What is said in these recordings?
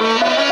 Thank you.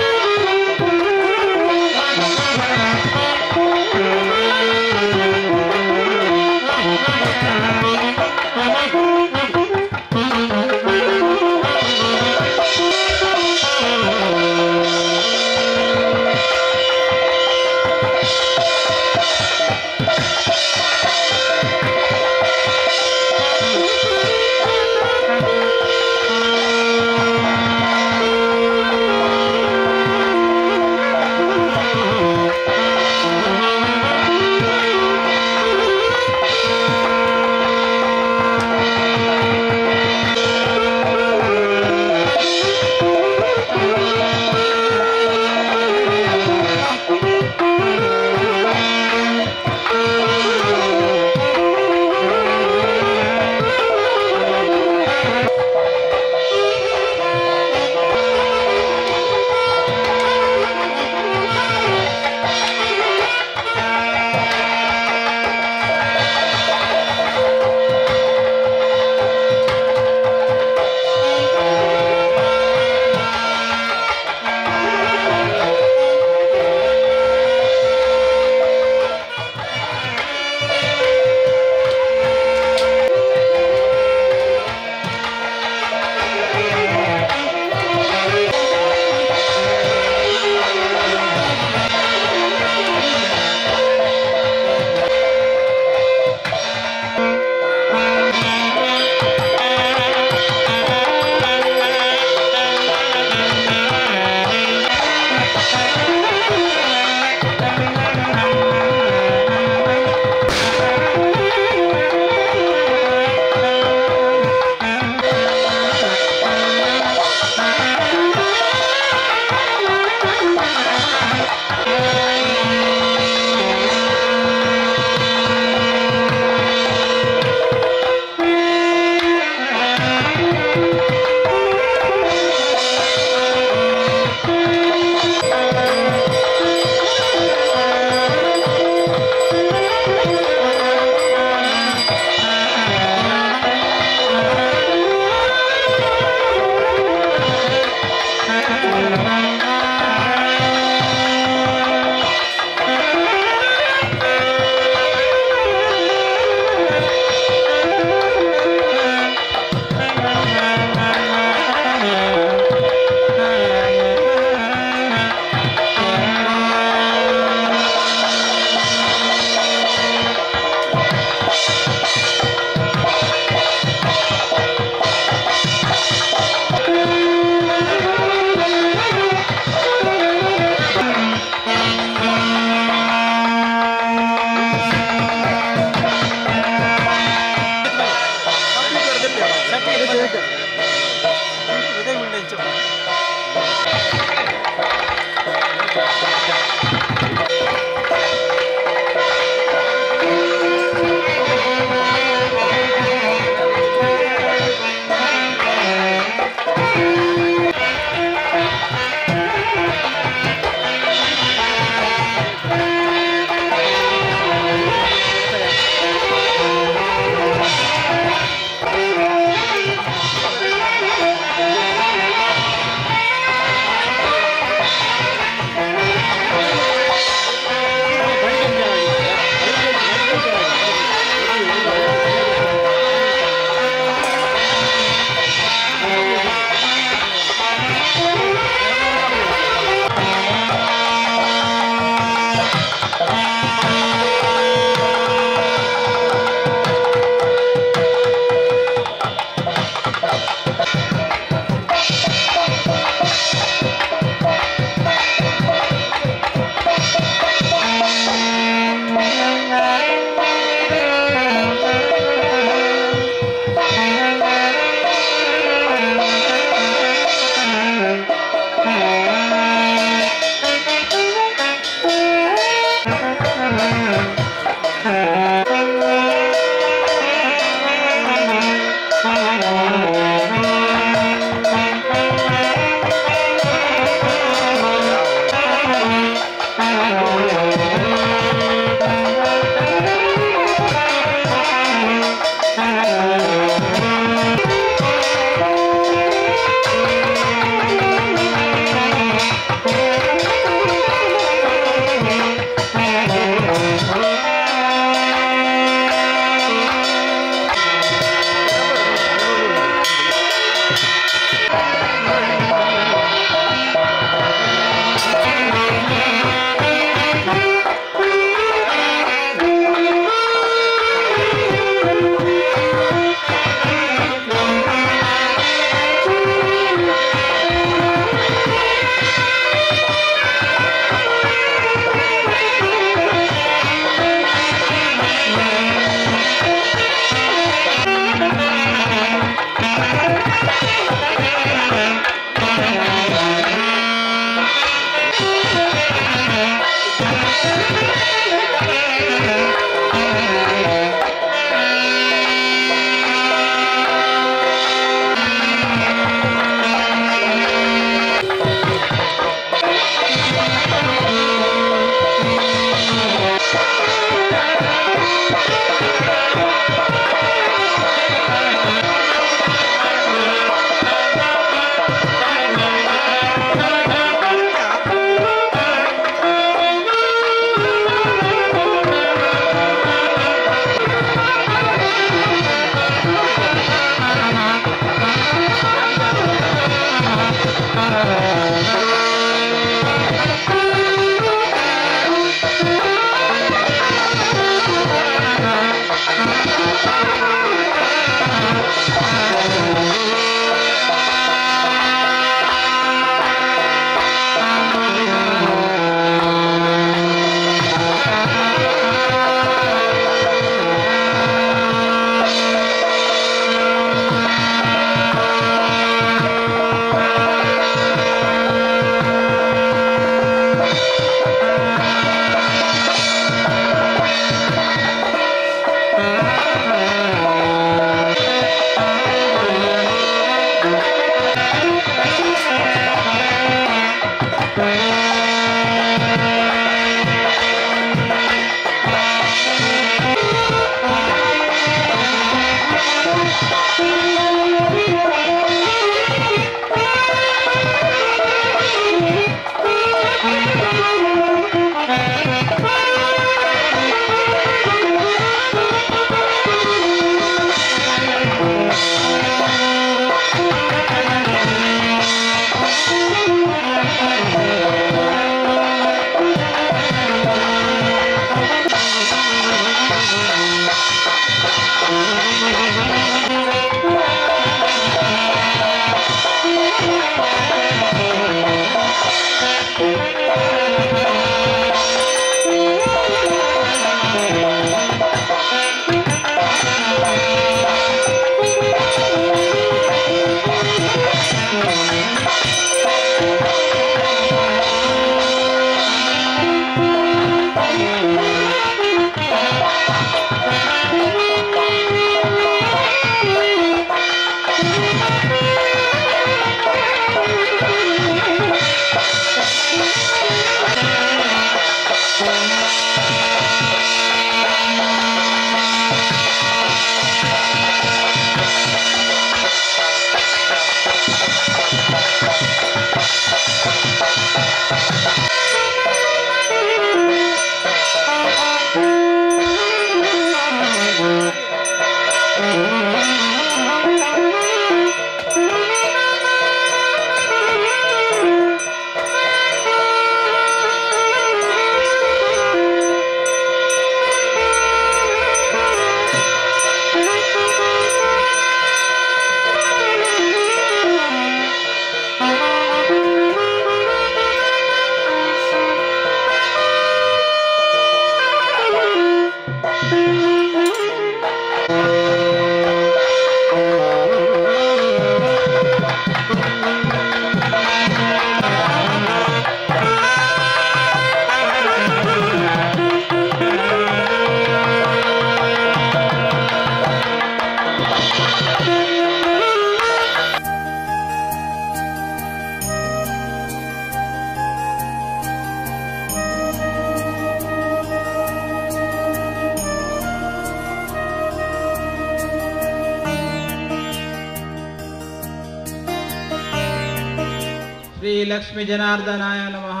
Shri Lakshmi ಜನಾರ್ದನಾಯ ನಮಃ.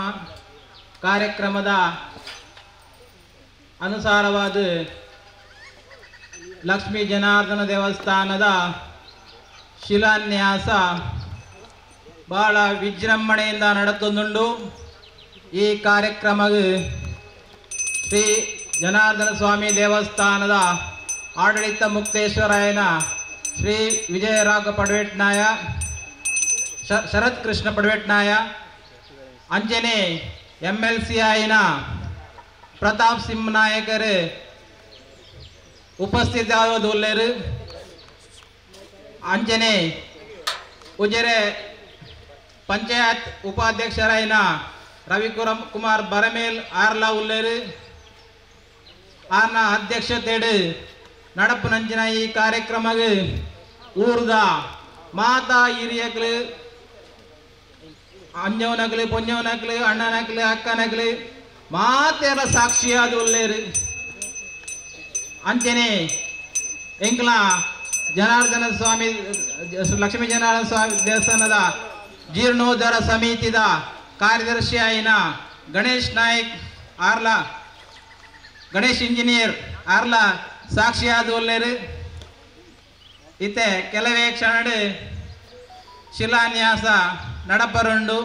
ಕಾರ್ಯಕ್ರಮದ ಅನುಸಾರವಾದ ಲಕ್ಷ್ಮೀ ಜನಾರ್ದನ ದೇವಸ್ಥಾನದ ಶಿಲಾನ್ಯಾಸ ಬಹಳ ವಿಜೃಂಭಣೆಯಿಂದ ನಡೆದುಕೊಂಡು ಈ ಕಾರ್ಯಕ್ರಮಕ್ಕೆ ಶ್ರೀ ಜನಾರ್ದನ ಸ್ವಾಮಿ ದೇವಸ್ಥಾನದ ಆಡಳಿತ ಮುಕ್ತೇಶ್ವರಾಯನ ಶ್ರೀ ವಿಜಯರಾಘ ಪಡವೆಟ್ನಾಯ, ಶರತ್ ಕೃಷ್ಣ ಪಡವೆಟ್ನಾಯ, ಅಂಜನೆ MLC ಆಯಿನ ಪ್ರತಾಪ್ ಸಿಂಹ ನಾಯಕರು ಉಪಸ್ಥಿತರಾದವರು, ಅಂಜನೆ ಉಜಿರೆ ಪಂಚಾಯತ್ ಉಪಾಧ್ಯಕ್ಷರಾಯಿನ ರವಿಕುಮಾರ್ ಬರಮೇಲ್ ಆರ್ಲಾ ಉಲ್ಲೇರು ಆರ್ನ ಅಧ್ಯಕ್ಷತೆಡು ನಡಪನಂಚಿನ ಈ ಕಾರ್ಯಕ್ರಮಕ್ಕೆ ಊರ್ದ ಮಾತಾ ಹಿರಿಯಗಳು, ಅಂಜವನಕ್ಲು ಪೊಂಜವನಕ್ಲು ಅಣ್ಣನಕ್ಲು ಅಕ್ಕನಕ್ಲು ಮಾತೆಲ್ಲ ಸಾಕ್ಷಿಯಾದ ಒಳ್ಳೆಯರು. ಅಂಚನೆ ಎಂಕ್ಲ ಜನಾರ್ದನ ಸ್ವಾಮಿ ಲಕ್ಷ್ಮೀ ಜನಾರ್ದನ ಸ್ವಾಮಿ ದೇವಸ್ಥಾನದ ಜೀರ್ಣೋದ್ಧಾರ ಸಮಿತಿದ ಕಾರ್ಯದರ್ಶಿ ಆಯಿನ ಗಣೇಶ್ ನಾಯಕ್ ಆರ್ಲಾ, ಗಣೇಶ್ ಇಂಜಿನಿಯರ್ ಆರ್ಲಾ ಸಾಕ್ಷಿಯಾದ ಒಳ್ಳೆಯರು. ಇತ್ತೆ ಕೆಲವೇ ಕ್ಷಣ ಶಿಲಾನ್ಯಾಸ ನಡಪರುಂಡು.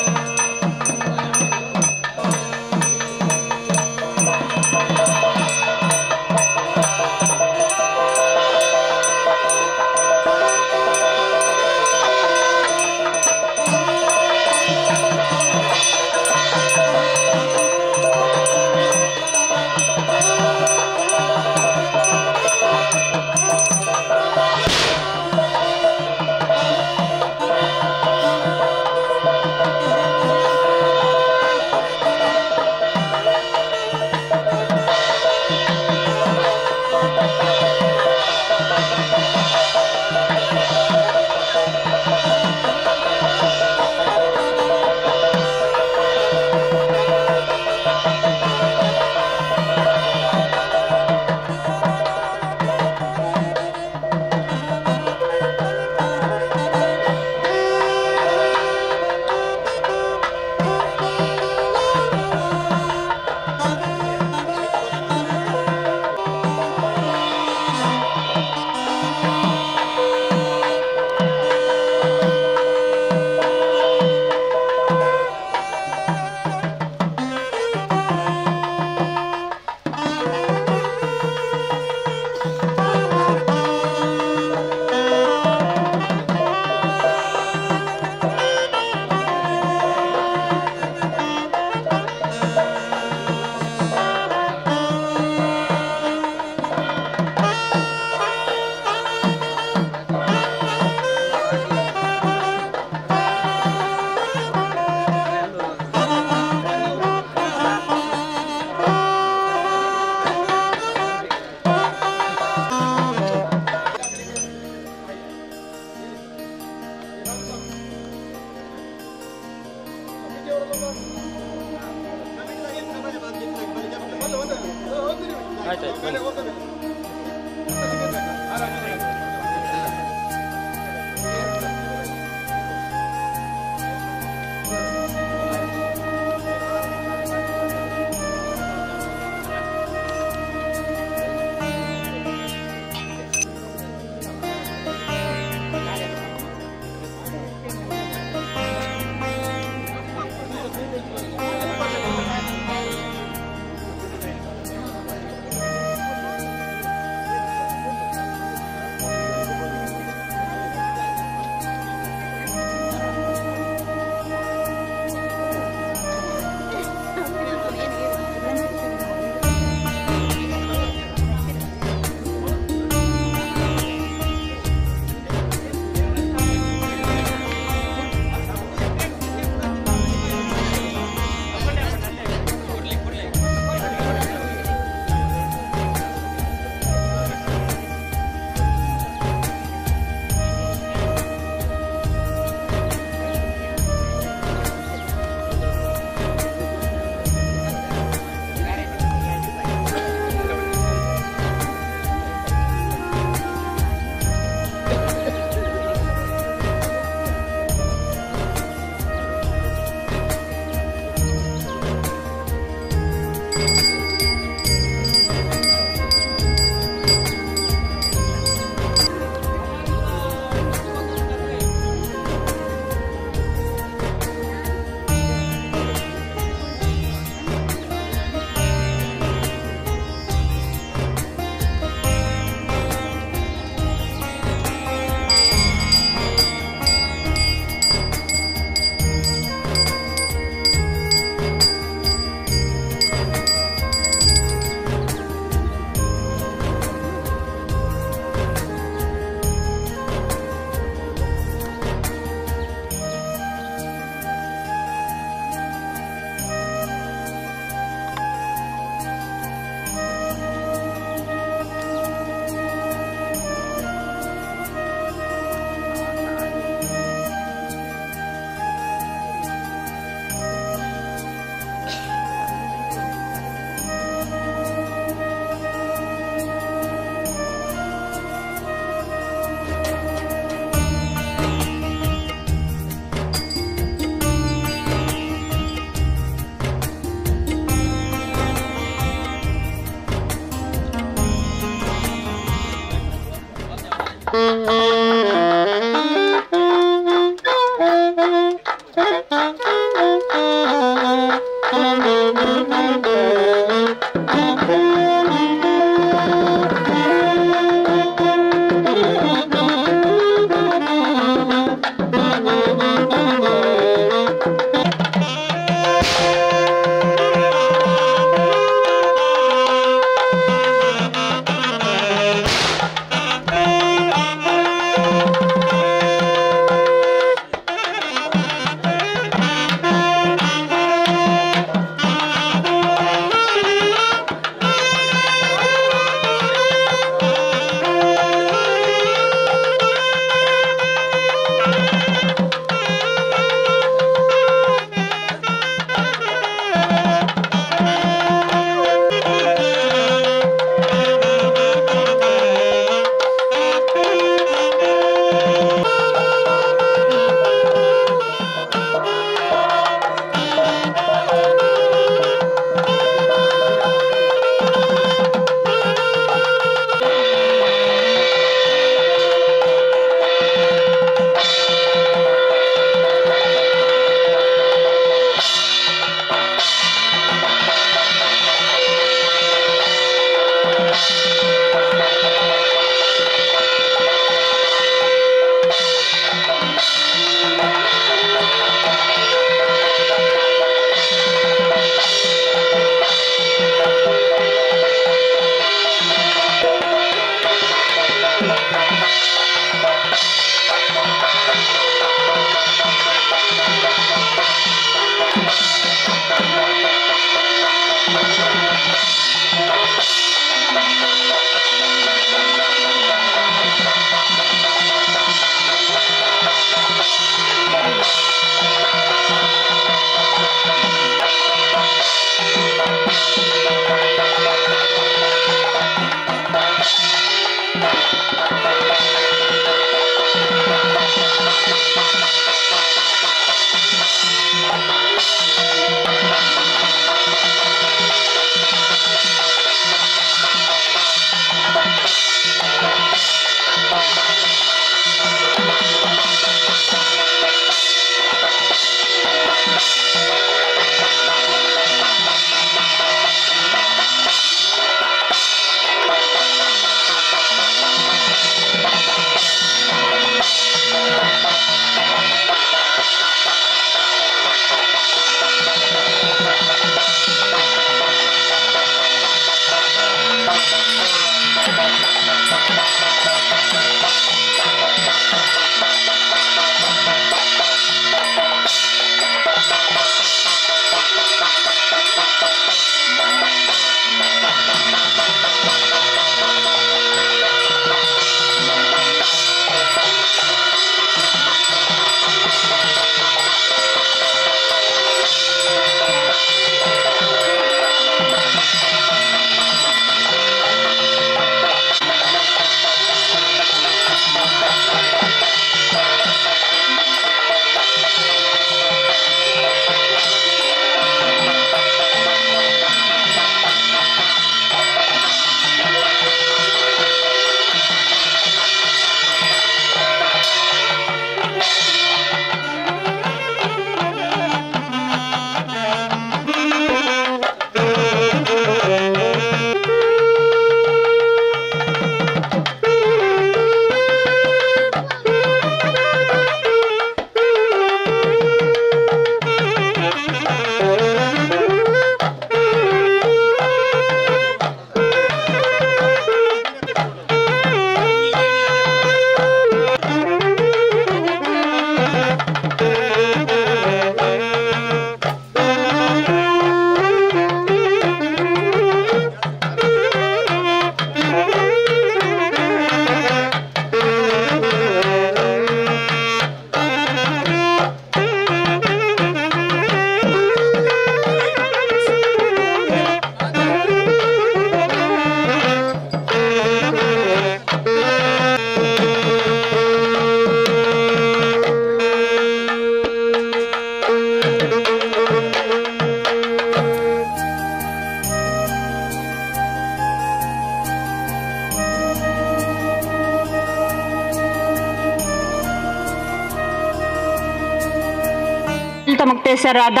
ಆಡಳಿತ ಮುಕ್ತೇಶ್ವರರಾದ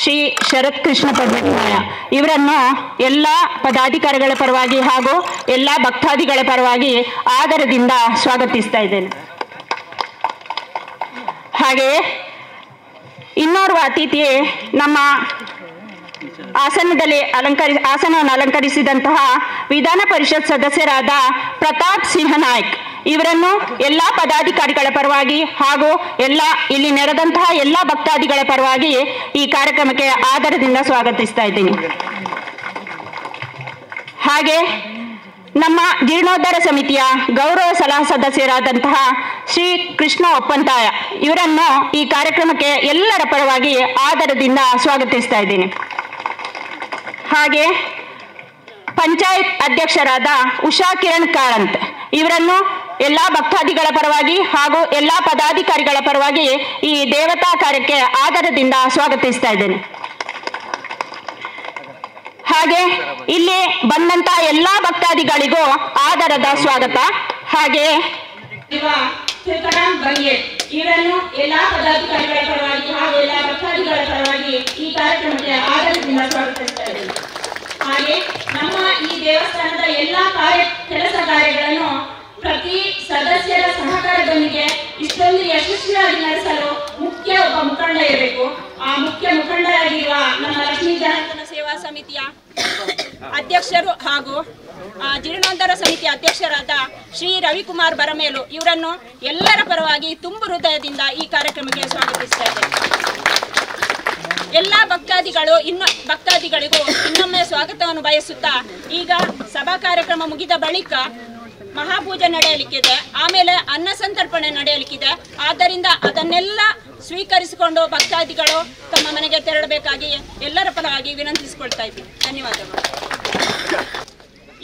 ಶ್ರೀ ಶರತ್ ಕೃಷ್ಣ ಪದ್ಮನಾಯ ಇವರನ್ನು ಎಲ್ಲ ಪದಾಧಿಕಾರಿಗಳ ಪರವಾಗಿ ಹಾಗೂ ಎಲ್ಲ ಭಕ್ತಾದಿಗಳ ಪರವಾಗಿ ಆದರದಿಂದ ಸ್ವಾಗತಿಸ್ತಾ ಇದ್ದೇನೆ. ಹಾಗೆಯೇ ಇನ್ನೋರ್ವ ಅತಿಥಿ ನಮ್ಮ ಆಸನವನ್ನು ಅಲಂಕರಿಸಿದಂತಹ ವಿಧಾನ ಪರಿಷತ್ ಸದಸ್ಯರಾದ ಪ್ರತಾಪ್ ಸಿಂಹ ನಾಯ್ಕ್ ಇವರನ್ನು ಎಲ್ಲ ಪದಾಧಿಕಾರಿಗಳ ಪರವಾಗಿ ಹಾಗೂ ಇಲ್ಲಿ ನೆರೆದಂತಹ ಎಲ್ಲ ಭಕ್ತಾದಿಗಳ ಪರವಾಗಿ ಈ ಕಾರ್ಯಕ್ರಮಕ್ಕೆ ಆದರದಿಂದ ಸ್ವಾಗತಿಸ್ತಾ ಇದ್ದೀನಿ. ಹಾಗೆ ನಮ್ಮ ಜೀರ್ಣೋದ್ಧಾರ ಸಮಿತಿಯ ಗೌರವ ಸಲಹಾ ಸದಸ್ಯರಾದಂತಹ ಶ್ರೀ ಕೃಷ್ಣ ಒಪ್ಪಂತಾಯ ಇವರನ್ನು ಈ ಕಾರ್ಯಕ್ರಮಕ್ಕೆ ಎಲ್ಲರ ಪರವಾಗಿ ಆದರದಿಂದ ಸ್ವಾಗತಿಸ್ತಾ ಇದ್ದೀನಿ. ಹಾಗೆ ಪಂಚಾಯತ್ ಅಧ್ಯಕ್ಷರಾದ ಉಷಾ ಕಿರಣ್ ಕಾರಂತ್ ಇವರನ್ನು ಎಲ್ಲ ಭಕ್ತಾದಿಗಳ ಪರವಾಗಿ ಹಾಗೂ ಎಲ್ಲ ಪದಾಧಿಕಾರಿಗಳ ಪರವಾಗಿ ಈ ದೇವತಾ ಕಾರ್ಯಕ್ಕೆ ಆದರದಿಂದ ಸ್ವಾಗತಿಸ್ತಾ ಇದ್ದೇನೆ. ಹಾಗೆ ಇಲ್ಲಿ ಬಂದಂತ ಎಲ್ಲಾ ಭಕ್ತಾದಿಗಳಿಗೂ ಆದರದ ಸ್ವಾಗತ. ಹಾಗೆ ಇವರನ್ನು ಎಲ್ಲಾ ಪದಾಧಿಕಾರಿಗಳ ಪರವಾಗಿ ಹಾಗೂ ಎಲ್ಲ ಭಕ್ತಾದಿಗಳ ಪರವಾಗಿ ಈ ಕಾರ್ಯಕ್ರಮಕ್ಕೆ ಆದರದಿಂದ ಸ್ವಾಗತಿಸ್ತಾ ಇದ್ದೇನೆ. ಹಾಗೆ ನಮ್ಮ ಈ ದೇವಸ್ಥಾನದ ಎಲ್ಲಾ ಕೆಲಸ ಕಾರ್ಯಗಳನ್ನು ಪ್ರತಿ ಸದಸ್ಯರ ಸಹಕಾರದೊಂದಿಗೆ ಇಷ್ಟೊಂದು ಯಶಸ್ವಿಯಾಗಿ ನಡೆಸಲು ಒಬ್ಬ ಮುಖಂಡ ಇರಬೇಕು. ಆ ಮುಖ್ಯ ಮುಖಂಡರಾಗಿರುವ ನಮ್ಮ ಲಕ್ಷ್ಮೀ ಜನಾರ್ದನ ಸೇವಾ ಸಮಿತಿಯ ಅಧ್ಯಕ್ಷರು ಹಾಗೂ ಜೀರ್ಣೋದ್ಧಾರ ಸಮಿತಿಯ ಅಧ್ಯಕ್ಷರಾದ ಶ್ರೀ ರವಿಕುಮಾರ್ ಬರಮೇಲು ಇವರನ್ನು ಎಲ್ಲರ ಪರವಾಗಿ ತುಂಬು ಹೃದಯದಿಂದ ಈ ಕಾರ್ಯಕ್ರಮಕ್ಕೆ ಸ್ವಾಗತಿಸ್ತಾ ಇದ್ದೇನೆ. ಎಲ್ಲ ಭಕ್ತಾದಿಗಳಿಗೂ ಇನ್ನೊಮ್ಮೆ ಸ್ವಾಗತವನ್ನು ಬಯಸುತ್ತಾ ಈಗ ಸಭಾ ಕಾರ್ಯಕ್ರಮ ಮುಗಿದ ಬಳಿಕ ಮಹಾಪೂಜೆ ನಡೆಯಲಿಕ್ಕಿದೆ, ಆಮೇಲೆ ಅನ್ನ ಸಂತರ್ಪಣೆ ನಡೆಯಲಿಕ್ಕಿದೆ. ಆದ್ದರಿಂದ ಅದನ್ನೆಲ್ಲ ಸ್ವೀಕರಿಸಿಕೊಂಡು ಭಕ್ತಾದಿಗಳು ತಮ್ಮ ಮನೆಗೆ ತೆರಳಬೇಕಾಗಿ ಎಲ್ಲರ ಪರವಾಗಿ ವಿನಂತಿಸಿಕೊಳ್ತಾ ಇದ್ದೀನಿ. ಧನ್ಯವಾದಗಳು.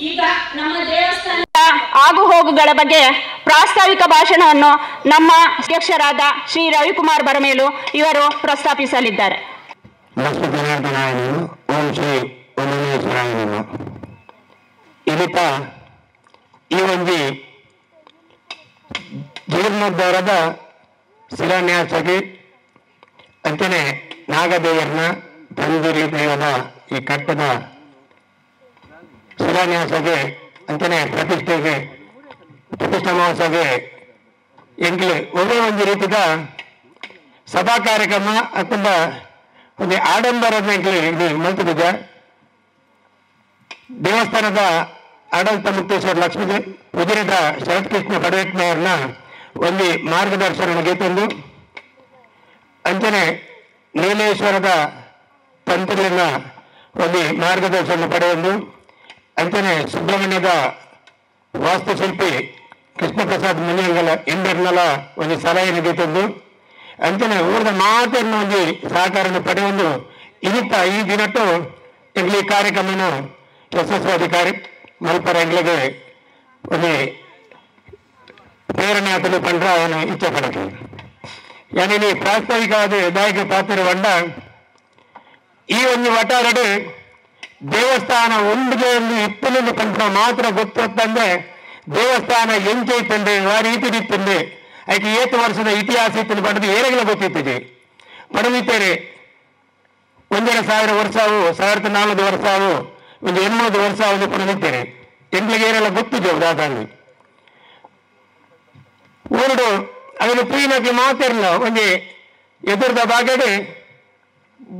ಈಗ ನಮ್ಮ ದೇವಸ್ಥಾನದ ಆಗು ಹೋಗುಗಳ ಬಗ್ಗೆ ಪ್ರಾಸ್ತಾವಿಕ ಭಾಷಣವನ್ನು ನಮ್ಮ ಅಧ್ಯಕ್ಷರಾದ ಶ್ರೀ ರವಿಕುಮಾರ್ ಬರಮೇಲು ಇವರು ಪ್ರಸ್ತಾಪಿಸಲಿದ್ದಾರೆ. ಲಕ್ಷ್ಮೀ ಜನಾರ್ದನಾಯನನು ಓಂ ಶ್ರೀ ಉಮನೇಶ್ವರಾಯನನು ಇಲ್ಲಿಪ ಈ ಒಂದು ಜೀರ್ಣೋದ್ಧಾರದ ಶಿಲಾನ್ಯಾಸಕ್ಕೆ ಅಂತೆಯೇ ನಾಗದೇವರನ್ನ ತಂದಿರಿ ದೇವದ ಈ ಕಟ್ಟದ ಶಿಲಾನ್ಯಾಸಕ್ಕೆ ಅಂತೆಯೇ ಪ್ರತಿಷ್ಠಾ ಮಹೋತ್ಸವಕ್ಕೆ ಎಂಗ್ಲಿ ಒಬ್ಬೇ ಒಂದು ರೀತಿಯ ಸಭಾ ಕಾರ್ಯಕ್ರಮ ಅತ್ಯಂತ ಒಂದು ಆಡಂಬರದ ಇದು ಮಲ್ತಿದೆ. ದೇವಸ್ಥಾನದ ಆಡಳಿತ ಮುಕ್ತೇಶ್ವರ ಲಕ್ಷ್ಮೀ ಉಜಿರದ ಶರತ್ ಕೃಷ್ಣ ಪಡವೆಟ್ನವ್ರನ್ನ ಒಂದು ಮಾರ್ಗದರ್ಶನಕ್ಕೆ ತಂದು ಅಂಚನೆ ನೀಲೇಶ್ವರದ ತಂತ್ರಲಿನ ಒಂದು ಮಾರ್ಗದರ್ಶನ ಪಡೆಯಲು ಅಂಚನೆ ಸುಬ್ರಹ್ಮಣ್ಯದ ವಾಸ್ತುಶಿಲ್ಪಿ ಕೃಷ್ಣ ಪ್ರಸಾದ್ ಮುನಿಯಂಗಲ ಇಂದರ್ನಲ ಒಂದು ಸಲಹೆಯನ್ನು ತಂದು ಅಂಚನೆ ಊರದ ಮಾತನ್ನು ಒಂದು ಸಹಕಾರವನ್ನು ಪಡೆಯಲು ಇದಕ್ಕ ಈ ದಿನಟ್ಟು ಎಂಗ್ಲಿ ಕಾರ್ಯಕ್ರಮವನ್ನು ಯಶಸ್ವಿ ಮಲ್ಪರ ಎಂಗ್ಲಿಗೆ ಒಂದು ಪ್ರೇರಣೆ ಆತಲು ಪಂಡ್ರ ಅವನು ಇಚ್ಛೆ ಪಡಕ್ಕೆ ಯಾನಿ ಪ್ರಾಸ್ತಾವಿಕವಾದ ದಾಯಕ ಪಾತ್ರ ಬಂಡ ಈ ಒಂದು ವಟಾರಡು ದೇವಸ್ಥಾನ ಒಂದಿಗೆ ಒಂದು ಇಪ್ಪಲನ್ನು ಪಂಡ ಮಾತ್ರ ಗೊತ್ತಂದ್ರೆ ದೇವಸ್ಥಾನ ಎಂಚೈತಂದೆ ಆ ರೀತಿ ಇತ್ತಂದೆ ಅದಕ್ಕೆ 7 ವರ್ಷದ ಇತಿಹಾಸ ಇತ್ತು ಪಡೆದು ಏರೆಗಳ ಗೊತ್ತಿತ್ತದೆ ಪಡೆದಿದ್ದೇನೆ. 1,000 ವರ್ಷವು 1,400 ವರ್ಷವು ಒಂದು 800 ವರ್ಷ ಒಂದು ಪಡೆದಿದ್ದೇನೆ. ಎಂಟ್ಲಿಗೆ ಏನೆಲ್ಲ ಗೊತ್ತಿದೆ ದಾದಾಗಿ ಊರುಡು ಅದನ್ನು ಪುಯ್ಯನಕ್ಕೆ ಮಾತಿರಲ್ಲ ಒಂದು ಎದುರದ ಬಾಗಡೆ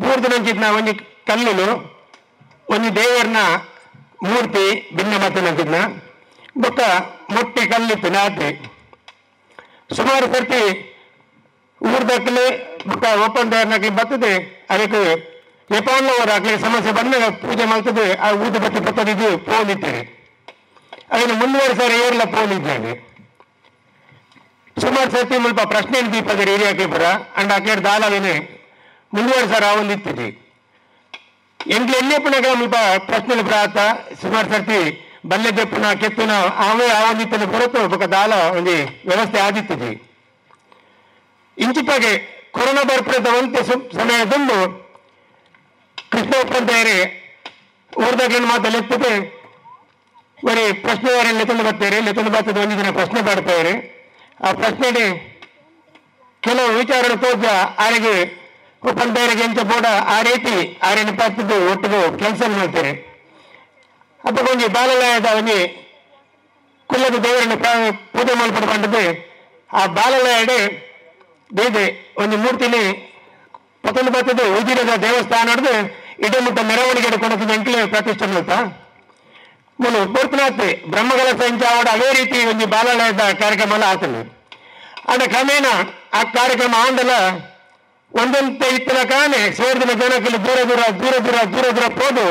ಬೂರ್ದು ನಂಚಿದ್ನ ಒಂದು ಕಲ್ಲಿಲು ಒಂದು ದೇವರನ್ನ ಮೂರ್ತಿ ಭಿನ್ನ ಮತ ನಂಚಿದ್ನ ಬೊಕ್ಕ ಮೊಟ್ಟೆ ಕಲ್ಲಿತ್ತು ನಾಟಿ ಸುಮಾರು ಸರ್ತಿ ಊರ್ದಕ್ಕಲೆ ಬೊಕ್ಕ ಒಪ್ಪಂದಕ್ಕೆ ಬರ್ತದೆ. ಅದಕ್ಕೆ ಎಪಾಂಡವರಾಗಲಿ ಸಮಸ್ಯೆ ಬಂದಾಗ ಪೂಜೆ ಮಾಡ್ತದೆ. ಆ ಊದ ಬತ್ತಿ ಬತ್ತದಿದ್ದು ಪೋಲಿದ್ದೇನೆ ಅದನ್ನು ಮುಂದುವರಿಸಾರೆ ಏರ್ಲ ಪೋಲಿದ್ದೇನೆ. ಸುಮಾರು ಸರ್ತಿ ಮುಲ್ಪ ಪ್ರಶ್ನೆ ದೀಪದ ಹಿರಿಯಾಕೆ ಬರ ಅಂಡ್ ಆಕೆ ದಾಲವೇನೆ ಮುಂದುವರಿಸಾರ ಒಂದಿತ್ತದೆ ಎಂಟ್ಲು ಎಣ್ಣೆ ಪುನಗ ಮುಲ್ಪ ಪ್ರಶ್ನೆ ಪ್ರಾತ ಸುಮಾರು ಸರ್ತಿ ಬಲ್ಲೆ ಬೆಪ್ಪುನ ಕೆತ್ತುನ ಅವೇ ಆವಂದಿತ್ತನ್ನು ಹೊರತು ಬೊಕ್ಕ ದಾಲ ಒಂದು ವ್ಯವಸ್ಥೆ ಆದಿತ್ತದೆ. ಇಂಚಿಪಾಗೆ ಕೊರೋನಾ ಬರ್ಪದ ಒಂತೆ ಸಮಯದೊಂದು ಕೃಷ್ಣ ಒಪ್ಪಂತಾರೆ ಊರ್ದಾಗೇನು ಮಾತಲ್ಲಿ ಎತ್ತದೆ ಬರೀ ಪ್ರಶ್ನೆ ಲೆತಂದು ಬರ್ತಾರೆ. ಲೆತಂದು ಬರ್ತದೆ ಒಂದು ದಿನ ಪ್ರಶ್ನೆ ಮಾಡ್ತಾರೆ. ಆ ಪ್ರಶ್ನೆಗೆ ಕೆಲವು ವಿಚಾರಗಳು ತೋಜ ಅವರಿಗೆ ಒಪ್ಪಂದರಿಗೆ ಎಂಚ ಕೂಡ ಆ ರೀತಿ ಆರೇನು ಪತ್ತದು ಒಟ್ಟಿಗೆ ಕೆಲಸ ಮಾಡ್ತಾರೆ. ಅಪ್ಪ ಒಂಜಿ ಬಾಲಲಯದ ಒಂಜಿ ಕುಲ್ಲದ ದೇವರನ್ನು ಪೂಜೆ ಮಾಡ್ಪಡ್ಕೊಂಡದ್ದು ಆ ಬಾಲಲಯಡೆ ಬೀದೆ ಒಂದು ಮೂರ್ತಿನಿ ಪತ್ತೊಂದು ಬರ್ತದೆ ಉಜಿರದ ದೇವಸ್ಥಾನ ಹಿಡಿದು ಇಡಮುಟ್ಟ ಮೆರವಣಿಗೆ ಕೊಡುತ್ತದೆ ಎಂಕ್ಲೆ ಪ್ರತಿಷ್ಠೆ ಮಾಡ್ತಾ ಮುನು ಪೂರ್ತನಾಥ್ ಬ್ರಹ್ಮಗಳ ಸಂಚಾವಡ ಅದೇ ರೀತಿ ಒಂದು ಬಾಲಲಯದ ಕಾರ್ಯಕ್ರಮ ಆತನು ಆಡ ಕ್ರಮೇಣ ಆ ಕಾರ್ಯಕ್ರಮ ಆಂಡಲ ಒಂದೊಂದ ಇತ್ತಲ ಕಾಣೆ ಸೇರಿದ ಜನಕ್ಕೆ ದೂರ ದೂರ ಹೋದು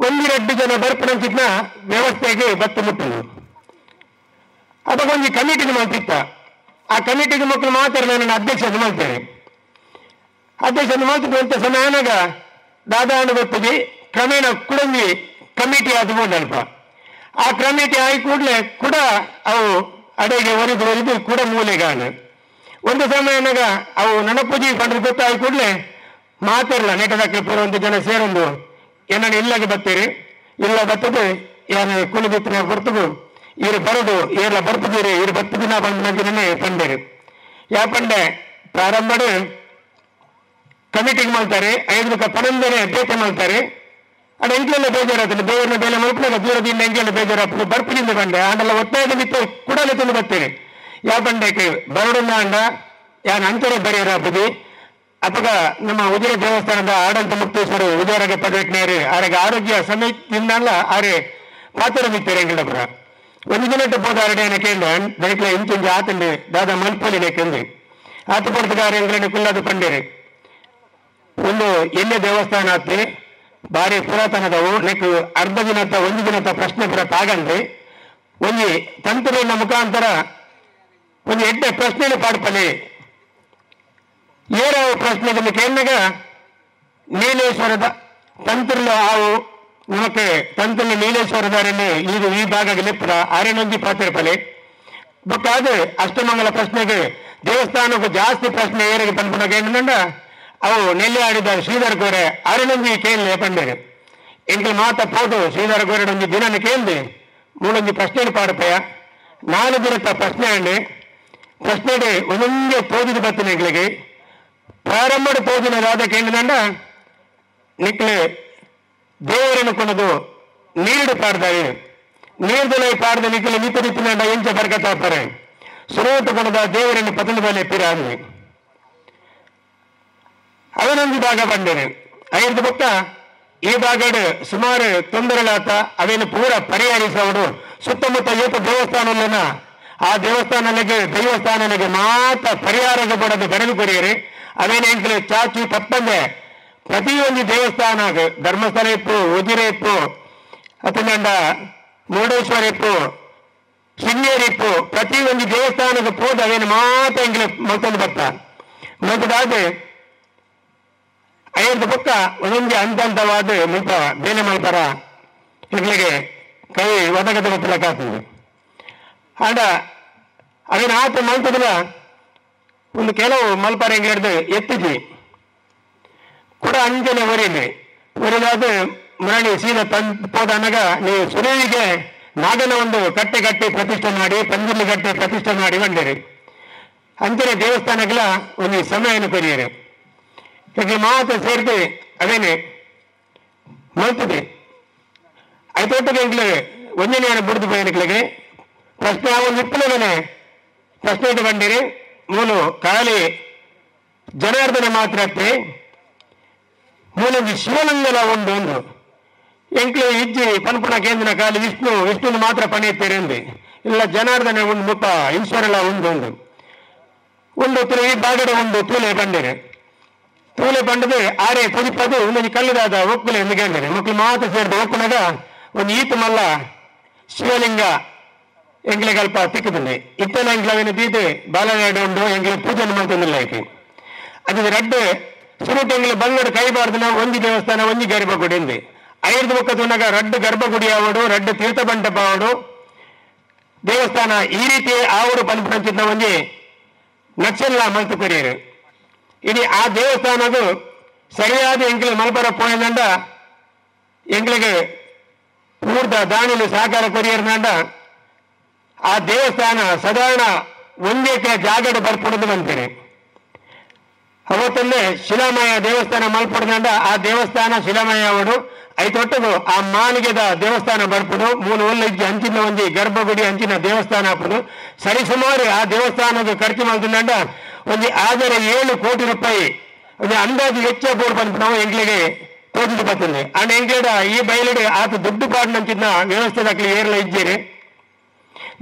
1-2 ಜನ ಬರ್ಪಣಂಚಿನ ವ್ಯವಸ್ಥೆಗೆ ಬತ್ತು ಮುಟ್ಟಲು ಅದಕ್ಕೊಂದು ಕಮಿಟಿಗೆ ಮಾಡ್ತಿತ್ತ. ಆ ಕಮಿಟಿಗೆ ಮಕ್ಕಳು ಮಾತಾಡಿ ನಾನು ಅಧ್ಯಕ್ಷತೆ ಮಾಡ್ತೇನೆ. ಅಧ್ಯಕ್ಷತೆ ಮಾಡ್ತಿದ್ದಂಥ ಸಮಯನಾಗ ದಾದಾಂಡ ಗೊತ್ತಿಗೆ ಕ್ರಮೇಣ ಕುಡಂಗಿ ಕಮಿಟಿ ಆದ ಅಲ್ಪ ಆ ಕಮಿಟಿ ಆಗಿ ಕೂಡಲೇ ಕೂಡ ಅವು ಅಡೆಗೆ ಒರಿದು ಕೂಡ ಮೂಲೆಗಾನ ಒಂದು ಸಮಯನಾಗ ಅವು ನನ್ನ ಪೂಜೆ ಪಂಡ್ರೆ ಗೊತ್ತಾಗಿ ಕೂಡಲೇ ಮಾತಾಡಲ್ಲ ನೆಟದಕ್ಕೆ ಪೂರ್ವಂತ ಜನ ಸೇರೊಂದು ಏನನ್ನ ಇಲ್ಲಾಗೆ ಬರ್ತೀರಿ ಇಲ್ಲ ಬರ್ತದೆ ಯಾರು ಕುಲಬಿತ್ತಿನ ಹೊರತುಗು ಇವರು ಬರೋದು ಏರ್ಲ ಬರ್ತದೀರಿ ಇವರು ಬರ್ತದಿನ ಬಂದನೇ ಪಂಡೇರಿ ಯಾ ಪಂಡೆ ಪ್ರಾರಂಭ ಕಮಿಟಿಗೆ ಮಾಡ್ತಾರೆ 5 ಪಣಂದನೆ ಭೇಟಿ ಮಾಡ್ತಾರೆ ಅಡ ಎಂಕ್ಲೆಲ್ಲ ಬೇಜಾರಾಗ್ತದೆ ದೇವರನ್ನ ಬೇಲೆ ಮಲ್ಪನಾಗ ದೂರದಿಂದ ಎಂಕ್ಲೆಲ್ಲ ಬೇಜಾರಾಗ್ತದೆ ಬರ್ಪಿನಿಂದ ಬಂಡೆ ಆಂಡಲ್ಲ ಒತ್ತಾಯದ ಬಿತ್ತು ಕೂಡಲೇ ತಂದು ಬರ್ತೀರಿ ಯಾ ಪಂಡೆಗೆ ಬರಡನ್ನ ಅಂಡ ಯಾನ್ ಅಂತರ ಬರೆಯರಾಪದಿ ಅಪಗ ನಮ್ಮ ಉಜಿರೆ ದೇವಸ್ಥಾನದ ಆಡಳಿತ ಮುಕ್ತೇಶ್ವರ ಉದಯರಾಗ ಪದವಿಜ್ಞರು ಆರೆಗೆ ಆರೋಗ್ಯ ಸಮಿತಿಯಿಂದಲ್ಲ ಆರೆ ಪಾತ್ರ ಬಿತ್ತಾರೆ ಎಂಗಳಪುರ ಒಂದು ದಿನಟ್ಟು போதாரடேன கேண்ட ದೈಕ್ಲ ಇಂಚಿಂಜ ಆತಂಡೆ ದಾದ ಮಲ್ಪಲಿನೆ ಕೆಂದು ಆತ ಪಡ್ತಗಾರ ಎಂಗಳನೆ ಕುಲ್ಲದ ಪಂಡೇರೆ ಒಂದು ಎಲ್ಲೇ ದೇವಸ್ಥಾನ ಆತೆ ಬಾರಿ ಪುರಾತನದವು ನೆಕ್ ಅರ್ಧ ದಿನದ ಒಂದು ದಿನದ ಪ್ರಶ್ನೆ ಪುರ ತಾಗಂಡೆ ಒಂದು ತಂತ್ರಿನ ಮುಖಾಂತರ ಒಂದು ಎಡ್ಡೆ ಪ್ರಶ್ನೆ ಪಾಡ್ಪಲೆ ಏರ ಪ್ರಶ್ನೆದಲ್ಲಿ ಕೇಳಿದಾಗ ನೀಲೇಶ್ವರದ ತಂತ್ರಲು ಆವು ನಮಕ್ಕೆ ತಂತ್ರಲು ನೀಲೇಶ್ವರದಾರನ್ನೇ ಇದು ಈ ಭಾಗಕ್ಕೆ ಲೆಪ್ಪರ ಆರೇನೊಂದಿ ಪಾತಿರಪಲೆ ಬಟ್ ಅದು ಅಷ್ಟಮಂಗಲ ಪ್ರಶ್ನೆಗೆ ದೇವಸ್ಥಾನಕ್ಕೂ ಜಾಸ್ತಿ ಪ್ರಶ್ನೆ ಏರಿಗೆ ಬಂದ್ಬಿಟ್ಟಾಗ ಏನಂದ ಅವು ನೆಲ್ಲಿ ಆಡಿದ ಶ್ರೀಧರ ಗೋರೆ ಆರೇನೊಂದಿ ಕೇಳಲೆ ಪಂಡೇರು ಎಂಗೆ ಮಾತಪ್ಪೋದು ಶ್ರೀಧರ ಗೋರೆ ಒಂದು ದಿನ ಕೇಳಿದೆ ಮೂಳೊಂದು ಪ್ರಶ್ನೆ ಪಾಡಪಯ 4 ದಿನದ ಪ್ರಶ್ನೆ ಅಂಡೆ ಪ್ರಶ್ನೆಗೆ ಒಂದೊಂದೇ ತೋದಿದ ಬರ್ತೀನಿ ಎಂಗಳಿಗೆ ಪ್ರಾರಂಭದ ತೋದಿನದಾದ ಕೇಳಿದಂಡ ನಿಕ್ಲೆ ದೇವರನ್ನು ಕೊನದು ನೀರು ಪಾಡ್ದಾವೆ ನೀರ್ದಲೈ ಪಾಡ್ದ ನಿಕ್ಲೆ ವಿಪರೀತನಂಡ ಎಂಚ ಬರ್ಕತಾಪರೆ ಸುರೋಟ ಕೊನದ ದೇವರನ್ನು ಪತನ ಬಲೆ ಪಿರಾದ್ವಿ ಅವನೊಂದು ಭಾಗ ಬಂಡೇನೆ 5 ಪಕ್ಕ ಈ ಭಾಗಡ್ ಸುಮಾರು ತೊಂದರೆಲಾತ ಅವೇನು ಪೂರ ಪರಿಹರಿಸೋಡು ಸುತ್ತಮುತ್ತ ಏತ ದೇವಸ್ಥಾನ ಆ ದೇವಸ್ಥಾನಕ್ಕೆ ಮಾತ್ರ ಪರಿಹಾರದ ಬಡದು ಬೆರಳು ಕೊರಿಯರಿ ಅವೇನು ಎಂಕ್ಲೆ ಚಾಚಿ ತಪ್ಪಂದೆ ಪ್ರತಿಯೊಂದು ದೇವಸ್ಥಾನ ಧರ್ಮಸ್ಥಳ ಇಪ್ಪು ಉಜಿರೆ ಇಪ್ಪು ಅತನಂಡ ಮುರುಡೇಶ್ವರ ಇಪ್ಪು ಶೃಂಗೇರಿ ಇಪ್ಪು ಪ್ರತಿಯೊಂದು ದೇವಸ್ಥಾನಕ್ಕೆ ಹೋದ ಅವೇನು ಮಾತ್ರ ಎಂಕ್ಲೆ ಮಲ್ಕೊಂಡು ಬರ್ತಾ ಮಲ್ಕದಾದ್ರೆ 5 ಪಕ್ಕ ಒಂದೊಂದು ಹಂತವಾದ ಮುಲ್ಪ ಬೇಲೆ ಮಲ್ಪರ ಎಂಕ್ಲೆಗೆ ಕೈ ಒದಗದ ಗೊತ್ತಿಲ್ಲಕ್ಕಾಗ್ತದೆ ಆಡ ಅವೇನು ಆತ ಮಲ್ತದಿಲ್ಲ ಒಂದು ಕೆಲವು ಮಲ್ಪರ ಹೆಂಗೆ ಹಿಡಿದು ಎತ್ತಿದ್ವಿ ಕೂಡ ಅಂಜನೆ ಒರಿದಾದ ಮರಳಿ ಸೀದಾ ಹೋದನಾಗ ನೀವು ಸುರೇವಿಗೆ ನಾಗನ ಒಂದು ಕಟ್ಟೆ ಪ್ರತಿಷ್ಠೆ ಮಾಡಿ ಪಂಜಿಲಿ ಕಟ್ಟೆ ಪ್ರತಿಷ್ಠೆ ಮಾಡಿ ಬಂದಿರಿ ಅಂಜನೆ ದೇವಸ್ಥಾನಗಳ ಒಂದು ಸಮಯವನ್ನು ಕೊರಿಯರು ಹೀಗೆ ಮಾತು ಸೇರಿದೆ ಅದೇನೆ ಮಲ್ತದೆ ಐತೊಟ್ಟಿಗೆ ಎಂಕ್ಲೆ ಒಂದನೆಯನ್ನು ಬುಡ್ದು ಬಯನಿಕ್ಲೆಗೆ ಪ್ರಶ್ನೆ ಒಂದು ಇಪ್ಪಲನೆ ಪ್ರಶ್ನೆ ಇಟ್ಟು ಬಂದಿರಿ ಮೂಲು ಖಾಲಿ ಜನಾರ್ದನ ಮಾತ್ರಕ್ಕೆ ಮೂಲೊಂದು ಶಿವಲಿಂಗಲ ಒಂದು ಎಂಕ್ಲೆ ಇಜ್ಜಿ ಪನ್ಪುಣ ಕೇಂದ್ರ ಖಾಲಿ ವಿಷ್ಣುನ ಮಾತ್ರ ಪಣಿಯುತ್ತೀರಿ ಅಂದೆ ಇಲ್ಲ ಜನಾರ್ದನ ಒಂದು ಮುಪ್ಪ ಈಶ್ವರಲ ಒಂದು ಈ ಭಾಗದ ಒಂದು ತೂಲೆ ಬಂದಿರಿ ತೂಲೆ ಬಂಡದೆ ಆರೆ ಕುದಿಪದು ಒಂದು ಕಲ್ಲದಾದ ಒಕ್ಕಲೆ ಎಂದು ಕೇಳಿದರೆ ಮಕ್ಕಳು ಮಾತ್ರ ಸೇರಿದ ಒಕ್ಕನಾಗ ಒಂದು ಈತ ಮಲ್ಲ ಶಿವಲಿಂಗ ಎಂಗ್ಲಿಗೆ ಅಲ್ಪ ತಿಕ್ಕದಲ್ಲಿ ಇತ್ತನ ಎಂಗ್ಲವೇನು ದೀದೆ ಬಾಲನಾಡು ಉಂಡು ಎಂಗ್ಲಿಗೆ ಪೂಜೆ ಮಾಡ್ತಿಲ್ಲ ಆಯ್ಕೆ ಅದು ರಡ್ಡು ಸುರುಟು ಎಂಗ್ಲಿ ಬಂಗಡ ಕೈಬಾರ್ದನ ಒಂದು ದೇವಸ್ಥಾನ ಒಂದು ಗರ್ಭಗುಡಿ ಎಂದೆ 5 ಮುಖದನಾಗ ರಡ್ಡು ಗರ್ಭಗುಡಿ ಆವಡು ರಡ್ಡು ತೀರ್ಥಬಂಟಪ ಆವಡು ದೇವಸ್ಥಾನ ಈ ರೀತಿ ಆವಡು ಪಂಚಿನ ಒಂದು ನಕ್ಸಲ್ಲ ಮಲ್ತು ಕೊರಿಯರು ಇಡೀ ಆ ದೇವಸ್ಥಾನದು ಸರಿಯಾದ ಎಂಗ್ಲಿ ಮಲ್ಪರ ಪೋಯನಂಡ ಎಂಗ್ಲಿಗೆ ಪೂರ್ತ ದಾನಿಲು ಸಹಕಾರ ಕೊರಿಯರ್ನಂಡ ಆ ದೇವಸ್ಥಾನ ಸಾಧಾರಣ 1 ಎಕರೆ ಜಾಗದ ಬರ್ಪುಡದು ಬಂತೇನೆ ಅವತ್ತಲ್ಲೇ ಶಿಲಾಮಯ ದೇವಸ್ಥಾನ ಮಲ್ಪಡ್ದಂಡ ಆ ದೇವಸ್ಥಾನ ಶಿಲಾಮಯ ಅವಡು ಐತೊಟ್ಟದು ಆ ಮಾನಿಗೆದ ದೇವಸ್ಥಾನ ಬರ್ಪುಡು ಮೂಲು ಒಲ್ಲ ಇಜ್ಜಿ ಅಂಚಿನ ಒಂಜಿ ಗರ್ಭಗುಡಿ ಅಂಚಿನ ದೇವಸ್ಥಾನ ಹಾಪುದು ಸರಿಸುಮಾರು ಆ ದೇವಸ್ಥಾನದ ಖರ್ಚು ಮಾಡ್ತಂಡ ಒಂದು 7 ಕೋಟಿ ರೂಪಾಯಿ ಒಂದು ಅಂದಾಜು ವೆಚ್ಚ ಬೋರ್ಡ್ ಬಂದು ನಾವು ಎಂಗ್ಲಿಗೆ ತೋಜಿದು ಬರ್ತದೆ ಅಂಡ್ ಎಂಗ್ಲಿಡ ಈ ಬಯಲಿಡೆ ಆತ ದುಡ್ಡು ಪಾಡಿನಂಚಿನ ವ್ಯವಸ್ಥೆ ದಾಖಲೆ ಏರ್ಲ ಇಜ್ಜೇರಿ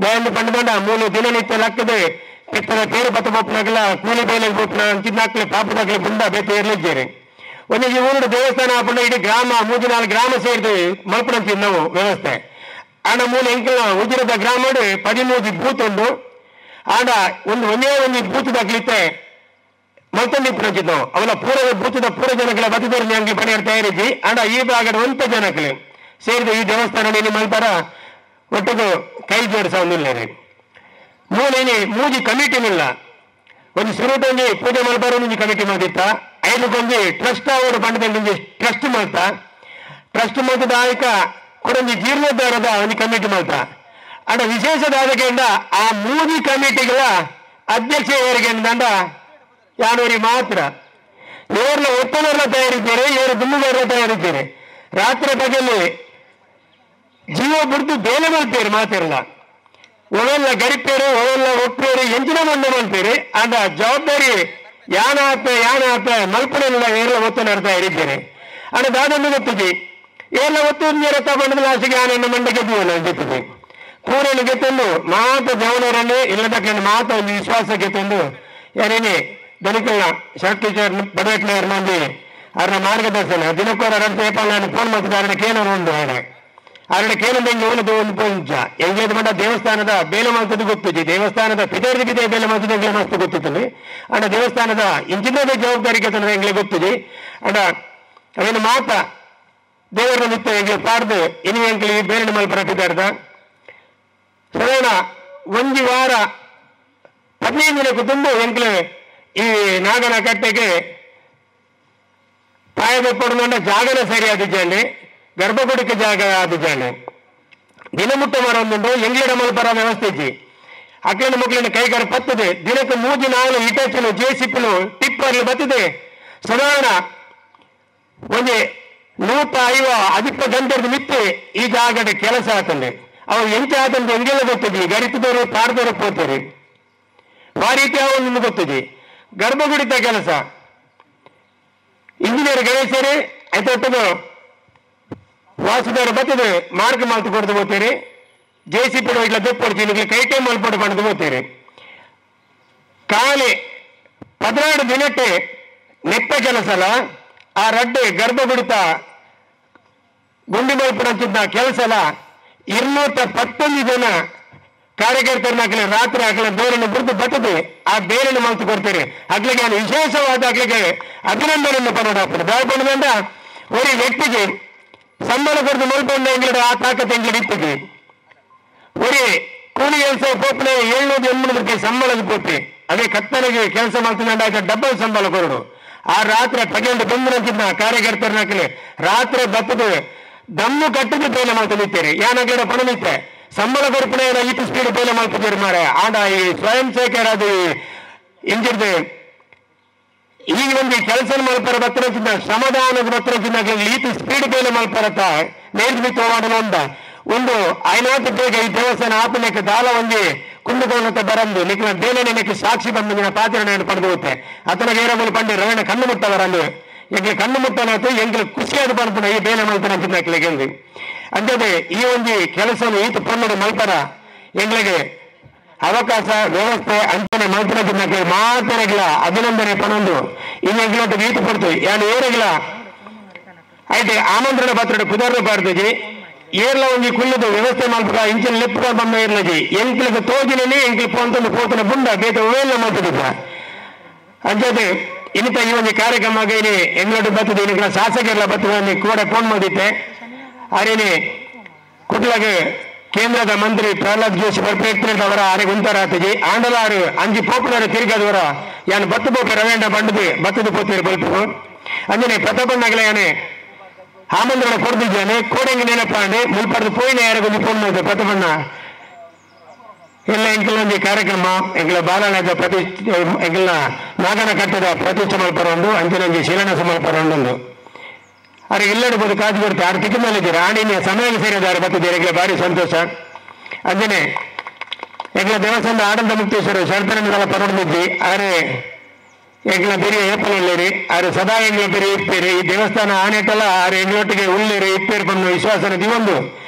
ದಯಂದು ಪಂಡದಂಡ ಮೂಲು ದಿನನಿತ್ಯ ಲೆಕ್ಕದೆ ಎತ್ತರ ಪೇರು ಬತ್ತ ಬೋಪ್ನಾಗಲ ಕೂಲಿ ಬಯಲಿಗೆ ಬೋಪ್ನ ಅಂಚಿನಾಕ್ಲೆ ಪಾಪದಾಗಲೆ ಬುಂಡ ಬೇತೆ ಏರ್ಲಿದ್ದೇರಿ ಒಂದು ಈ ಊರು ದೇವಸ್ಥಾನ ಹಾಕೊಂಡು ಇಡೀ ಗ್ರಾಮ 3-4 ಗ್ರಾಮ ಸೇರಿದು ಮಲ್ಪನಂಚಿನ ನಾವು ವ್ಯವಸ್ಥೆ ಆಡ ಮೂಲ ಎಂಕಲ ಉಜಿರದ ಗ್ರಾಮ 13 ಬೂತ್ ಉಂಡು ಆಡ ಒಂದೇ ಒಂದು ಬೂತ್ ದಾಖಲಿತ್ತೆ ಮಲ್ತಂದಿಪ್ಪು ನಾವು ಅವಳ ಪೂರದ ಬೂತದ ಪೂರ ಜನಗಳ ಬದುಕಲ್ಲಿ ಅಂಗಡಿ ಪಡೆಯ ತಯಾರಿಸಿ ಆಡ ಈ ಭಾಗದ 1 ಜನಕ್ಕೆ ಸೇರಿದ ಈ ದೇವಸ್ಥಾನ ನೀನು ಮಲ್ಪರ ಒಟ್ಟಿಗೆ ಕೈ ಜೋಡಿಸೋದಿಲ್ಲ ರೀ ಮೂಲೇನಿ ಮೂಜಿ ಕಮಿಟಿನಿಲ್ಲ ಒಂದು ಸುರುಟೊಂದು ಪೂಜೆ ಮಲ್ಪರ ಒಂದು ಕಮಿಟಿ ಮಾಡಿತ್ತ 5 ಕೊಂದು ಟ್ರಸ್ಟ್ ಅವರು ಬಂಡದಲ್ಲಿ ಟ್ರಸ್ಟ್ ಮಾಡ್ತಾ ಟ್ರಸ್ಟ್ ಮಾಡ್ತದ ಆಯ್ಕ ಕೊಡೊಂದು ಜೀರ್ಣೋದ್ಧಾರದ ಒಂದು ಕಮಿಟಿ ಮಾಡ್ತಾ ಆಡ ವಿಶೇಷದಾದಕೆಂಡ ಆ ಮೂಜಿ ಕಮಿಟಿಗಳ ಅಧ್ಯಕ್ಷ ಇವರಿಗೆ ದಂಡ ಯಾನೂರಿ ಮಾತ್ರ ಇವ್ರನ್ನ ಒತ್ತನವರೆಲ್ಲ ತಯಾರಿದ್ದೀರಿ ಇವರು ದುಮ್ಮದವರೆಲ್ಲ ತಯಾರಿದ್ದೀರಿ ರಾತ್ರಿ ಬಗೆಯಲ್ಲಿ ಜೀವ ಬಿಡ್ತು ಬೇಲೆ ಮಾಡ್ತೀರಿ ಮಾತಿರಲ್ಲ ಒವೆಲ್ಲ ಗರಿಪೇರು ಒವೆಲ್ಲ ಒಪ್ಪೇರು ಎಂಚಿನ ಮಂಡ ಮಾಡ್ತೀರಿ ಆದ ಜವಾಬ್ದಾರಿ ಯಾನ ಆತ ಮಲ್ಪನೆಲ್ಲ ಎಲ್ಲ ಒತ್ತು ನಡ್ತಾ ಇರಿದ್ದೀರಿ ಆಡ ದಾದನ್ನು ಗೊತ್ತಿದೆ ಎಲ್ಲ ಒತ್ತು ತಗೊಂಡು ಲಾಸ್ಟಿಗೆ ಆನನ್ನ ಮಂಡ ಗೆದ್ದುವಲ್ಲ ಗೆತ್ತದೆ ಪೂರನ್ನು ಗೆತ್ತಂದು ಮಾತ ಜವನವರನ್ನು ಇಲ್ಲದಕ್ಕೆ ಮಾತ ಒಂದು ವಿಶ್ವಾಸಕ್ಕೆ ತಂದು ಯಾರೇನೆ ದಲಿತನ ಶರ್ಟ್ ಟೀಚರ್ ಬಡವಟ್ನವ್ರ ಮಂದಿ ಅವ್ರನ್ನ ಮಾರ್ಗದರ್ಶನ ದಿನಕ್ಕೋರ 2 ನಾನು ಫೋನ್ ಮಾಡ್ತಿದ್ದ ಅವರನ್ನ ಉಂಡು ಅವರನ್ನ ಕೇನಂದಂಗೆ ಒಂದು ಪಂಚ ಎಂಗೇಜ್ ಮಾಡ ದೇವಸ್ಥಾನದ ಬೇಲೆ ಮಾಡ್ತದ್ದು ಗೊತ್ತಿದೆ ದೇವಸ್ಥಾನದ ಪಿತೇರಿ ಬೇಲೆ ಮಾಡ್ತದ್ದು ಎಂಗ್ಲೆ ಮಸ್ತ್ ಗೊತ್ತಿತ್ತು ಅಣ್ಣ ದೇವಸ್ಥಾನದ ಇಂಚಿನದೇ ಜವಾಬ್ದಾರಿ ಕೆಲಸ ಎಂಗ್ಲೆ ಗೊತ್ತಿದೆ ಅಣ್ಣ ಅವೇನು ಮಾತ ದೇವರ ನಿತ್ಯ ಎಂಗ್ಲೆ ಪಾಡ್ದು ಇನ್ನು ಎಂಗ್ಲಿ ಬೇರೆ ಮಲ್ಪರ ಪಿತಾರ್ದ ಸರಣ 1 ವಾರ 15 ದಿನಕ್ಕೂ ತುಂಬ ಎಂಗ್ಲೆ ಈ ನಾಗನ ಕಟ್ಟೆಗೆ ಪಾಯದ ಪಡೆದ ಜಾಗನ ಸರಿಯಾದ ಜಾಣೆ ಗರ್ಭಗುಡಿಕೆ ಜಾಗ ಆದ ಜಾಣೆ ದಿನಮುಟ್ಟ ಮರೊಂದುಂಡು ಎಂಗ್ಲಿಡ ಮಲ್ಪರ ವ್ಯವಸ್ಥೆ ಇಜ್ಜಿ ಅಕ್ಲಿನ ಮಕ್ಕಳಿನ ಕೈಗಾರ ಪತ್ತದೆ ದಿನಕ್ಕೆ 3-4 ಇಟಚಿಲು ಜೆಸಿಪಿಲು ಟಿಪ್ಪರ್ಲು ಬತ್ತದೆ ಸಾಧಾರಣ ಒಂದು 150 ಗಂಟೆದು ಮಿತ್ತೆ ಈ ಜಾಗದ ಕೆಲಸ ಆತಂದೆ ಅವು ಎಂಚ ಆತಂದ್ರೆ ಎಂಗೆಲ್ಲ ಗೊತ್ತಿದೆ ಗರಿತದವರು ಪಾಡ್ದವರು ಪೋತಾರೆ ಆ ರೀತಿ ಅವನು ಗೊತ್ತಿದೆ ಗರ್ಭಗುಡಿತ ಕೆಲಸ ಇಂಜಿನಿಯರ್ ಗಣೇಶರೇ ಆಯ್ತೊಟ್ಟದು ವಾಸುದವರು ಬರ್ತದೆ ಮಾರ್ಗ ಮಾಲ್ತು ಕೊಡ್ದು ಹೋಗ್ತೀರಿ ಜೆಸಿಪಿ ಇಲ್ಲ ದೊಪ್ಪಡ್ತೀನಿ ಕೈಟೇ ಮಲ್ಪಟ್ಟು ಪಡೆದು ಹೋಗ್ತೀರಿ ಖಾಲಿ 16 ದಿನಕ್ಕೆ ನೆಟ್ಟ ಕೆಲಸಲ ಆ ರಡ್ಡೆ ಗರ್ಭಗುಡಿತ ಗುಂಡಿ ಮಲ್ಪಡಂತಿದ್ದ ಕೆಲಸಲ 211 ಜನ ಕಾರ್ಯಕರ್ತರನ್ನ ಹಾಕಲಿ ರಾತ್ರಿ ಹಾಕಲಿ ಬೇರೆಯನ್ನು ಬಿಟ್ಟು ಬರ್ತದೆ ಆ ಬೇರೆಯನ್ನು ಮಲ್ತು ಕೊಡ್ತೀರಿ ಅಗ್ಲಿಗೆ ನಾನು ವಿಶೇಷವಾದ ಅಗ್ಲಿಗೆ ಅಭಿನಂದನೆಯನ್ನು ಪಡೆದ ದಯಪಡಿದಂಡ ಒಂದು ವ್ಯಕ್ತಿಗೆ ಸಂಬಳ ಕೊಡ್ದು ಮಲ್ಪಂಡ ಎಂಗ್ಲಿಡ ಆ ತಾಕತ್ತು ಎಂಗ್ಲಿಡ ಇಟ್ಟಿಗೆ ஒரு கூலி ಕೆಲಸ போப்பிலே 780 ರೂಪಾಯಿ ಸಂಬಳದ ಪೋಪಿ ಅದೇ ಕತ್ತಲೆಗೆ ಕೆಲಸ ಮಾಡ್ತಿದ್ದ ಡಬಲ್ ಸಂಬಳ ಕೊರಡು ಆ ರಾತ್ರಿ ತಗೊಂಡು ಬಂದಿನ ಕಾರ್ಯಕರ್ತರನ್ನ ಹಾಕಲಿ ರಾತ್ರಿ ಬತ್ತದು ದಮ್ಮು ಕಟ್ಟದು ಬೇಲೆ ಮಾಡ್ತಿದ್ದೀರಿ ಏನಾಗ್ಲಿಡ ಪಣನಿತ್ತೆ ಸಂಬಳ ಕೊರಪಣೆ ಇತ್ತು ಸ್ಪೀಡ್ ಬೇಲೆ ಮಾಡ್ತಿದ್ದೀರಿ ಮಾರೆ ಆಡ ಈ ಸ್ವಯಂ ಸೇವಕರ ಅದು ಇಂಜಿರ್ದು ಈಗ ಒಂದು ಕೆಲಸ ಮಲ್ಪರ ಬತ್ತರಚಿಂದ ಶ್ರಮದಾನದ ಬತ್ತರಚಿಂದ ಈತು ಸ್ಪೀಡ್ ಬೇಲೆ ಮಲ್ಪರತ್ತ ನೇರ್ಮಿತ ಹೋರಾಡ ಒಂದು ಆಯ್ನಾತು ಬೇಗ ಈ ದೇವಸ್ಥಾನ ಆಪನೆಕ್ಕೆ ದಾಲ ಒಂದಿ ಕುಂಡುಕೋಣತ ಬರಂದು ನಿಖಿಲ ಬೇಲೆ ನೆನಕ್ಕೆ ಸಾಕ್ಷಿ ಬಂದಿನ ಪಾತ್ರೆಯನ್ನು ಪಡೆದು ಹೋಗುತ್ತೆ ಅತನಿಗೆ ಏರಬಲು ಪಂಡಿ ರವಣ ಕಣ್ಣು ಮುಟ್ಟವರನ್ನು ಎಂಗೆ ಕಣ್ಣು ಮುಟ್ಟನಾಯ್ತು ಎಂಗೆ ಖುಷಿಯಾದ ಬರ್ತಾನೆ ಈ ಬೇಲೆ ಮಲ್ಪನ ಚಿನ್ನಕ್ಲಿಗೆ ಅಂಜದೆ ಈ ಒಂದು ಕೆಲಸ ಈತು ಪೊನ್ನಡು ಮಲ್ಪರ ಎಂಗಳಿಗೆ ಅವಕಾಶ ವ್ಯವಸ್ಥೆ ಅಂತಾನೆ ಮಲ್ಪನ ಚಿನ್ನಕ್ಕೆ ಮಾತನೆಗಳ ಅಭಿನಂದನೆ ಪಣೊಂದು ಇನ್ನೆಂಗ್ಲೊಟ್ಟು ಈತು ಪಡ್ತು ಯಾನು ಏರಗಿಲ್ಲ ಆಯ್ತು ಆಮಂತ್ರಣ ಪತ್ರ ಕುದರ್ರು ಬಾರ್ದಜಿ ಏರ್ಲ ಒಂದು ಕುಲ್ಲದು ವ್ಯವಸ್ಥೆ ಮಾಡ್ಬೇಕ ಇಂಚಿನ ಲೆಪ್ಪುಗ ಬಮ್ಮ ಇರ್ಲಜಿ ಎಂಕ್ಲಿಗೆ ತೋಜಿನೇ ಎಂಕ್ಲಿ ಪೋಂತಂದು ಪೋತನ ಬುಂಡ ಬೇತ ಒಳ್ಳೆ ಮಾಡ್ತಿದ್ದ ಅಂಜದೆ ಇನ್ನಿತ ಈ ಒಂದು ಕಾರ್ಯಕ್ರಮ ಗೈನಿ ಎಂಗ್ಲೊಟ್ಟು ಬರ್ತದೆ ಇನ್ನಿಗಳ ಶಾಸಕರೆಲ್ಲ ಬರ್ತದೆ ಕೂಡ ಫೋನ್ ಮಾಡಿದ್ದೆ ಅರೇನೆ ಕುಟ್ಲಗೆ ಕೇಂದ್ರದ ಮಂತ್ರಿ ಪ್ರಹ್ಲಾದ್ ಜೋಶಿ ಬರ್ಪೇಟ್ನೇಟ್ ಅವರ ಅರೆಗೆ ಉಂಟರಾತಜಿ ಆಂಡಲಾರು ಅಂಜಿ ಪೋಪುನರು ತಿರುಗದವರ ಯಾನು ಬತ್ತು ಪೋಪೆ ರವೇಂಡ ಬಂಡದು ಬತ್ತದ ಪೋತಿರು ಬಲ್ಪು ಅಂಜನೆ ಪ್ರತಾಪಣ್ಣಗಲ ಯಾನೆ ಆಮಂತ್ರಣ ಕೊಡ್ದಿದ್ದಾನೆ ಕೋಡೆಂಗಿ ನೆನಪಾಂಡೆ ಮುಲ್ಪಡ್ದು ಪೋಯಿನ ಯಾರಿಗೊಂದು ಫೋನ್ ಮಾಡಿದೆ ಪ್ರತಾಪಣ್ಣ ಎಲ್ಲ ಎಂಕಲೊಂದು ಕಾರ್ಯಕ್ರಮ ಎಂಕಲ ಬಾಲನಾದ ಎಂಕಲ್ನ ನಾಗನ ಕಟ್ಟದ ಪ್ರತಿಷ್ಠೆ ಮಲ್ಪರೊಂದು ಅಂಚನಂಜಿ ಶಿಲನಸ ಮಲ್ಪರೊಂದು ಅವ್ರು ಇಲ್ಲಡ್ಬೋದು ಕಾದು ಬರ್ತಾರೆ ಆರು ತಿಕ್ಕ ಮೇಲಿದ್ದೀರ ಆಡಿನ ಸಮಯಕ್ಕೆ ಸೇರಿದ್ದಾರೆ ಬರ್ತಿದ್ದೀರ ಈಗಲೇ ಭಾರಿ ಸಂತೋಷ ಅಂಜನೆ ಈಗಲ ದೇವಸ್ಥಾನದ ಆನಂದ ಮುಕ್ತೇಶ್ವರ ಶರತನಂದಲ ಪರೊಂದಿದ್ದಿ ಆರೆ ಎಂಗ್ಲ ಬೆರಿಯ ಏಪಲಲ್ಲಿ ಆರು ಸದಾ ಎಂಗ್ಲ ಬೆರಿಯ ಇಪ್ಪೇರಿ ಈ ದೇವಸ್ಥಾನ ಆನೆಟಲ್ಲ ಆರು ಎಂಗ್ಲೊಟ್ಟಿಗೆ ಉಳ್ಳೇರಿ ಇಪ್ಪೇರಿ ಬಂದು ವಿಶ್ವಾಸನ ದಿವಂದು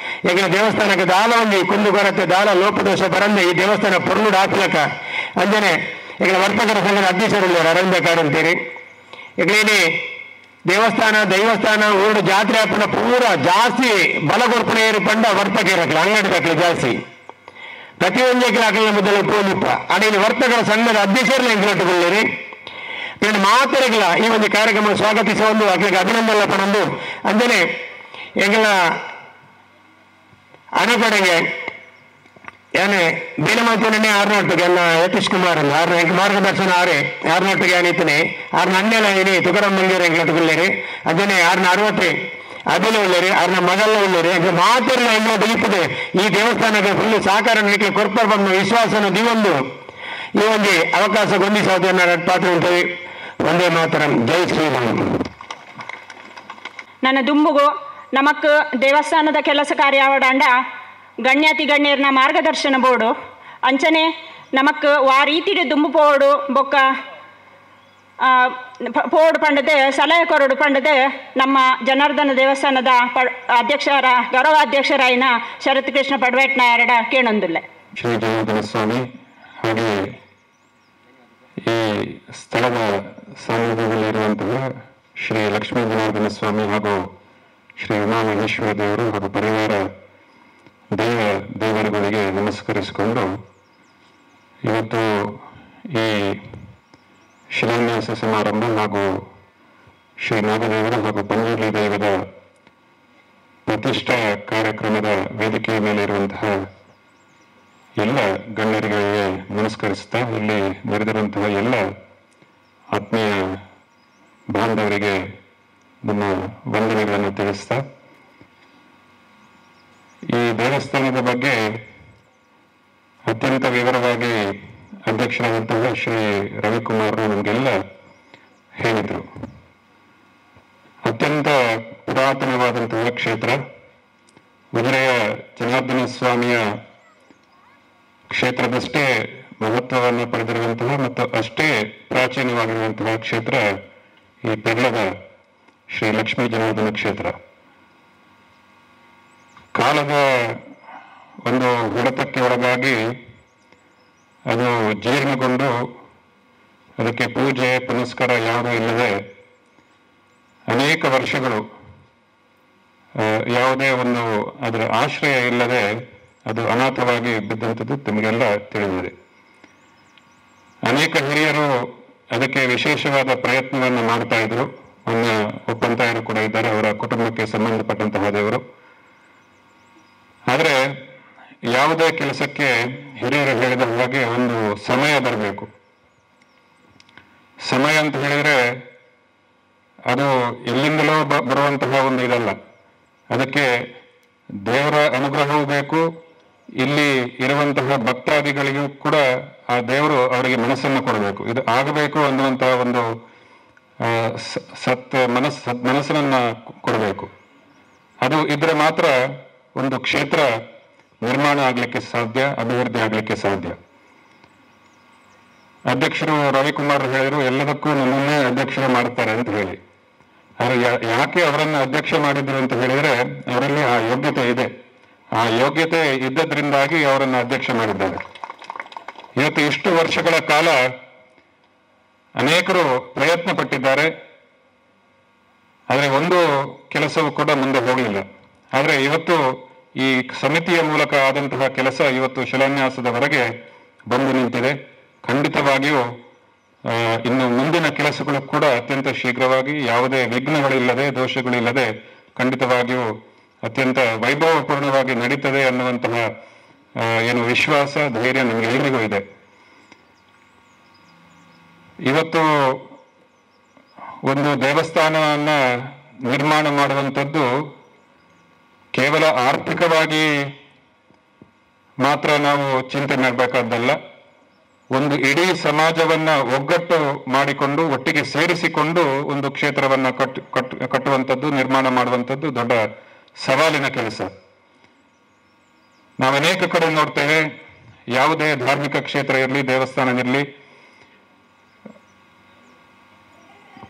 ಎಂಗ್ಲ ದೇವಸ್ಥಾನಕ್ಕೆ ದಾಲ ಒಂದು ಕುಂದು ಕೊರತೆ ದಾಲ ಲೋಪದೋಷ ಬರಂದೆ ಈ ದೇವಸ್ಥಾನ ಪೊರ್ಲುಡು ಹಾಕ್ಲಕ್ಕ ಅಂಜನೆ ಈಗಲ ವರ್ತಕರ ಸಂಘದ ಅಧ್ಯಕ್ಷರಲ್ಲಿ ಅರವಿಂದ ಕಾರಂತೀರಿ ಈಗಲೇನಿ ದೇವಸ್ಥಾನ ದೈವಸ್ಥಾನ ಊರು ಜಾತ್ರೆ ಹಾಪನ ಪೂರ ಜಾಸ್ತಿ ಬಲ ಕೊಡ್ಪಣೆ ಪಂಡ ವರ್ತಕರಕ್ಲ ಅಂಗಡಿ ಹಾಕ್ಲಿ ಜಾಸ್ತಿ ಪ್ರತಿಯೊಂದಕ್ಕೆ ಹಾಕಲಿನ ಮೊದಲು ಪೋಲಿಪ್ಪ ಅಡಿನ ವರ್ತಕರ ಸಂಘದ ಅಧ್ಯಕ್ಷರನ್ನ ಎಂಗ್ಲೊಟ್ಟುಕೊಳ್ಳಿರಿ నేను ಮಾತರಿಗಿಲ್ಲ ಈ ಒಂದು ಕಾರ್ಯಕ್ರಮ ಸ್ವಾಗತಿಸುವ ಒಂದು ಅಕ್ಲಿಗೆ ಅಭಿನಂದನೆ ಪಡೊಂದು ಅಂಜನೆ ಎಂಗಳ ಅಣೆಪಡೆಗೆ ಏನೇ ಬೇಲಮಾತನೇ ಆರ್ನೊಟ್ಟಿಗೆ ಎಲ್ಲ ಯತೀಶ್ ಕುಮಾರ್ ಆರ್ನ ಎಂಕ್ ಮಾರ್ಗದರ್ಶನ ಆರ್ನೊಟ್ಟಿಗೆ ಏನಿತ್ತನೆ ಆರ್ನ ಅನ್ನೆಲ್ಲ ಏನಿ ತುಕಾರಾಮ್ ಮಂಗೇರಿ ಎಂಗ್ಲೊಟ್ಟುಕೊಳ್ಳಿರಿ ಅಂಜನೆ ಆರ್ನ 60 ಅದಿಲ ಉಳ್ಳೇರಿ ಅವ್ರನ್ನ ಮಗಲ್ಲ ಉಳ್ಳೇರಿ ಅಂದ್ರೆ ಮಾತಿರಲ್ಲ ಎಂಗ್ಲ ಬೆಳೀತದೆ ಈ ದೇವಸ್ಥಾನಕ್ಕೆ ಫುಲ್ ಸಹಕಾರ ನೀಡಲಿಕ್ಕೆ ಕೊರ್ಪರ್ ಬಂದು ವಿಶ್ವಾಸನ ದಿವೊಂದು ಈ ಒಂದು ಅವಕಾಶ ಗೊಂದಿಸೋದನ್ನ ಪಾತ್ರ ಉಂಟು ಒಂದೇ ಮಾತರಂ ಜೈ ಶ್ರೀರಾಮ್ ನನ್ನ ದುಂಬುಗು ನಮಕ್ ದೇವಸ್ಥಾನದ ಕೆಲಸ ಕಾರ್ಯ ಆವಡಾಂಡ ಗಣ್ಯಾತಿ ಗಣ್ಯರ್ನ ಮಾರ್ಗದರ್ಶನ ಬೋರ್ಡು ಅಂಚನೆ ನಮಕ್ ವಾ ರೀತಿಡೆ ದುಂಬು ಪೋಡು ಬೊಕ್ಕ ಪೋಡು ಪಂಡದೆ ಸಲಹೆ ಕೊರಡು ಪಂಡದೆ ನಮ್ಮ ಜನಾರ್ದನ ದೇವಸ್ಥಾನದ ಅಧ್ಯಕ್ಷರ ಗೌರವಾಧ್ಯಕ್ಷರಾಯಿನ ಶರತ್ ಕೃಷ್ಣ ಪಡ್ವೇಟ್ನಾಯರಡ ಕೇಳೊಂದಿಲ್ಲ ಶ್ರೀ ಜನಾರ್ದನ ಸ್ವಾಮಿ ಹಾಗೆ ಈ ಸ್ಥಳದ ಸಾನ್ನಿಧ್ಯದಲ್ಲಿರುವಂತಹ ಶ್ರೀ ಲಕ್ಷ್ಮೀ ಜನಾರ್ದನ ಸ್ವಾಮಿ ಹಾಗೂ ಶ್ರೀ ಉಮಾಮಹೇಶ್ವರ ದೇವರು ಹಾಗೂ ಪರಿವಾರ ದೇವರುಗಳಿಗೆ ನಮಸ್ಕರಿಸಿಕೊಂಡು ಇವತ್ತು ಈ ಶಿಲಾನ್ಯಾಸ ಸಮಾರಂಭ ಹಾಗೂ ಶ್ರೀ ನಾಗದೇವರ ಹಾಗೂ ಪಂಜುರ್ಲಿ ದೈವದ ಪ್ರತಿಷ್ಠಾ ಕಾರ್ಯಕ್ರಮದ ವೇದಿಕೆಯ ಮೇಲೆ ಇರುವಂತಹ ಎಲ್ಲ ಗಣ್ಯರಿಗೆ ನಮಸ್ಕರಿಸ್ತಾ ಇಲ್ಲಿ ನೆರೆದಿರುವಂತಹ ಎಲ್ಲ ಆತ್ಮೀಯ ಬಾಂಧವರಿಗೆ ನಮ್ಮ ವಂದನೆಗಳನ್ನು ತಿಳಿಸ್ತಾ ಈ ದೇವಸ್ಥಾನದ ಬಗ್ಗೆ ಅತ್ಯಂತ ವಿವರವಾಗಿ ಅಧ್ಯಕ್ಷರಾದಂತಹ ಶ್ರೀ ರವಿಕುಮಾರ್ ನಮಗೆಲ್ಲ ಹೇಳಿದರು. ಅತ್ಯಂತ ಪುರಾತನವಾದಂತಹ ಕ್ಷೇತ್ರ, ಉಜಿರೆಯ ಜನಾರ್ದನ ಸ್ವಾಮಿಯ ಕ್ಷೇತ್ರದಷ್ಟೇ ಮಹತ್ವವನ್ನು ಪಡೆದಿರುವಂತಹ ಮತ್ತು ಅಷ್ಟೇ ಪ್ರಾಚೀನವಾಗಿರುವಂತಹ ಕ್ಷೇತ್ರ ಈ ಪೆರ್ಲದ ಶ್ರೀ ಲಕ್ಷ್ಮೀ ಜನಾರ್ದನ ಕ್ಷೇತ್ರ. ಕಾಲದ ಒಂದು ಹೊಡೆತಕ್ಕೆ ಒಳಗಾಗಿ ಅದು ಜೀರ್ಣಗೊಂಡು ಅದಕ್ಕೆ ಪೂಜೆ ಪುನಸ್ಕಾರ ಯಾವುದೂ ಇಲ್ಲದೆ ಅನೇಕ ವರ್ಷಗಳು ಯಾವುದೇ ಒಂದು ಅದರ ಆಶ್ರಯ ಇಲ್ಲದೆ ಅದು ಅನಾಥವಾಗಿ ಬಿದ್ದಂಥದ್ದು ತಮಗೆಲ್ಲ ತಿಳಿದಿದೆ. ಅನೇಕ ಹಿರಿಯರು ಅದಕ್ಕೆ ವಿಶೇಷವಾದ ಪ್ರಯತ್ನವನ್ನು ಮಾಡ್ತಾ ಇದ್ರು. ಒಪ್ಪಂತಾಯರು ಕೂಡ ಇದ್ದಾರೆ, ಅವರ ಕುಟುಂಬಕ್ಕೆ ಸಂಬಂಧಪಟ್ಟಂತಹ ದೇವರು. ಆದರೆ ಯಾವುದೇ ಕೆಲಸಕ್ಕೆ ಹಿರಿಯರು ಹೇಳಿದ ಹಾಗೆ ಒಂದು ಸಮಯ ಬರಬೇಕು. ಸಮಯ ಅಂತ ಹೇಳಿದ್ರೆ ಅದು ಎಲ್ಲಿಂದಲೋ ಬರುವಂತಹ ಒಂದು ಇದಲ್ಲ. ಅದಕ್ಕೆ ದೇವರ ಅನುಗ್ರಹವೂ ಬೇಕು. ಇಲ್ಲಿ ಇರುವಂತಹ ಭಕ್ತಾದಿಗಳಿಗೂ ಕೂಡ ಆ ದೇವರು ಅವರಿಗೆ ಮನಸ್ಸನ್ನು ಕೊಡಬೇಕು. ಇದು ಆಗಬೇಕು ಅನ್ನುವಂತಹ ಒಂದು ಮನಸ್ಸನ್ನ ಕೊಡಬೇಕು. ಅದು ಇದ್ರೆ ಮಾತ್ರ ಒಂದು ಕ್ಷೇತ್ರ ನಿರ್ಮಾಣ ಆಗ್ಲಿಕ್ಕೆ ಸಾಧ್ಯ, ಅಭಿವೃದ್ಧಿ ಆಗ್ಲಿಕ್ಕೆ ಸಾಧ್ಯ. ಅಧ್ಯಕ್ಷರು ರವಿಕುಮಾರ್ ಹೇಳಿದ್ರು ಎಲ್ಲದಕ್ಕೂ ನನ್ನನ್ನೇ ಅಧ್ಯಕ್ಷರು ಮಾಡ್ತಾರೆ ಅಂತ ಹೇಳಿ. ಅವರು ಯಾಕೆ ಅವರನ್ನು ಅಧ್ಯಕ್ಷ ಮಾಡಿದ್ರು ಅಂತ ಹೇಳಿದ್ರೆ ಅವರಲ್ಲಿ ಆ ಯೋಗ್ಯತೆ ಇದೆ. ಆ ಯೋಗ್ಯತೆ ಇದ್ದದ್ರಿಂದಾಗಿ ಅವರನ್ನು ಅಧ್ಯಕ್ಷ ಮಾಡಿದ್ದಾರೆ. ಇವತ್ತು ಇಷ್ಟು ವರ್ಷಗಳ ಕಾಲ ಅನೇಕರು ಪ್ರಯತ್ನ ಪಟ್ಟಿದ್ದಾರೆ, ಆದರೆ ಒಂದು ಕೆಲಸವೂ ಕೂಡ ಮುಂದೆ ಹೋಗಲಿಲ್ಲ. ಆದರೆ ಇವತ್ತು ಈ ಸಮಿತಿಯ ಮೂಲಕ ಆದಂತಹ ಕೆಲಸ ಇವತ್ತು ಶಿಲಾನ್ಯಾಸದವರೆಗೆ ಬಂದು ನಿಂತಿದೆ. ಖಂಡಿತವಾಗಿಯೂ ಇನ್ನು ಮುಂದಿನ ಕೆಲಸಗಳು ಕೂಡ ಅತ್ಯಂತ ಶೀಘ್ರವಾಗಿ ಯಾವುದೇ ವಿಘ್ನಗಳಿಲ್ಲದೆ ದೋಷಗಳಿಲ್ಲದೆ ಖಂಡಿತವಾಗಿಯೂ ಅತ್ಯಂತ ವೈಭವಪೂರ್ಣವಾಗಿ ನಡೀತದೆ ಅನ್ನುವಂತಹ ಏನು ವಿಶ್ವಾಸ ಧೈರ್ಯ ನಮಗೆ ಎಲ್ಲರಿಗೂ ಇದೆ. ಇವತ್ತು ಒಂದು ದೇವಸ್ಥಾನವನ್ನ ನಿರ್ಮಾಣ ಮಾಡುವಂಥದ್ದು ಕೇವಲ ಆರ್ಥಿಕವಾಗಿ ಮಾತ್ರ ನಾವು ಚಿಂತೆ ಮಾಡಬೇಕಾದ್ದಲ್ಲ. ಒಂದು ಇಡೀ ಸಮಾಜವನ್ನ ಒಗ್ಗಟ್ಟು ಮಾಡಿಕೊಂಡು ಒಟ್ಟಿಗೆ ಸೇರಿಸಿಕೊಂಡು ಒಂದು ಕ್ಷೇತ್ರವನ್ನ ಕಟ್ಟುವಂಥದ್ದು, ನಿರ್ಮಾಣ ಮಾಡುವಂಥದ್ದು ದೊಡ್ಡ ಸವಾಲಿನ ಕೆಲಸ. ನಾವು ಅನೇಕ ಕಡೆ ನೋಡ್ತೇವೆ, ಯಾವುದೇ ಧಾರ್ಮಿಕ ಕ್ಷೇತ್ರ ಇರಲಿ, ದೇವಸ್ಥಾನ ಇರಲಿ,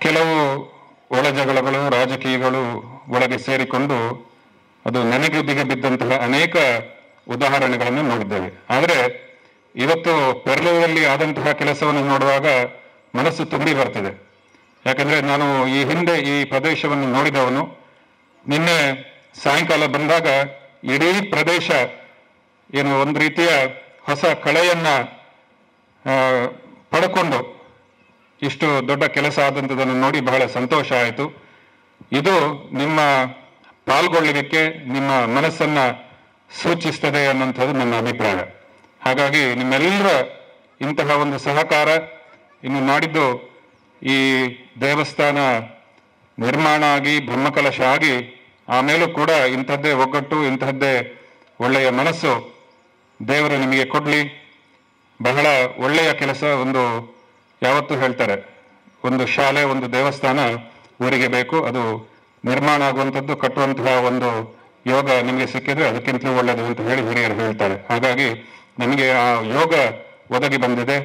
ಕೆಲವು ಒಳಜಗಳಗಳು, ರಾಜಕೀಯಗಳು ಒಳಗೆ ಸೇರಿಕೊಂಡು ಅದು ನೆನೆಗುದಿಗೆ ಬಿದ್ದಂತಹ ಅನೇಕ ಉದಾಹರಣೆಗಳನ್ನು ನೋಡಿದ್ದೇವೆ. ಆದರೆ ಇವತ್ತು ಪೆರ್ಲದಲ್ಲಿ ಆದಂತಹ ಕೆಲಸವನ್ನು ನೋಡುವಾಗ ಮನಸ್ಸು ತುಂಬಿ ಬರ್ತದೆ. ಯಾಕಂದ್ರೆ ನಾನು ಈ ಹಿಂದೆ ಈ ಪ್ರದೇಶವನ್ನು ನೋಡಿದವನು. ನಿನ್ನೆ ಸಾಯಂಕಾಲ ಬಂದಾಗ ಇಡೀ ಪ್ರದೇಶ ಏನು ಒಂದು ರೀತಿಯ ಹೊಸ ಕಳೆಯನ್ನ ಪಡ್ಕೊಂಡು ಇಷ್ಟು ದೊಡ್ಡ ಕೆಲಸ ಆದಂಥದನ್ನು ನೋಡಿ ಬಹಳ ಸಂತೋಷ ಆಯಿತು. ಇದು ನಿಮ್ಮ ಪಾಲ್ಗೊಳ್ಳುವಿಕೆ, ನಿಮ್ಮ ಮನಸ್ಸನ್ನ ಸೂಚಿಸ್ತದೆ ಅನ್ನುವಂಥದ್ದು ನನ್ನ ಅಭಿಪ್ರಾಯ. ಹಾಗಾಗಿ ನಿಮ್ಮೆಲ್ಲರ ಇಂತಹ ಒಂದು ಸಹಕಾರ, ಇನ್ನು ನಾಡಿದ್ದು ಈ ದೇವಸ್ಥಾನ ನಿರ್ಮಾಣ ಆಗಿ ಬ್ರಹ್ಮಕಲಶ ಆಗಿ ಆಮೇಲೂ ಕೂಡ ಇಂಥದ್ದೇ ಒಗ್ಗಟ್ಟು, ಇಂತಹದ್ದೇ ಒಳ್ಳೆಯ ಮನಸ್ಸು ದೇವರು ನಿಮಗೆ ಕೊಡ್ಲಿ. ಬಹಳ ಒಳ್ಳೆಯ ಕೆಲಸ. ಒಂದು ಯಾವತ್ತೂ ಹೇಳ್ತಾರೆ, ಒಂದು ಶಾಲೆ, ಒಂದು ದೇವಸ್ಥಾನ ಊರಿಗೆ ಬೇಕು, ಅದು ನಿರ್ಮಾಣ ಆಗುವಂಥದ್ದು, ಕಟ್ಟುವಂತಹ ಒಂದು ಯೋಗ ನಿಮಗೆ ಸಿಕ್ಕಿದ್ರೆ ಅದಕ್ಕಿಂತಲೂ ಒಳ್ಳೆಯದು ಅಂತ ಹೇಳಿ ಹಿರಿಯರು ಹೇಳ್ತಾರೆ. ಹಾಗಾಗಿ ನಮಗೆ ಆ ಯೋಗ ಒದಗಿ ಬಂದಿದೆ.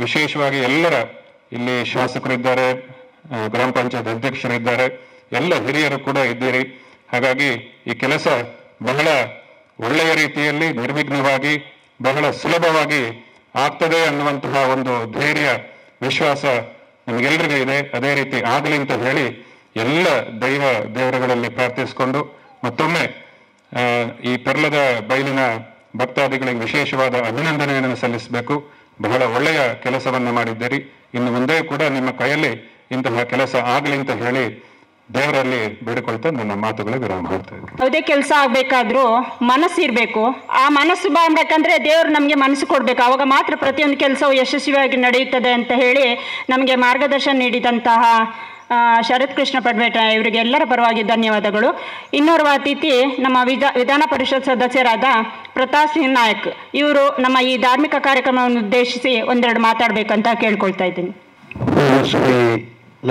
ವಿಶೇಷವಾಗಿ ಎಲ್ಲರ ಇಲ್ಲಿ ಶಾಸಕರಿದ್ದಾರೆ, ಗ್ರಾಮ ಪಂಚಾಯತ್ ಅಧ್ಯಕ್ಷರಿದ್ದಾರೆ, ಎಲ್ಲ ಹಿರಿಯರು ಕೂಡ ಇದ್ದೀರಿ. ಹಾಗಾಗಿ ಈ ಕೆಲಸ ಬಹಳ ಒಳ್ಳೆಯ ರೀತಿಯಲ್ಲಿ ನಿರ್ವಿಘ್ನವಾಗಿ ಬಹಳ ಸುಲಭವಾಗಿ ಆಗ್ತದೆ ಅನ್ನುವಂತಹ ಒಂದು ಧೈರ್ಯ, ವಿಶ್ವಾಸ ನಮಗೆಲ್ಲರಿಗೂ ಇದೆ. ಅದೇ ರೀತಿ ಆಗಲಿ ಅಂತ ಹೇಳಿ ಎಲ್ಲ ದೇವರುಗಳಲ್ಲಿ ಪ್ರಾರ್ಥಿಸಿಕೊಂಡು ಮತ್ತೊಮ್ಮೆ ಈ ಪೆರ್ಲದ ಬಯಲಿನ ಭಕ್ತಾದಿಗಳಿಗೆ ವಿಶೇಷವಾದ ಅಭಿನಂದನೆಯನ್ನು ಸಲ್ಲಿಸಬೇಕು. ಬಹಳ ಒಳ್ಳೆಯ ಕೆಲಸವನ್ನ ಮಾಡಿದ್ದೀರಿ. ಇನ್ನು ಮುಂದೆ ಕೂಡ ನಿಮ್ಮ ಕೈಯಲ್ಲಿ ಇಂತಹ ಕೆಲಸ ಆಗಲಿ ಅಂತ ಹೇಳಿ ದೇವರಲ್ಲಿ ಬೇಡಿಕೊಳ್ತಾ ನನ್ನ ಮಾತುಗಳ ವಿರಾಮ ಮಾಡ್ತೇವೆ. ಯಾವುದೇ ಕೆಲಸ ಆಗ್ಬೇಕಾದ್ರೂ ಮನಸ್ಸಿರ್ಬೇಕು. ಆ ಮನಸ್ಸು ಬಾಳ್ಬೇಕಂದ್ರೆ ದೇವರು ನಮಗೆ ಮನಸ್ಸು ಕೊಡ್ಬೇಕು. ಅವಾಗ ಮಾತ್ರ ಪ್ರತಿಯೊಂದು ಕೆಲಸವು ಯಶಸ್ವಿಯಾಗಿ ನಡೆಯುತ್ತದೆ ಅಂತ ಹೇಳಿ ನಮಗೆ ಮಾರ್ಗದರ್ಶನ ನೀಡಿದಂತಹ ಶರತ್ ಕೃಷ್ಣ ಪಡ್ಬೇಟ ಇವರಿಗೆ ಎಲ್ಲರ ಪರವಾಗಿ ಧನ್ಯವಾದಗಳು. ಇನ್ನೋರ್ವ ಅತಿಥಿ ನಮ್ಮ ವಿಧಾನ ಪರಿಷತ್ ಸದಸ್ಯರಾದ ಪ್ರತಾಪ್ ಸಿಂಗ್ ನಾಯಕ್. ಇವರು ನಮ್ಮ ಈ ಧಾರ್ಮಿಕ ಕಾರ್ಯಕ್ರಮವನ್ನು ಉದ್ದೇಶಿಸಿ ಒಂದೆರಡು ಮಾತಾಡಬೇಕಂತ ಕೇಳ್ಕೊಳ್ತಾ ಇದ್ದೀನಿ. ಶ್ರೀ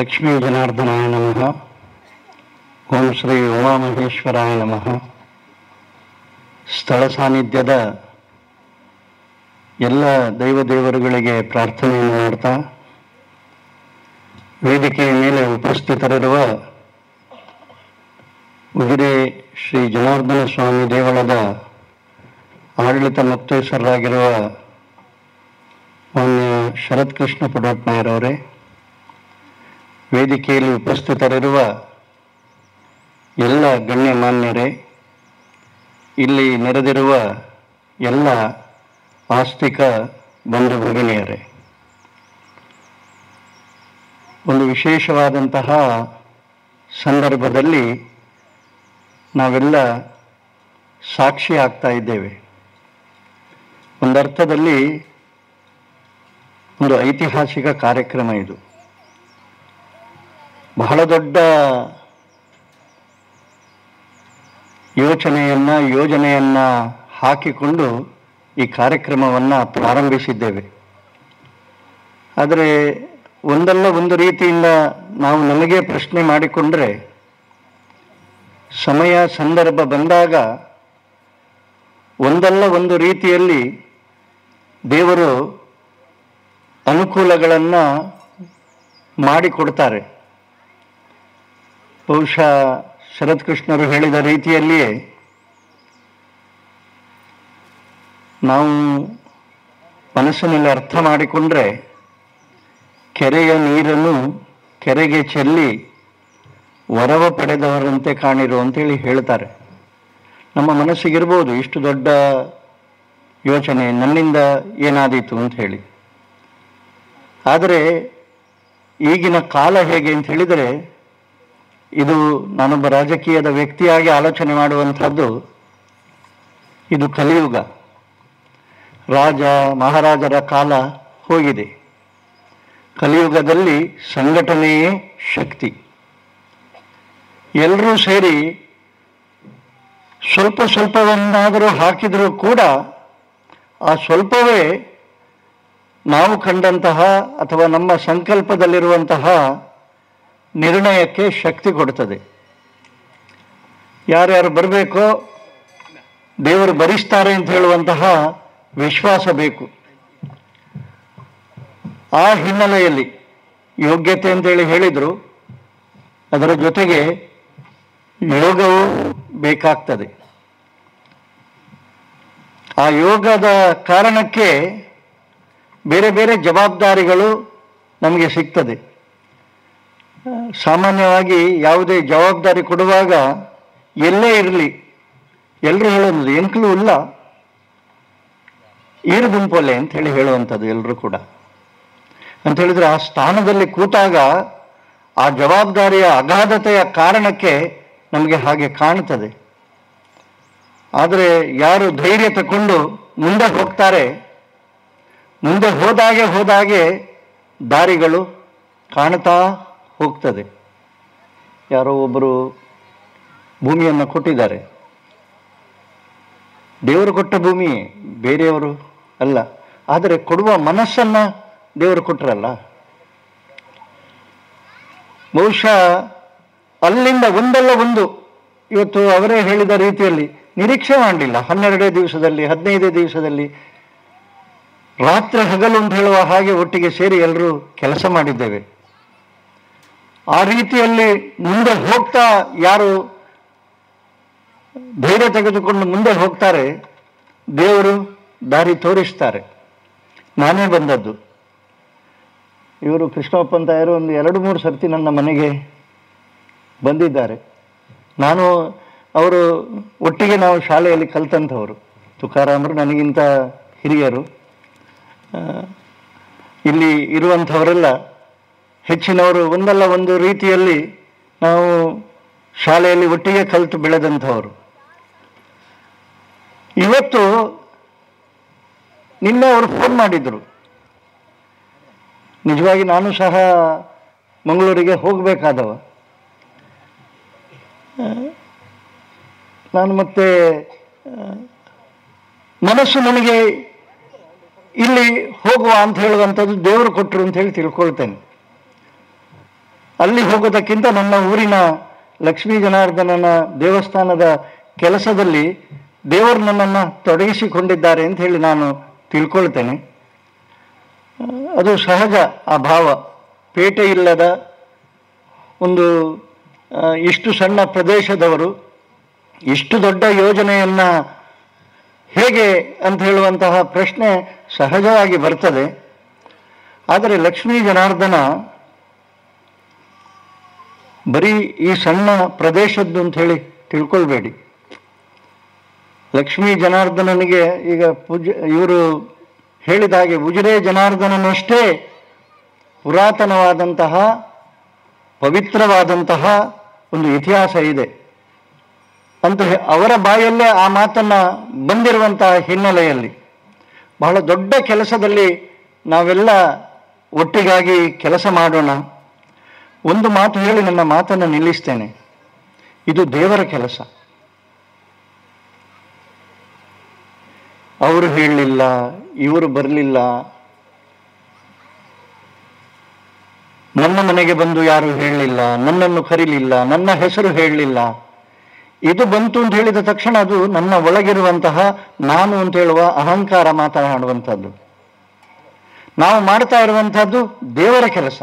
ಲಕ್ಷ್ಮೀ ಜನಾರ್ದನಾಯ ನಮಃ. ಓಂ ಶ್ರೀ ಉಮಾಮಹೇಶ್ವರಾಯ ನಮಃ. ಸ್ಥಳ ಸಾನ್ನಿಧ್ಯದ ಎಲ್ಲ ದೇವರುಗಳಿಗೆ ಪ್ರಾರ್ಥನೆಯನ್ನು ಮಾಡ್ತಾ, ವೇದಿಕೆಯ ಮೇಲೆ ಉಪಸ್ಥಿತರಿರುವ ಉಜಿರೆ ಶ್ರೀ ಜನಾರ್ದನ ಸ್ವಾಮಿ ದೇವಳದ ಆಡಳಿತ ಮುಕ್ತೇಶ್ವರರಾಗಿರುವ ಮಾನ್ಯ ಶರತ್ ಕೃಷ್ಣ ಪಡೋಟ್ನಾಯರವರೇ, ವೇದಿಕೆಯಲ್ಲಿ ಉಪಸ್ಥಿತರಿರುವ ಎಲ್ಲ ಗಣ್ಯಮಾನ್ಯರೇ, ಇಲ್ಲಿ ನೆರೆದಿರುವ ಎಲ್ಲ ಆಸ್ತಿಕ ಬಂಧು ಭಗಿನಿಯರೇ, ಒಂದು ವಿಶೇಷವಾದಂತಹ ಸಂದರ್ಭದಲ್ಲಿ ನಾವೆಲ್ಲ ಸಾಕ್ಷಿ ಆಗ್ತಾ ಇದ್ದೇವೆ. ಒಂದರ್ಥದಲ್ಲಿ ಒಂದು ಐತಿಹಾಸಿಕ ಕಾರ್ಯಕ್ರಮ ಇದು. ಬಹಳ ದೊಡ್ಡ ಯೋಜನೆಯನ್ನ ಹಾಕಿಕೊಂಡು ಈ ಕಾರ್ಯಕ್ರಮವನ್ನು ಪ್ರಾರಂಭಿಸಿದ್ದೇವೆ. ಆದರೆ ಒಂದಲ್ಲ ಒಂದು ರೀತಿಯಿಂದ ನಾವು ನಮಗೆ ಪ್ರಶ್ನೆ ಮಾಡಿಕೊಂಡ್ರೆ, ಸಮಯ ಸಂದರ್ಭ ಬಂದಾಗ ಒಂದಲ್ಲ ಒಂದು ರೀತಿಯಲ್ಲಿ ದೇವರು ಅನುಕೂಲಗಳನ್ನು ಮಾಡಿಕೊಡ್ತಾರೆ. ಬಹುಶಃ ಶರತ್ ಕೃಷ್ಣರು ಹೇಳಿದ ರೀತಿಯಲ್ಲಿಯೇ ನಾವು ಮನಸ್ಸಿನಲ್ಲಿ ಅರ್ಥ ಮಾಡಿಕೊಂಡ್ರೆ, ಕೆರೆಯ ನೀರನ್ನು ಕೆರೆಗೆ ಚೆಲ್ಲಿ ವರವ ಪಡೆದವರಂತೆ ಕಾಣಿರು ಅಂತೇಳಿ ಹೇಳ್ತಾರೆ. ನಮ್ಮ ಮನಸ್ಸಿಗಿರ್ಬೋದು ಇಷ್ಟು ದೊಡ್ಡ ಯೋಚನೆ ನನ್ನಿಂದ ಏನಾದೀತು ಅಂತ ಹೇಳಿ. ಆದರೆ ಈಗಿನ ಕಾಲ ಹೇಗೆ ಅಂತ ಹೇಳಿದರೆ, ಇದು ನಾನೊಬ್ಬ ರಾಜಕೀಯದ ವ್ಯಕ್ತಿಯಾಗಿ ಆಲೋಚನೆ ಮಾಡುವಂಥದ್ದು. ಇದು ಕಲಿಯುಗ. ರಾಜ ಮಹಾರಾಜರ ಕಾಲ ಹೋಗಿದೆ. ಕಲಿಯುಗದಲ್ಲಿ ಸಂಘಟನೆಯೇ ಶಕ್ತಿ. ಎಲ್ಲರೂ ಸೇರಿ ಸ್ವಲ್ಪವನ್ನಾದರೂ ಹಾಕಿದರೂ ಕೂಡ ಆ ಸ್ವಲ್ಪವೇ ನಾವು ಕಂಡಂತಹ ಅಥವಾ ನಮ್ಮ ಸಂಕಲ್ಪದಲ್ಲಿರುವಂತಹ ನಿರ್ಣಯಕ್ಕೆ ಶಕ್ತಿ ಕೊಡ್ತದೆ. ಯಾರ್ಯಾರು ಬರಬೇಕೋ ದೇವರು ಭರಿಸ್ತಾರೆ ಅಂತ ಹೇಳುವಂತಹ ವಿಶ್ವಾಸ ಬೇಕು. ಆ ಹಿನ್ನೆಲೆಯಲ್ಲಿ ಯೋಗ್ಯತೆ ಅಂತೇಳಿ ಹೇಳಿದರು, ಅದರ ಜೊತೆಗೆ ಯೋಗವು ಬೇಕಾಗ್ತದೆ. ಆ ಯೋಗದ ಕಾರಣಕ್ಕೆ ಬೇರೆ ಬೇರೆ ಜವಾಬ್ದಾರಿಗಳು ನಮಗೆ ಸಿಗ್ತದೆ. ಸಾಮಾನ್ಯವಾಗಿ ಯಾವುದೇ ಜವಾಬ್ದಾರಿ ಕೊಡುವಾಗ ಎಲ್ಲೇ ಇರಲಿ ಎಲ್ಲರೂ ಹೇಳೋದು ಎಂಕಲು ಇಲ್ಲ ಈರು ಗುಂಪೊಲೆ ಅಂತ ಹೇಳಿ ಹೇಳುವಂಥದ್ದು ಎಲ್ಲರೂ ಕೂಡ. ಅಂತ ಹೇಳಿದ್ರೆ ಆ ಸ್ಥಾನದಲ್ಲಿ ಕೂತಾಗ ಆ ಜವಾಬ್ದಾರಿಯ ಅಗಾಧತೆಯ ಕಾರಣಕ್ಕೆ ನಮಗೆ ಹಾಗೆ ಕಾಣ್ತದೆ. ಆದರೆ ಯಾರು ಧೈರ್ಯ ತಗೊಂಡು ಮುಂದೆ ಹೋಗ್ತಾರೆ, ಮುಂದೆ ಹೋದಾಗೆ ದಾರಿಗಳು ಕಾಣ್ತಾ ಹೋಗ್ತದೆ. ಯಾರೋ ಒಬ್ಬರು ಭೂಮಿಯನ್ನು ಕೊಟ್ಟಿದ್ದಾರೆ, ದೇವರು ಕೊಟ್ಟ ಭೂಮಿ, ಬೇರೆಯವರು ಅಲ್ಲ. ಆದರೆ ಕೊಡುವ ಮನಸ್ಸನ್ನು ದೇವರು ಕೊಟ್ಟರಲ್ಲ. ಬಹುಶಃ ಅಲ್ಲಿಂದ ಒಂದಲ್ಲ ಒಂದು ಇವತ್ತು ಅವರೇ ಹೇಳಿದ ರೀತಿಯಲ್ಲಿ ನಿರೀಕ್ಷೆ ಮಾಡಲಿಲ್ಲ. 12 ದಿವಸದಲ್ಲಿ 15 ದಿವಸದಲ್ಲಿ ರಾತ್ರಿ ಹಗಲು ಅಂತ ಹೇಳುವ ಹಾಗೆ ಒಟ್ಟಿಗೆ ಸೇರಿ ಎಲ್ಲರೂ ಕೆಲಸ ಮಾಡಿದ್ದೇವೆ. ಆ ರೀತಿಯಲ್ಲಿ ಮುಂದೆ ಹೋಗ್ತಾ ಯಾರು ಧೈರ್ಯ ತೆಗೆದುಕೊಂಡು ಮುಂದೆ ಹೋಗ್ತಾರೆ, ದೇವರು ದಾರಿ ತೋರಿಸ್ತಾರೆ. ನಾನೇ ಬಂದದ್ದು. ಇವರು ಕೃಷ್ಣಪ್ಪ ಅಂತ ಯಾರು ಒಂದು 2-3 ಸರ್ತಿ ನನ್ನ ಮನೆಗೆ ಬಂದಿದ್ದಾರೆ. ನಾನು ಅವರು ಒಟ್ಟಿಗೆ ನಾವು ಶಾಲೆಯಲ್ಲಿ ಕಲ್ತಂಥವರು. ತುಕಾರಾಮರು ನನಗಿಂತ ಹಿರಿಯರು. ಇಲ್ಲಿ ಇರುವಂಥವರೆಲ್ಲ ಹೆಚ್ಚಿನವರು ಒಂದಲ್ಲ ಒಂದು ರೀತಿಯಲ್ಲಿ ನಾವು ಶಾಲೆಯಲ್ಲಿ ಒಟ್ಟಿಗೆ ಕಲಿತು ಬೆಳೆದಂಥವರು. ಇವತ್ತು ನಿನ್ನೆ ಅವರು ಫೋನ್ ಮಾಡಿದರು. ನಿಜವಾಗಿ ನಾನು ಸಹ ಮಂಗಳೂರಿಗೆ ಹೋಗಬೇಕಾದವ. ನಾನು ಮತ್ತೆ ಮನಸ್ಸು ನನಗೆ ಇಲ್ಲಿ ಹೋಗುವ ಅಂತ ಹೇಳುವಂಥದ್ದು ದೇವರು ಕೊಟ್ಟರು ಅಂತ ಹೇಳಿ ತಿಳ್ಕೊಳ್ತೇನೆ. ಅಲ್ಲಿ ಹೋಗೋದಕ್ಕಿಂತ ನನ್ನ ಊರಿನ ಲಕ್ಷ್ಮೀ ಜನಾರ್ದನನ ದೇವಸ್ಥಾನದ ಕೆಲಸದಲ್ಲಿ ದೇವರು ನನ್ನನ್ನು ತೊಡಗಿಸಿಕೊಂಡಿದ್ದಾರೆ ಅಂತ ಹೇಳಿ ನಾನು ತಿಳ್ಕೊಳ್ತೇನೆ. ಅದು ಸಹಜ. ಆ ಭಾವ ಪೇಟೆ ಇಲ್ಲದ ಒಂದು ಇಷ್ಟು ಸಣ್ಣ ಪ್ರದೇಶದವರು ಇಷ್ಟು ದೊಡ್ಡ ಯೋಜನೆಯನ್ನು ಹೇಗೆ ಅಂತ ಹೇಳುವಂತಹ ಪ್ರಶ್ನೆ ಸಹಜವಾಗಿ ಬರ್ತದೆ. ಆದರೆ ಲಕ್ಷ್ಮೀ ಜನಾರ್ದನ ಬರೀ ಈ ಸಣ್ಣ ಪ್ರದೇಶದ್ದು ಅಂತ ಹೇಳಿ ತಿಳ್ಕೊಳ್ಬೇಡಿ. ಲಕ್ಷ್ಮೀ ಜನಾರ್ದನನಿಗೆ ಈಗ ಇವರು ಹೇಳಿದ ಹಾಗೆ ಉಜಿರೆ ಜನಾರ್ದನನಷ್ಟೇ ಪುರಾತನವಾದಂತಹ ಪವಿತ್ರವಾದಂತಹ ಒಂದು ಇತಿಹಾಸ ಇದೆ ಅಂತ ಅವರ ಬಾಯಲ್ಲೇ ಆ ಮಾತನ್ನು ಬಂದಿರುವಂತಹ ಹಿನ್ನೆಲೆಯಲ್ಲಿ ಬಹಳ ದೊಡ್ಡ ಕೆಲಸದಲ್ಲಿ ನಾವೆಲ್ಲ ಒಟ್ಟಿಗಾಗಿ ಕೆಲಸ ಮಾಡೋಣ. ಒಂದು ಮಾತು ಹೇಳಿ ನನ್ನ ಮಾತನ್ನು ನಿಲ್ಲಿಸ್ತೇನೆ. ಇದು ದೇವರ ಕೆಲಸ. ಅವರು ಹೇಳಲಿಲ್ಲ, ಇವರು ಬರಲಿಲ್ಲ, ನನ್ನ ಮನೆಗೆ ಬಂದು ಯಾರು ಹೇಳಲಿಲ್ಲ, ನನ್ನನ್ನು ಕರೀಲಿಲ್ಲ, ನನ್ನ ಹೆಸರು ಹೇಳಲಿಲ್ಲ. ಇದು ಬಂತು ಅಂತ ಹೇಳಿದ ತಕ್ಷಣ ಅದು ನನ್ನ ಒಳಗಿರುವಂತಹ ನಾನು ಅಂತ ಹೇಳುವ ಅಹಂಕಾರ ಮಾತನಾಡುವಂಥದ್ದು. ನಾವು ಮಾಡ್ತಾ ಇರುವಂಥದ್ದು ದೇವರ ಕೆಲಸ.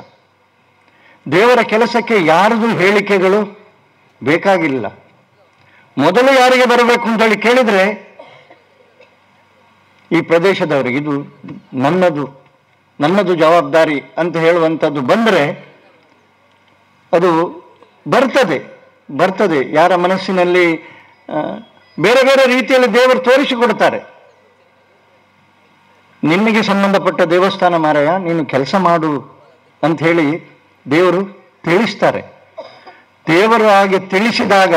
ದೇವರ ಕೆಲಸಕ್ಕೆ ಯಾರದು ಹೇಳಿಕೆಗಳು ಬೇಕಾಗಿಲ್ಲ. ಮೊದಲು ಯಾರಿಗೆ ಬರಬೇಕು ಅಂತೇಳಿ ಕೇಳಿದರೆ ಈ ಪ್ರದೇಶದವರಿಗೆ ಇದು ನನ್ನದು ಜವಾಬ್ದಾರಿ ಅಂತ ಹೇಳುವಂಥದ್ದು ಬಂದರೆ ಅದು ಬರ್ತದೆ. ಯಾರ ಮನಸ್ಸಿನಲ್ಲಿ ಬೇರೆ ಬೇರೆ ರೀತಿಯಲ್ಲಿ ದೇವರು ತೋರಿಸಿಕೊಡ್ತಾರೆ. ನಿನಗೆ ಸಂಬಂಧಪಟ್ಟ ದೇವಸ್ಥಾನ ಮಾರಾಯ, ನೀನು ಕೆಲಸ ಮಾಡು ಅಂತ ಹೇಳಿ ದೇವರು ತಿಳಿಸ್ತಾರೆ. ದೇವರು ಹಾಗೆ ತಿಳಿಸಿದಾಗ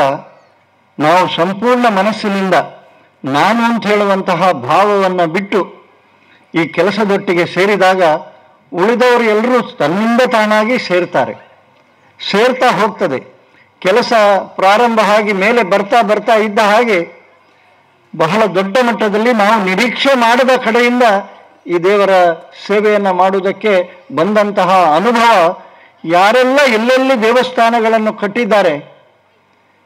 ನಾವು ಸಂಪೂರ್ಣ ಮನಸ್ಸಿನಿಂದ ನಾನು ಅಂತ ಹೇಳುವಂತಹ ಭಾವವನ್ನು ಬಿಟ್ಟು ಈ ಕೆಲಸದೊಟ್ಟಿಗೆ ಸೇರಿದಾಗ ಉಳಿದವರು ಎಲ್ಲರೂ ತನ್ನಿಂದ ತಾನಾಗಿ ಸೇರ್ತಾ ಹೋಗ್ತದೆ. ಕೆಲಸ ಪ್ರಾರಂಭ ಆಗಿ ಮೇಲೆ ಬರ್ತಾ ಇದ್ದ ಹಾಗೆ ಬಹಳ ದೊಡ್ಡ ಮಟ್ಟದಲ್ಲಿ ನಾವು ನಿರೀಕ್ಷೆ ಮಾಡದ ಕಡೆಯಿಂದ ಈ ದೇವರ ಸೇವೆಯನ್ನು ಮಾಡುವುದಕ್ಕೆ ಬಂದಂತಹ ಅನುಭವ, ಯಾರೆಲ್ಲ ಎಲ್ಲೆಲ್ಲಿ ದೇವಸ್ಥಾನಗಳನ್ನು ಕಟ್ಟಿದ್ದಾರೆ,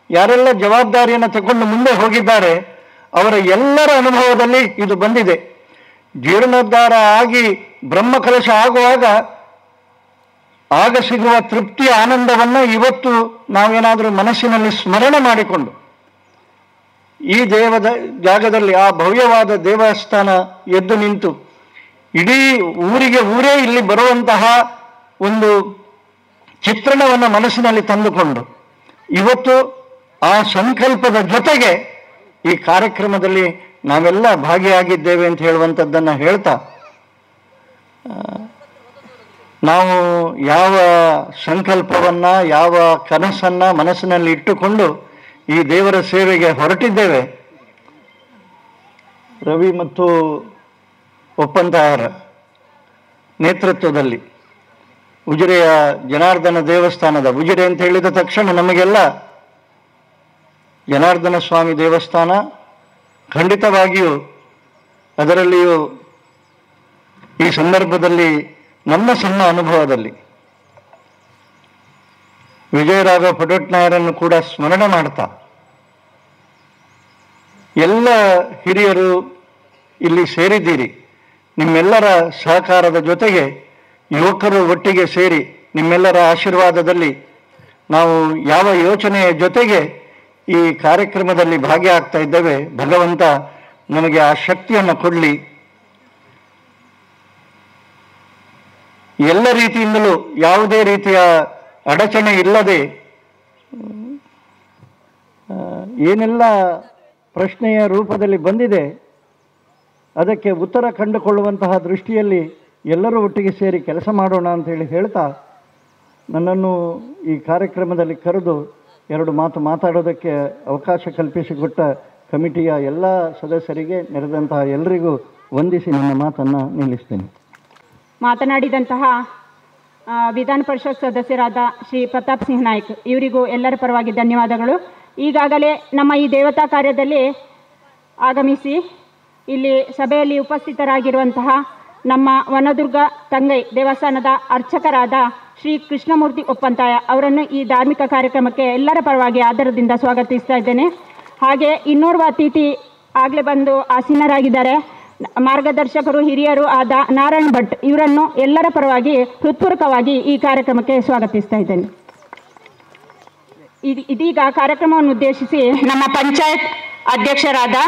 ಯಾರೆಲ್ಲ ಜವಾಬ್ದಾರಿಯನ್ನು ತಗೊಂಡು ಮುಂದೆ ಹೋಗಿದ್ದಾರೆ, ಅವರ ಎಲ್ಲರ ಅನುಭವದಲ್ಲಿ ಇದು ಬಂದಿದೆ. ಜೀರ್ಣೋದ್ಧಾರ ಆಗಿ ಬ್ರಹ್ಮಕಲಶ ಆಗುವಾಗ ಆಗ ಸಿಗುವ ತೃಪ್ತಿಯ ಆನಂದವನ್ನು ಇವತ್ತು ನಾವೇನಾದರೂ ಮನಸ್ಸಿನಲ್ಲಿ ಸ್ಮರಣೆ ಮಾಡಿಕೊಂಡು ಈ ಜಾಗದಲ್ಲಿ ಆ ಭವ್ಯವಾದ ದೇವಸ್ಥಾನ ಎದ್ದು ನಿಂತು ಇಡೀ ಊರೇ ಇಲ್ಲಿ ಬರುವಂತಹ ಒಂದು ಚಿತ್ರಣವನ್ನು ಮನಸ್ಸಿನಲ್ಲಿ ತಂದುಕೊಂಡು ಇವತ್ತು ಆ ಸಂಕಲ್ಪದ ಜೊತೆಗೆ ಈ ಕಾರ್ಯಕ್ರಮದಲ್ಲಿ ನಾವೆಲ್ಲ ಭಾಗಿಯಾಗಿದ್ದೇವೆ ಅಂತ ಹೇಳುವಂಥದ್ದನ್ನು ಹೇಳ್ತಾ, ನಾವು ಯಾವ ಸಂಕಲ್ಪವನ್ನು, ಯಾವ ಕನಸನ್ನು ಮನಸ್ಸಿನಲ್ಲಿ ಇಟ್ಟುಕೊಂಡು ಈ ದೇವರ ಸೇವೆಗೆ ಹೊರಟಿದ್ದೇವೆ, ರವಿ ಮತ್ತು ಒಪ್ಪಂದರ ನೇತೃತ್ವದಲ್ಲಿ ಉಜಿರೆಯ ಜನಾರ್ದನ ದೇವಸ್ಥಾನದ, ಉಜಿರೆ ಅಂತ ಹೇಳಿದ ತಕ್ಷಣ ನಮಗೆಲ್ಲ ಜನಾರ್ದನ ಸ್ವಾಮಿ ದೇವಸ್ಥಾನ ಖಂಡಿತವಾಗಿಯೂ, ಅದರಲ್ಲಿಯೂ ಈ ಸಂದರ್ಭದಲ್ಲಿ ನಮ್ಮ ಸಣ್ಣ ಅನುಭವದಲ್ಲಿ ವಿಜಯರಾಘವ ಪಟೋಟ್ನಾಯರನ್ನು ಕೂಡ ಸ್ಮರಣೆ ಮಾಡ್ತಾ, ಎಲ್ಲ ಹಿರಿಯರು ಇಲ್ಲಿ ಸೇರಿದ್ದೀರಿ, ನಿಮ್ಮೆಲ್ಲರ ಸಹಕಾರದ ಜೊತೆಗೆ ಯುವಕರು ಒಟ್ಟಿಗೆ ಸೇರಿ ನಿಮ್ಮೆಲ್ಲರ ಆಶೀರ್ವಾದದಲ್ಲಿ ನಾವು ಯಾವ ಯೋಚನೆಯ ಜೊತೆಗೆ ಈ ಕಾರ್ಯಕ್ರಮದಲ್ಲಿ ಭಾಗಿಯಾಗ್ತಾ ಇದ್ದೇವೆ, ಭಗವಂತ ನಮಗೆ ಆ ಶಕ್ತಿಯನ್ನು ಕೊಡಲಿ. ಎಲ್ಲ ರೀತಿಯಿಂದಲೂ ಯಾವುದೇ ರೀತಿಯ ಅಡಚಣೆ ಇಲ್ಲದೆ ಏನೆಲ್ಲ ಪ್ರಶ್ನೆಯ ರೂಪದಲ್ಲಿ ಬಂದಿದೆ ಅದಕ್ಕೆ ಉತ್ತರ ಕಂಡುಕೊಳ್ಳುವಂತಹ ದೃಷ್ಟಿಯಲ್ಲಿ ಎಲ್ಲರೂ ಒಟ್ಟಿಗೆ ಸೇರಿ ಕೆಲಸ ಮಾಡೋಣ ಅಂತೇಳಿ ಹೇಳ್ತಾ, ನನ್ನನ್ನು ಈ ಕಾರ್ಯಕ್ರಮದಲ್ಲಿ ಕರೆದು ಎರಡು ಮಾತು ಮಾತಾಡೋದಕ್ಕೆ ಅವಕಾಶ ಕಲ್ಪಿಸಿಕೊಟ್ಟ ಕಮಿಟಿಯ ಎಲ್ಲ ಸದಸ್ಯರಿಗೆ, ನೆರೆದಂತಹ ಎಲ್ಲರಿಗೂ ವಂದಿಸಿ ನನ್ನ ಮಾತನ್ನು ನಿಲ್ಲಿಸ್ತೇನೆ. ಮಾತನಾಡಿದಂತಹ ವಿಧಾನ ಪರಿಷತ್ ಸದಸ್ಯರಾದ ಶ್ರೀ ಪ್ರತಾಪ್ ಸಿಂಗ್ ನಾಯ್ಕ್ ಇವರಿಗೂ ಎಲ್ಲರ ಪರವಾಗಿ ಧನ್ಯವಾದಗಳು. ಈಗಾಗಲೇ ನಮ್ಮ ಈ ದೇವತಾ ಕಾರ್ಯದಲ್ಲಿ ಆಗಮಿಸಿ ಇಲ್ಲಿ ಸಭೆಯಲ್ಲಿ ಉಪಸ್ಥಿತರಾಗಿರುವಂತಹ ನಮ್ಮ ವನದುರ್ಗ ತಂಗೈ ದೇವಸ್ಥಾನದ ಅರ್ಚಕರಾದ ಶ್ರೀ ಕೃಷ್ಣಮೂರ್ತಿ ಒಪ್ಪಂತಾಯ ಅವರನ್ನು ಈ ಧಾರ್ಮಿಕ ಕಾರ್ಯಕ್ರಮಕ್ಕೆ ಎಲ್ಲರ ಪರವಾಗಿ ಆದರದಿಂದ ಸ್ವಾಗತಿಸ್ತಾ ಇದ್ದೇನೆ. ಹಾಗೆ ಇನ್ನೋರ್ವ ಅತಿಥಿ ಆಗಲೇ ಬಂದು ಆಸೀನರಾಗಿದ್ದಾರೆ, ಮಾರ್ಗದರ್ಶಕರು ಹಿರಿಯರು ಆದ ನಾರಾಯಣ್ ಭಟ್ ಇವರನ್ನು ಎಲ್ಲರ ಪರವಾಗಿ ಹೃತ್ಪೂರ್ವಕವಾಗಿ ಈ ಕಾರ್ಯಕ್ರಮಕ್ಕೆ ಸ್ವಾಗತಿಸ್ತಾ ಇದ್ದೇನೆ. ಇದೀಗ ಕಾರ್ಯಕ್ರಮವನ್ನು ಉದ್ದೇಶಿಸಿ ನಮ್ಮ ಪಂಚಾಯತ್ ಅಧ್ಯಕ್ಷರಾದ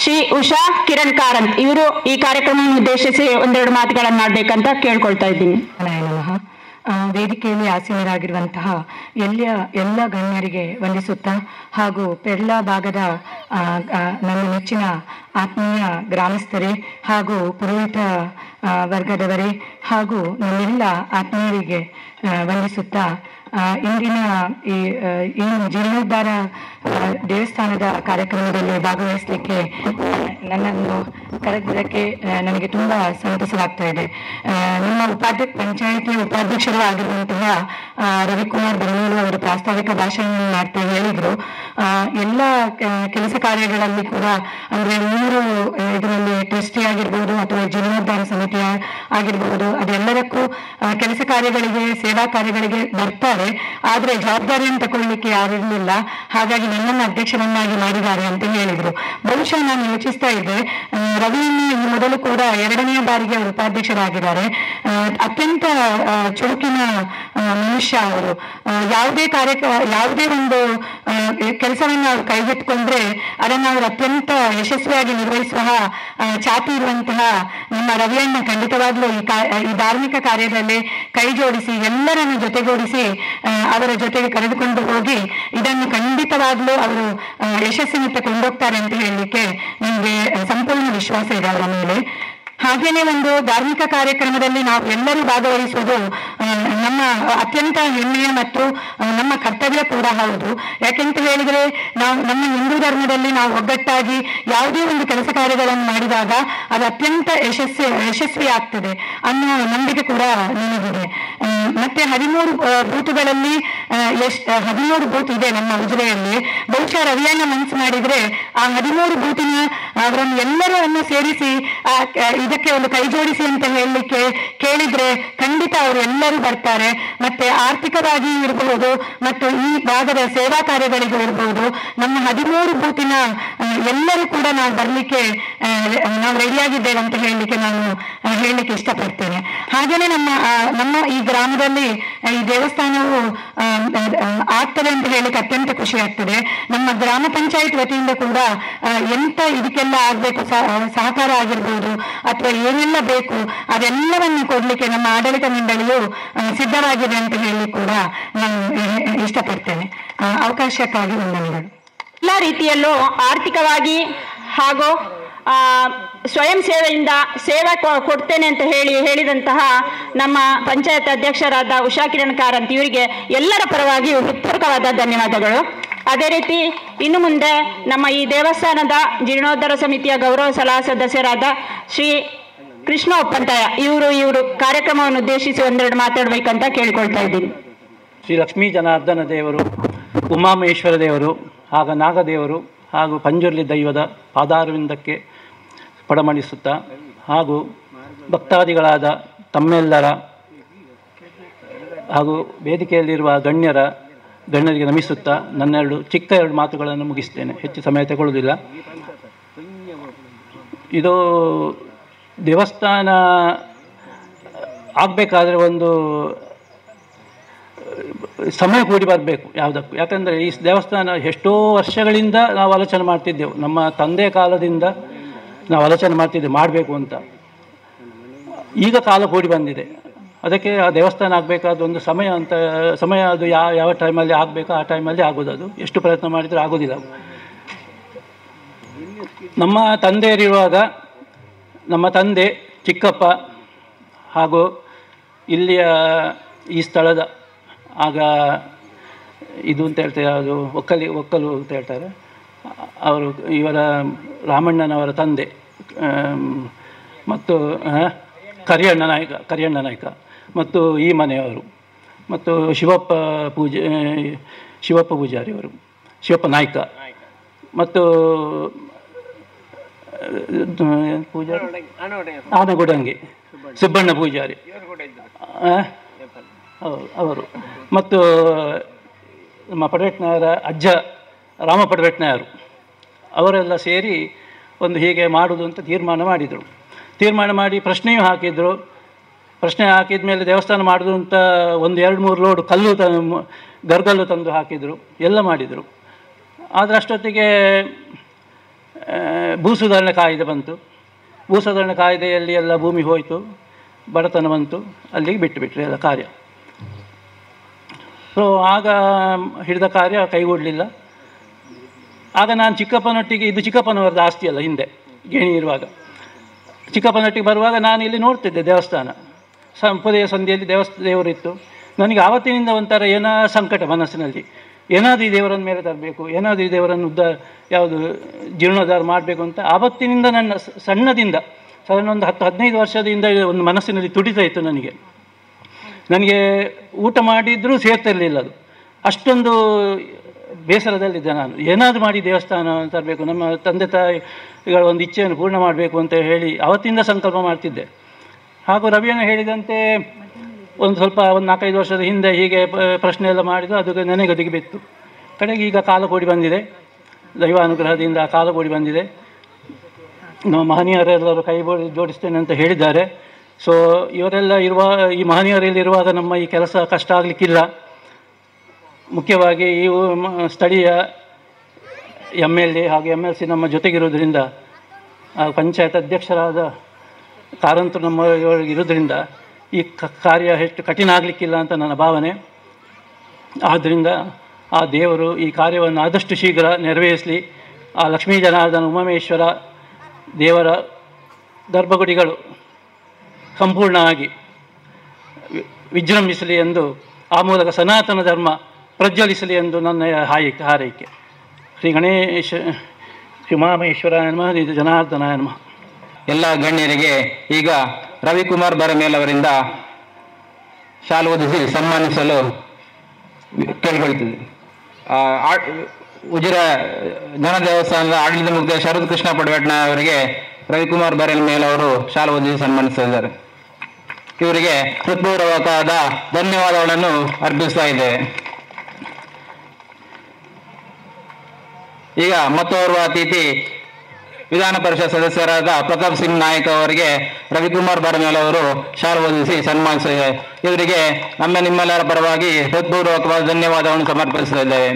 ಶ್ರೀ ಉಷಾ ಕಿರಣ್ ಕಾರಂತ್ ಇವರು ಈ ಕಾರ್ಯಕ್ರಮವನ್ನು ಉದ್ದೇಶಿಸಿ ಒಂದೆರಡು ಮಾತುಗಳನ್ನು ಮಾಡಬೇಕಂತ ಕೇಳ್ಕೊಳ್ತಾ ಇದ್ದೀನಿ. ವೇದಿಕೆಯಲ್ಲಿ ಆಸೀನರಾಗಿರುವಂತಹ ಎಲ್ಲ ಗಣ್ಯರಿಗೆ ವಂದಿಸುತ್ತಾ ಹಾಗೂ ಪೆರ್ಲ ಭಾಗದ ನನ್ನ ನೆಚ್ಚಿನ ಆತ್ಮೀಯ ಗ್ರಾಮಸ್ಥರೇ ಹಾಗೂ ಪುರೋಹಿತ ವರ್ಗದವರೇ ಹಾಗೂ ನಮ್ಮೆಲ್ಲ ಆತ್ಮೀಯರಿಗೆ ವಂದಿಸುತ್ತಾ, ಇಂದಿನ ಏನು ಜೀರ್ಣೋದ್ಧಾರ ದೇವಸ್ಥಾನದ ಕಾರ್ಯಕ್ರಮದಲ್ಲಿ ಭಾಗವಹಿಸಲಿಕ್ಕೆ ನನ್ನನ್ನು ಕರೆದಿದ್ದಕ್ಕೆ ನನಗೆ ತುಂಬ ಸಂತಸವಾಗ್ತಾ ಇದೆ. ನಮ್ಮ ಪಂಚಾಯಿತಿ ಉಪಾಧ್ಯಕ್ಷರು ಆಗಿರುವಂತಹ ರವಿಕುಮಾರ್ ಬೆಂಗಳೂರು ಅವರು ಪ್ರಾಸ್ತಾವಿಕ ಭಾಷಣ ಮಾಡ್ತಾ ಹೇಳಿದ್ರು, ಎಲ್ಲ ಕೆಲಸ ಕಾರ್ಯಗಳಲ್ಲಿ ಕೂಡ ಅಂದರೆ 3 ಇದರಲ್ಲಿ ಟ್ರಸ್ಟಿ ಆಗಿರ್ಬೋದು ಅಥವಾ ಜೀರ್ಣೋದ್ಧಾರ ಸಮಿತಿ ಆಗಿರ್ಬೋದು, ಅದೆಲ್ಲದಕ್ಕೂ ಕೆಲಸ ಕಾರ್ಯಗಳಿಗೆ ಸೇವಾ ಕಾರ್ಯಗಳಿಗೆ ಬರ್ತಾರೆ, ಆದರೆ ಜವಾಬ್ದಾರಿಯನ್ನು ತಗೊಳ್ಳಿಕ್ಕೆ ಯಾರಿರಲಿಲ್ಲ, ಹಾಗಾಗಿ ನನ್ನನ್ನು ಅಧ್ಯಕ್ಷರನ್ನಾಗಿ ಮಾಡಿದ್ದಾರೆ ಅಂತ ಹೇಳಿದ್ರು. ಬಹುಶಃ ನಾನು ಯೋಚಿಸ್ತಾ ಇದ್ದೆ, ರವಿಯನ್ನು ಈ ಮೊದಲು ಕೂಡ 2ನೇ ಬಾರಿಗೆ ಅವರು ಉಪಾಧ್ಯಕ್ಷರಾಗಿದ್ದಾರೆ. ಅತ್ಯಂತ ಚುರುಕಿನ ಮನುಷ್ಯ ಅವರು. ಯಾವುದೇ ಒಂದು ಕೆಲಸವನ್ನು ಅವರು ಕೈಗೆತ್ತಿಕೊಂಡ್ರೆ ಅದನ್ನು ಅವರು ಅತ್ಯಂತ ಯಶಸ್ವಿಯಾಗಿ ನಿರ್ವಹಿಸುವ ಛಾತಿ ಇರುವಂತಹ ನಮ್ಮ ರವಿಯನ್ನ ಖಂಡಿತವಾಗ್ಲೂ ಈ ಧಾರ್ಮಿಕ ಕಾರ್ಯದಲ್ಲಿ ಕೈ ಜೋಡಿಸಿ ಎಲ್ಲರನ್ನು ಜೊತೆಗೂಡಿಸಿ ಅವರ ಜೊತೆಗೆ ಕರೆದುಕೊಂಡು ಹೋಗಿ ಇದನ್ನು ಖಂಡಿತವಾಗ್ಲೂ ಅವರು ಯಶಸ್ಸಿನತ್ತ ಕೊಂಡೋಗ್ತಾರೆ ಅಂತ ಹೇಳಲಿಕ್ಕೆ ನನಗೆ ಸಂಪೂರ್ಣ ವಿಶ್ವಾಸ ಇದೆ ಅವರ ಮೇಲೆ. ಹಾಗೇನೆ ಒಂದು ಧಾರ್ಮಿಕ ಕಾರ್ಯಕ್ರಮದಲ್ಲಿ ನಾವು ಎಲ್ಲರೂ ಭಾಗವಹಿಸುವುದು ನಮ್ಮ ಅತ್ಯಂತ ಹೆಮ್ಮೆಯ ಮತ್ತು ನಮ್ಮ ಕರ್ತವ್ಯ ಕೂಡ ಹೌದು. ಯಾಕೆಂತ ಹೇಳಿದ್ರೆ ನಮ್ಮ ಹಿಂದೂ ಧರ್ಮದಲ್ಲಿ ನಾವು ಒಗ್ಗಟ್ಟಾಗಿ ಯಾವುದೇ ಒಂದು ಕೆಲಸ ಕಾರ್ಯಗಳನ್ನು ಮಾಡಿದಾಗ ಅದು ಅತ್ಯಂತ ಯಶಸ್ವಿ ಆಗ್ತದೆ ಅನ್ನೋ ನಂಬಿಕೆ ಕೂಡ ನನಗಿದೆ. ಮತ್ತೆ 13 ಬೂತುಗಳಲ್ಲಿ 13 ಬೂತ್ ಇದೆ ನಮ್ಮ ಉಜಿರೆಯಲ್ಲಿ. ಬಹುಶಃ ರವಿಯಣ್ಣ ಮನಸ್ಸು ಮಾಡಿದ್ರೆ ಆ 13 ಬೂತಿನ ಅವರನ್ನು ಎಲ್ಲರನ್ನು ಸೇರಿಸಿ ಇದಕ್ಕೆ ಒಂದು ಕೈ ಜೋಡಿಸಿ ಅಂತ ಹೇಳಲಿಕ್ಕೆ ಕೇಳಿದ್ರೆ ಖಂಡಿತ ಅವರು ಎಲ್ಲರೂ ಬರ್ತಾರೆ. ಮತ್ತೆ ಆರ್ಥಿಕವಾಗಿ ಇರಬಹುದು ಮತ್ತು ಈ ಭಾಗದ ಸೇವಾ ಕಾರ್ಯಗಳಿಗೂ ಇರಬಹುದು. ನಮ್ಮ 13 ಬೂತಿನ ಎಲ್ಲರೂ ಕೂಡ ನಾವು ಬರ್ಲಿಕ್ಕೆ ನಾವು ರೆಡಿಯಾಗಿದ್ದೇವೆ ಅಂತ ಹೇಳಲಿಕ್ಕೆ ನಾನು ಹೇಳಲಿಕ್ಕೆ ಇಷ್ಟಪಡ್ತೇನೆ. ಹಾಗೇನೆ ನಮ್ಮ ಈ ಗ್ರಾಮದಲ್ಲಿ ಈ ದೇವಸ್ಥಾನವು ಆಗ್ತದೆ ಅಂತ ಹೇಳಲಿಕ್ಕೆ ಅತ್ಯಂತ ಖುಷಿ ಆಗ್ತದೆ. ನಮ್ಮ ಗ್ರಾಮ ಪಂಚಾಯತ್ ವತಿಯಿಂದ ಕೂಡ ಎಂತ ಇದಕ್ಕೆಲ್ಲ ಆಗ್ಬೇಕು ಸಹಕಾರ ಆಗಿರ್ಬೋದು ಅಥವಾ ಏನೆಲ್ಲ ಬೇಕು ಅದೆಲ್ಲವನ್ನು ಕೊಡ್ಲಿಕ್ಕೆ ನಮ್ಮ ಆಡಳಿತ ಮಂಡಳಿಯು ಸಿದ್ಧವಾಗಿದೆ ಅಂತ ಹೇಳಿ ಕೂಡ ನಾನು ಇಷ್ಟಪಡ್ತೇನೆ. ಅವಕಾಶಕ್ಕಾಗಿ ವಂದನೆಗಳು. ಎಲ್ಲ ರೀತಿಯಲ್ಲೂ ಆರ್ಥಿಕವಾಗಿ ಹಾಗೂ ಸ್ವಯಂ ಸೇವೆಯಿಂದ ಸೇವೆ ಕೊಡ್ತೇನೆ ಅಂತ ಹೇಳಿದಂತಹ ನಮ್ಮ ಪಂಚಾಯತ್ ಅಧ್ಯಕ್ಷರಾದ ಉಷಾ ಕಿರಣ್ ಕಾರಂತ್ ಇವರಿಗೆ ಎಲ್ಲರ ಪರವಾಗಿ ಹೃತ್ಪೂರ್ವಕವಾದ ಧನ್ಯವಾದಗಳು. ಅದೇ ರೀತಿ ಇನ್ನು ಮುಂದೆ ನಮ್ಮ ಈ ದೇವಸ್ಥಾನದ ಜೀರ್ಣೋದ್ಧಾರ ಸಮಿತಿಯ ಗೌರವ ಸಲಹಾ ಸದಸ್ಯರಾದ ಶ್ರೀ ಕೃಷ್ಣ ಒಪ್ಪಂತಾಯ ಇವರು ಕಾರ್ಯಕ್ರಮವನ್ನು ಉದ್ದೇಶಿಸಿ ಒಂದೆರಡು ಮಾತಾಡಬೇಕಂತ ಕೇಳಿಕೊಳ್ತಾ ಇದ್ದೀನಿ. ಶ್ರೀ ಲಕ್ಷ್ಮೀ ಜನಾರ್ದನ ದೇವರು, ಉಮಾಮಹೇಶ್ವರ ದೇವರು ಹಾಗೂ ನಾಗದೇವರು ಹಾಗೂ ಪಂಜುರ್ಲಿ ದೈವದ ಪಾದಾರವಿಂದಕ್ಕೆ ಪಡಮಣಿಸುತ್ತಾ ಹಾಗೂ ಭಕ್ತಾದಿಗಳಾದ ತಮ್ಮೆಲ್ಲರ ಹಾಗೂ ವೇದಿಕೆಯಲ್ಲಿರುವ ಗಣ್ಯರಿಗೆ ನಮಿಸುತ್ತಾ ನನ್ನ ಚಿಕ್ಕ ಎರಡು ಮಾತುಗಳನ್ನು ಮುಗಿಸ್ತೇನೆ. ಹೆಚ್ಚು ಸಮಯ ತಗೊಳ್ಳುವುದಿಲ್ಲ. ಇದು ದೇವಸ್ಥಾನ ಆಗಬೇಕಾದ್ರೆ ಒಂದು ಸಮಯ ಕೂಡಿ ಬರಬೇಕು ಯಾವುದಕ್ಕೂ. ಯಾಕಂದರೆ ಈ ದೇವಸ್ಥಾನ ಎಷ್ಟೋ ವರ್ಷಗಳಿಂದ ನಾವು ಆಲೋಚನೆ ಮಾಡ್ತಿದ್ದೆವು. ನಮ್ಮ ತಂದೆ ಕಾಲದಿಂದ ನಾವು ಆಲೋಚನೆ ಮಾಡ್ತಿದ್ದೆವು ಮಾಡಬೇಕು ಅಂತ. ಈಗ ಕಾಲ ಕೂಡಿ ಬಂದಿದೆ. ಅದಕ್ಕೆ ಆ ದೇವಸ್ಥಾನ ಆಗಬೇಕಾದ ಒಂದು ಸಮಯ ಅದು ಯಾವ ಟೈಮಲ್ಲಿ ಆಗಬೇಕೋ ಆ ಟೈಮಲ್ಲಿ ಆಗೋದು. ಅದು ಎಷ್ಟು ಪ್ರಯತ್ನ ಮಾಡಿದರೂ ಆಗೋದಿಲ್ಲ. ನಮ್ಮ ತಂದೆಯರಿರುವಾಗ ನಮ್ಮ ತಂದೆ ಚಿಕ್ಕಪ್ಪ ಹಾಗೂ ಇಲ್ಲಿಯ ಈ ಸ್ಥಳದ ಆಗ ಇದು ಅಂತ ಹೇಳ್ತಾರೆ, ಅದು ಒಕ್ಕಲು ಅಂತ ಹೇಳ್ತಾರೆ, ಅವರು ಇವರ ರಾಮಣ್ಣನವರ ತಂದೆ ಮತ್ತು ಕರಿಯಣ್ಣ ನಾಯ್ಕ ಮತ್ತು ಈ ಮನೆಯವರು ಮತ್ತು ಶಿವಪ್ಪ ಪೂಜಾರಿಯವರು, ಶಿವಪ್ಪ ನಾಯ್ಕ ಮತ್ತು ಆನಗುಡಂಗಿ ಸುಬ್ಬಣ್ಣ ಪೂಜಾರಿ ಅವರು ಮತ್ತು ನಮ್ಮ ಪಡವೆಟ್ನಾಯರ ಅಜ್ಜ ರಾಮ ಪಡವೆಟ್ನಾಯರು ಅವರೆಲ್ಲ ಸೇರಿ ಒಂದು ಹೀಗೆ ಮಾಡೋದು ಅಂತ ತೀರ್ಮಾನ ಮಾಡಿ ಪ್ರಶ್ನೆಯೂ ಹಾಕಿದರು. ಪ್ರಶ್ನೆ ಹಾಕಿದ ಮೇಲೆ ದೇವಸ್ಥಾನ ಮಾಡೋದು ಅಂತ 1-2-3 ಲೋಡ್ ಗರ್ಗಲ್ಲು ತಂದು ಹಾಕಿದರು, ಎಲ್ಲ ಮಾಡಿದರು. ಆದರೆ ಅಷ್ಟೊತ್ತಿಗೆ ಭೂ ಸುಧಾರಣೆ ಕಾಯ್ದೆ ಬಂತು. ಭೂ ಸುಧಾರಣೆ ಕಾಯ್ದೆಯಲ್ಲಿ ಎಲ್ಲ ಭೂಮಿ ಹೋಯಿತು, ಬಡತನ ಬಂತು, ಅಲ್ಲಿಗೆ ಬಿಟ್ಟುಬಿಟ್ರು ಎಲ್ಲ ಕಾರ್ಯ. ಸೊ ಆಗ ಹಿಡಿದ ಕಾರ್ಯ ಕೈಗೂಡಲಿಲ್ಲ. ಆಗ ನಾನು ಚಿಕ್ಕಪ್ಪನೊಟ್ಟಿಗೆ, ಇದು ಚಿಕ್ಕಪ್ಪನವರದ ಆಸ್ತಿ ಅಲ್ಲ, ಹಿಂದೆ ಗೇಣಿ ಇರುವಾಗ ಚಿಕ್ಕಪ್ಪನೊಟ್ಟಿಗೆ ಬರುವಾಗ ನಾನು ಇಲ್ಲಿ ನೋಡ್ತಿದ್ದೆ ದೇವಸ್ಥಾನ. ಪುದೆಯ ಸಂಧಿಯಲ್ಲಿ ದೇವರಿತ್ತು. ನನಗೆ ಆವತ್ತಿನಿಂದ ಒಂಥರ ಏನೋ ಸಂಕಟ ಮನಸ್ಸಿನಲ್ಲಿ, ಏನಾದರೂ ಈ ದೇವರನ್ನ ಮೇಲೆ ತರಬೇಕು, ಏನಾದರೂ ಈ ದೇವರನ್ನು ಯಾವುದು ಜೀರ್ಣೋದ್ಧಾರ ಮಾಡಬೇಕು ಅಂತ ಆವತ್ತಿನಿಂದ ನನ್ನ ಸಣ್ಣದಿಂದ ಒಂದು 10-15 ವರ್ಷದಿಂದ ಒಂದು ಮನಸ್ಸಿನಲ್ಲಿ ತುಡಿತಾ ಇತ್ತು. ನನಗೆ ಊಟ ಮಾಡಿದರೂ ಸೇರ್ತಿರಲಿಲ್ಲ. ಅದು ಅಷ್ಟೊಂದು ಬೇಸರದಲ್ಲಿದ್ದೆ ನಾನು. ಏನಾದರೂ ಮಾಡಿ ದೇವಸ್ಥಾನ ತರಬೇಕು, ನಮ್ಮ ತಂದೆ ತಾಯಿಗಳ ಒಂದು ಇಚ್ಛೆಯನ್ನು ಪೂರ್ಣ ಮಾಡಬೇಕು ಅಂತ ಹೇಳಿ ಅವತ್ತಿಂದ ಸಂಕಲ್ಪ ಮಾಡ್ತಿದ್ದೆ. ಹಾಗೂ ರವಿಯಣ್ಣ ಹೇಳಿದಂತೆ ಒಂದು 4-5 ವರ್ಷದ ಹಿಂದೆ ಹೀಗೆ ಪ್ರಶ್ನೆ ಎಲ್ಲ ಮಾಡಿದ್ದು ಅದು ನನಗದಿಗೆ ಬಿತ್ತು. ಕಡೆಗೆ ಈಗ ಕಾಲ ಕೂಡಿ ಬಂದಿದೆ, ದೈವಾನುಗ್ರಹದಿಂದ ಆ ಕಾಲ ಕೂಡಿ ಬಂದಿದೆ. ನಮ್ಮ ಮಹನೀಯರೆಲ್ಲರೂ ಕೈ ಜೋಡಿಸ್ತೇನೆ ಅಂತ ಹೇಳಿದ್ದಾರೆ. ಸೊ ಇವರೆಲ್ಲ ಈ ಮಹನೀಯರಲ್ಲಿರುವಾಗ ನಮ್ಮ ಈ ಕೆಲಸ ಕಷ್ಟ ಆಗಲಿಕ್ಕಿಲ್ಲ. ಮುಖ್ಯವಾಗಿ ಈ ಸ್ಥಳೀಯ MLA ಹಾಗೂ MLC ನಮ್ಮ ಜೊತೆಗಿರೋದ್ರಿಂದ, ಪಂಚಾಯತ್ ಅಧ್ಯಕ್ಷರಾದ ಕಾರಂತರು ನಮ್ಮ ಇರೋದ್ರಿಂದ ಈ ಕಾರ್ಯ ಹೆಚ್ಚು ಕಠಿಣ ಆಗಲಿಕ್ಕಿಲ್ಲ ಅಂತ ನನ್ನ ಭಾವನೆ. ಆದ್ದರಿಂದ ಆ ದೇವರು ಈ ಕಾರ್ಯವನ್ನು ಆದಷ್ಟು ಶೀಘ್ರ ನೆರವೇರಿಸಲಿ. ಆ ಲಕ್ಷ್ಮೀ ಜನಾರ್ದನ ಉಮಾಮೇಶ್ವರ ದೇವರ ಗರ್ಭಗುಡಿಗಳು ಸಂಪೂರ್ಣವಾಗಿ ವಿಜೃಂಭಿಸಲಿ ಎಂದು, ಆ ಮೂಲಕ ಸನಾತನ ಧರ್ಮ ಪ್ರಜ್ವಲಿಸಲಿ ಎಂದು ನನ್ನ ಹಾರೈಕೆ. ಶ್ರೀ ಗಣೇಶ ಶ್ರೀ ಉಮಾಮೇಶ್ವರಾಯ ನಮಃ, ಇದು ಜನಾರ್ದನಾಯ ನಮಃ. ಎಲ್ಲ ಗಣ್ಯರಿಗೆ ಈಗ ರವಿಕುಮಾರ್ ಬರಮೇಲ್ ಅವರಿಂದ ಶಾಲು ಓದಿಸಿ ಸನ್ಮಾನಿಸಲು ಕೇಳಿಕೊಳ್ತೀವಿ. ಉಜಿರ ಜನ ದೇವಸ್ಥಾನದ ಆಡಳಿತ ಮುಖ್ಯ ಶರತ್ ಕೃಷ್ಣ ಪಡವೆಟ್ನ ಅವರಿಗೆ ರವಿಕುಮಾರ್ ಬರೇಲ್ ಮೇಲ್ ಅವರು ಶಾಲು ಓದಿಸಿ ಸನ್ಮಾನಿಸಿದ್ದಾರೆ. ಇವರಿಗೆ ಹೃತ್ಪೂರ್ವಕವಾದ ಧನ್ಯವಾದಗಳನ್ನು ಅರ್ಪಿಸ್ತಾ ಇದ್ದೇವೆ. ಈಗ ಮತ್ತೋರ್ವ ಅತಿಥಿ ವಿಧಾನ ಪರಿಷತ್ ಸದಸ್ಯರಾದ ಪ್ರತಾಪ್ ಸಿಂಗ್ ನಾಯ್ಕ ಅವರಿಗೆ ರವಿಕುಮಾರ್ ಬರಮೇಲ್ ಅವರು ಶಾಲು ಓದಿಸಿ ಸನ್ಮಾನಿಸಿದೆ. ಇವರಿಗೆ ನಿಮ್ಮೆಲ್ಲರ ಪರವಾಗಿ ಹೃತ್ಪೂರ್ವಕವಾದ ಧನ್ಯವಾದಗಳನ್ನು ಸಮರ್ಪಿಸ್ತಾ ಇದ್ದೇವೆ.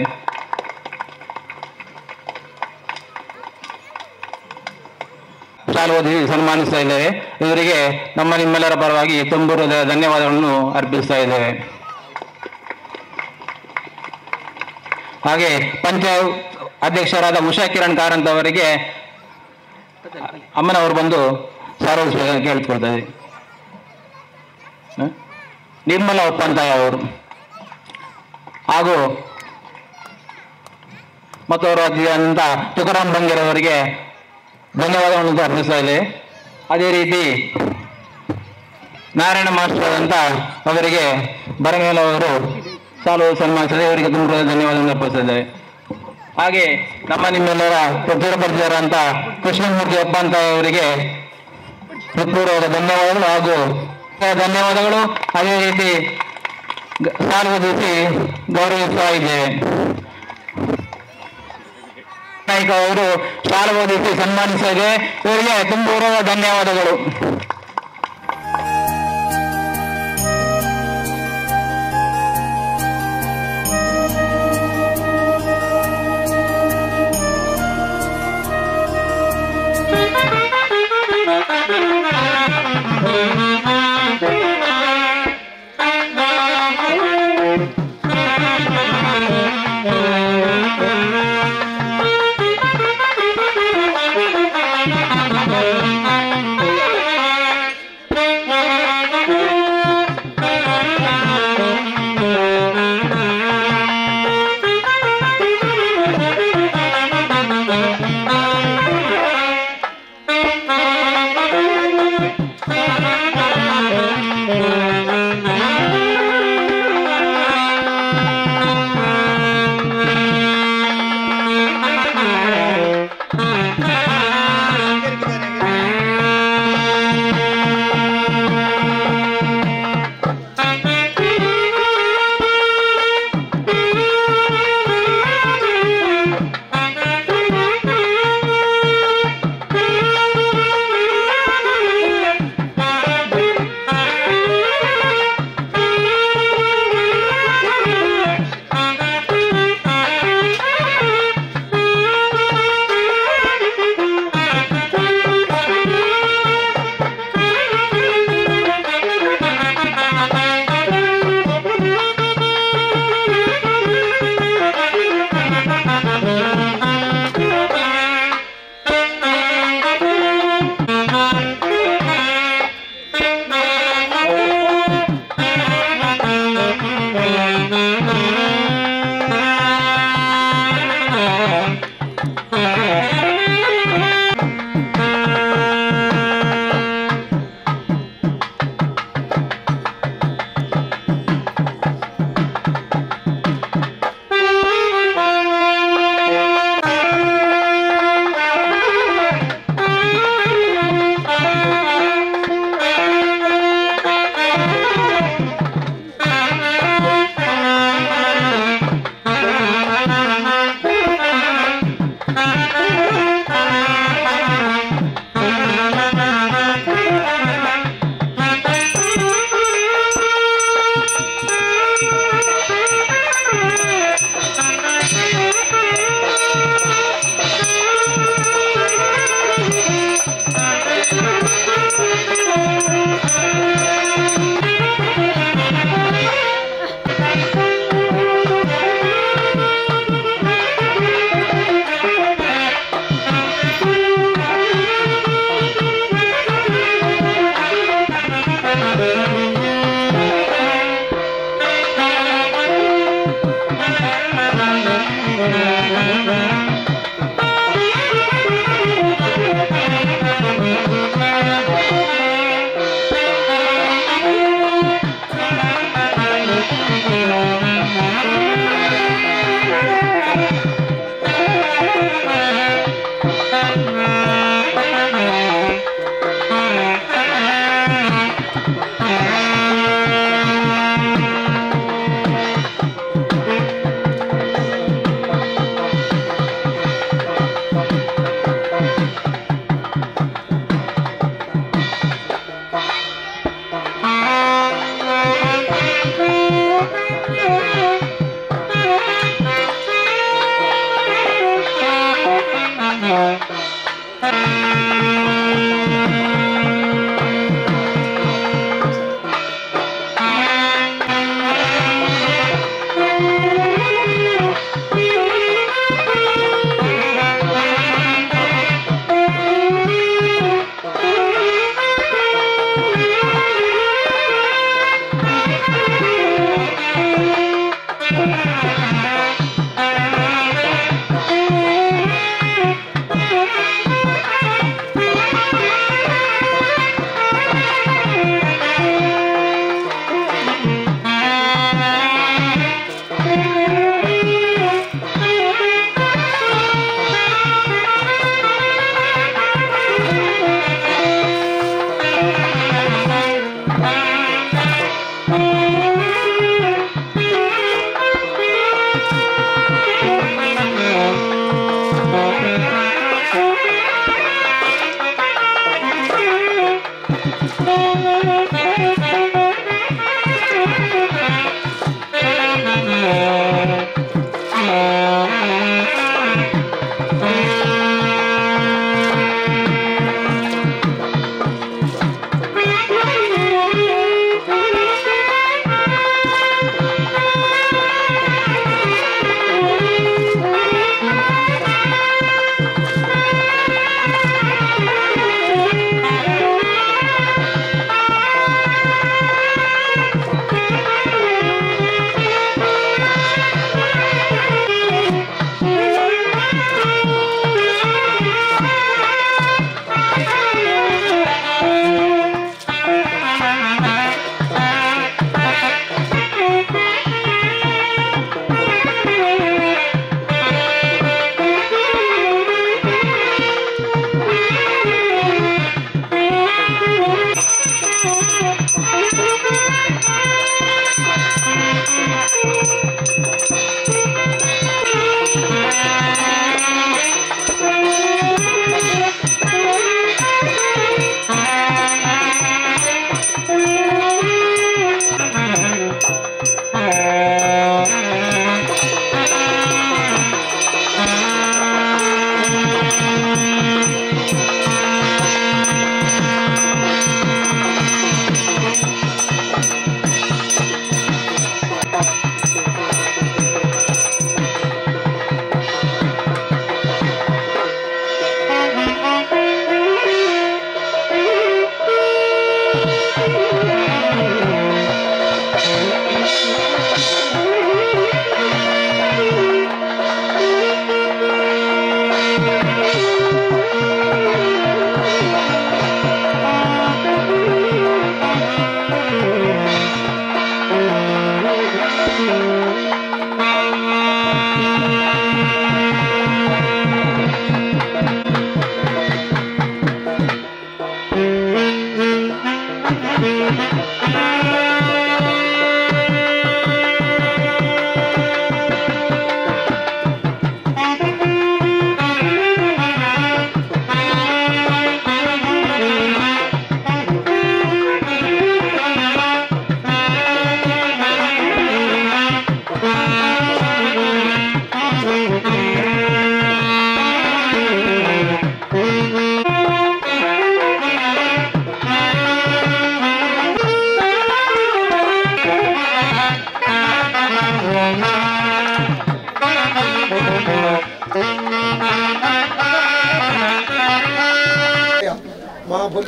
ಶಾಲು ಓದಿಸಿ ಸನ್ಮಾನಿಸ್ತಾ ಇದ್ದೇವೆ. ಇವರಿಗೆ ನಿಮ್ಮೆಲ್ಲರ ಪರವಾಗಿ ತುಂಬುರದ ಧನ್ಯವಾದಗಳನ್ನು ಅರ್ಪಿಸ್ತಾ ಇದ್ದೇವೆ. ಹಾಗೆ ಪಂಚಾಯತ್ ಅಧ್ಯಕ್ಷರಾದ ಉಷಾ ಕಿರಣ್ ಕಾರಂತ್ ಅವರಿಗೆ ಅಮ್ಮನವರು ಬಂದು ಸಾರ್ವಜನಿಕ ಕೇಳಿಸ್ಕೊಳ್ತಾ ಇದ್ದೀವಿ. ನಿರ್ಮಲಾ ಉಪಾಧ್ಯಾಯ ಅವರು ಹಾಗೂ ಮತ್ತವರು ಅತಿಥಿಯಾದಂಥ ತುಕಾರಾಮ್ ಬಂಗೇರ್ ಅವರಿಗೆ ಧನ್ಯವಾದಗಳನ್ನು ಅರ್ಪಿಸ್ತಾ ಇದೆ. ಅದೇ ರೀತಿ ನಾರಾಯಣ ಮಾಸ್ಟರ್ ಅಂತ ಅವರಿಗೆ ಬರಮೇಲ್ ಅವರು ಸಾಲು ಸನ್ಮಾನಿಸಿದೆ. ಇವರಿಗೆ ತುಂಬ ಧನ್ಯವಾದಗಳನ್ನು ಅರ್ಪಿಸ್ತಾ ಇದ್ದೇವೆ. ಹಾಗೆ ನಿಮ್ಮೆಲ್ಲರ ಚಿರಪರಿಚಿತರಂತ ಕೃಷ್ಣಮೂರ್ತಿ ಒಪ್ಪಂತ ಅವರಿಗೆ ಹೃತ್ಪೂರ್ವಕ ಧನ್ಯವಾದಗಳು ಹಾಗೂ ಧನ್ಯವಾದಗಳು. ಅದೇ ರೀತಿ ಸಾಲು ಓದಿಸಿ ಗೌರವಿಸ್ತಾ ಇದ್ದೇವೆ. ನಾಯ್ಕ ಅವರು ಶಾಲು ಓದಿಸಿ ಸನ್ಮಾನಿಸಿದೆ. ಇವರಿಗೆ ತುಂಬೂರದ ಧನ್ಯವಾದಗಳು.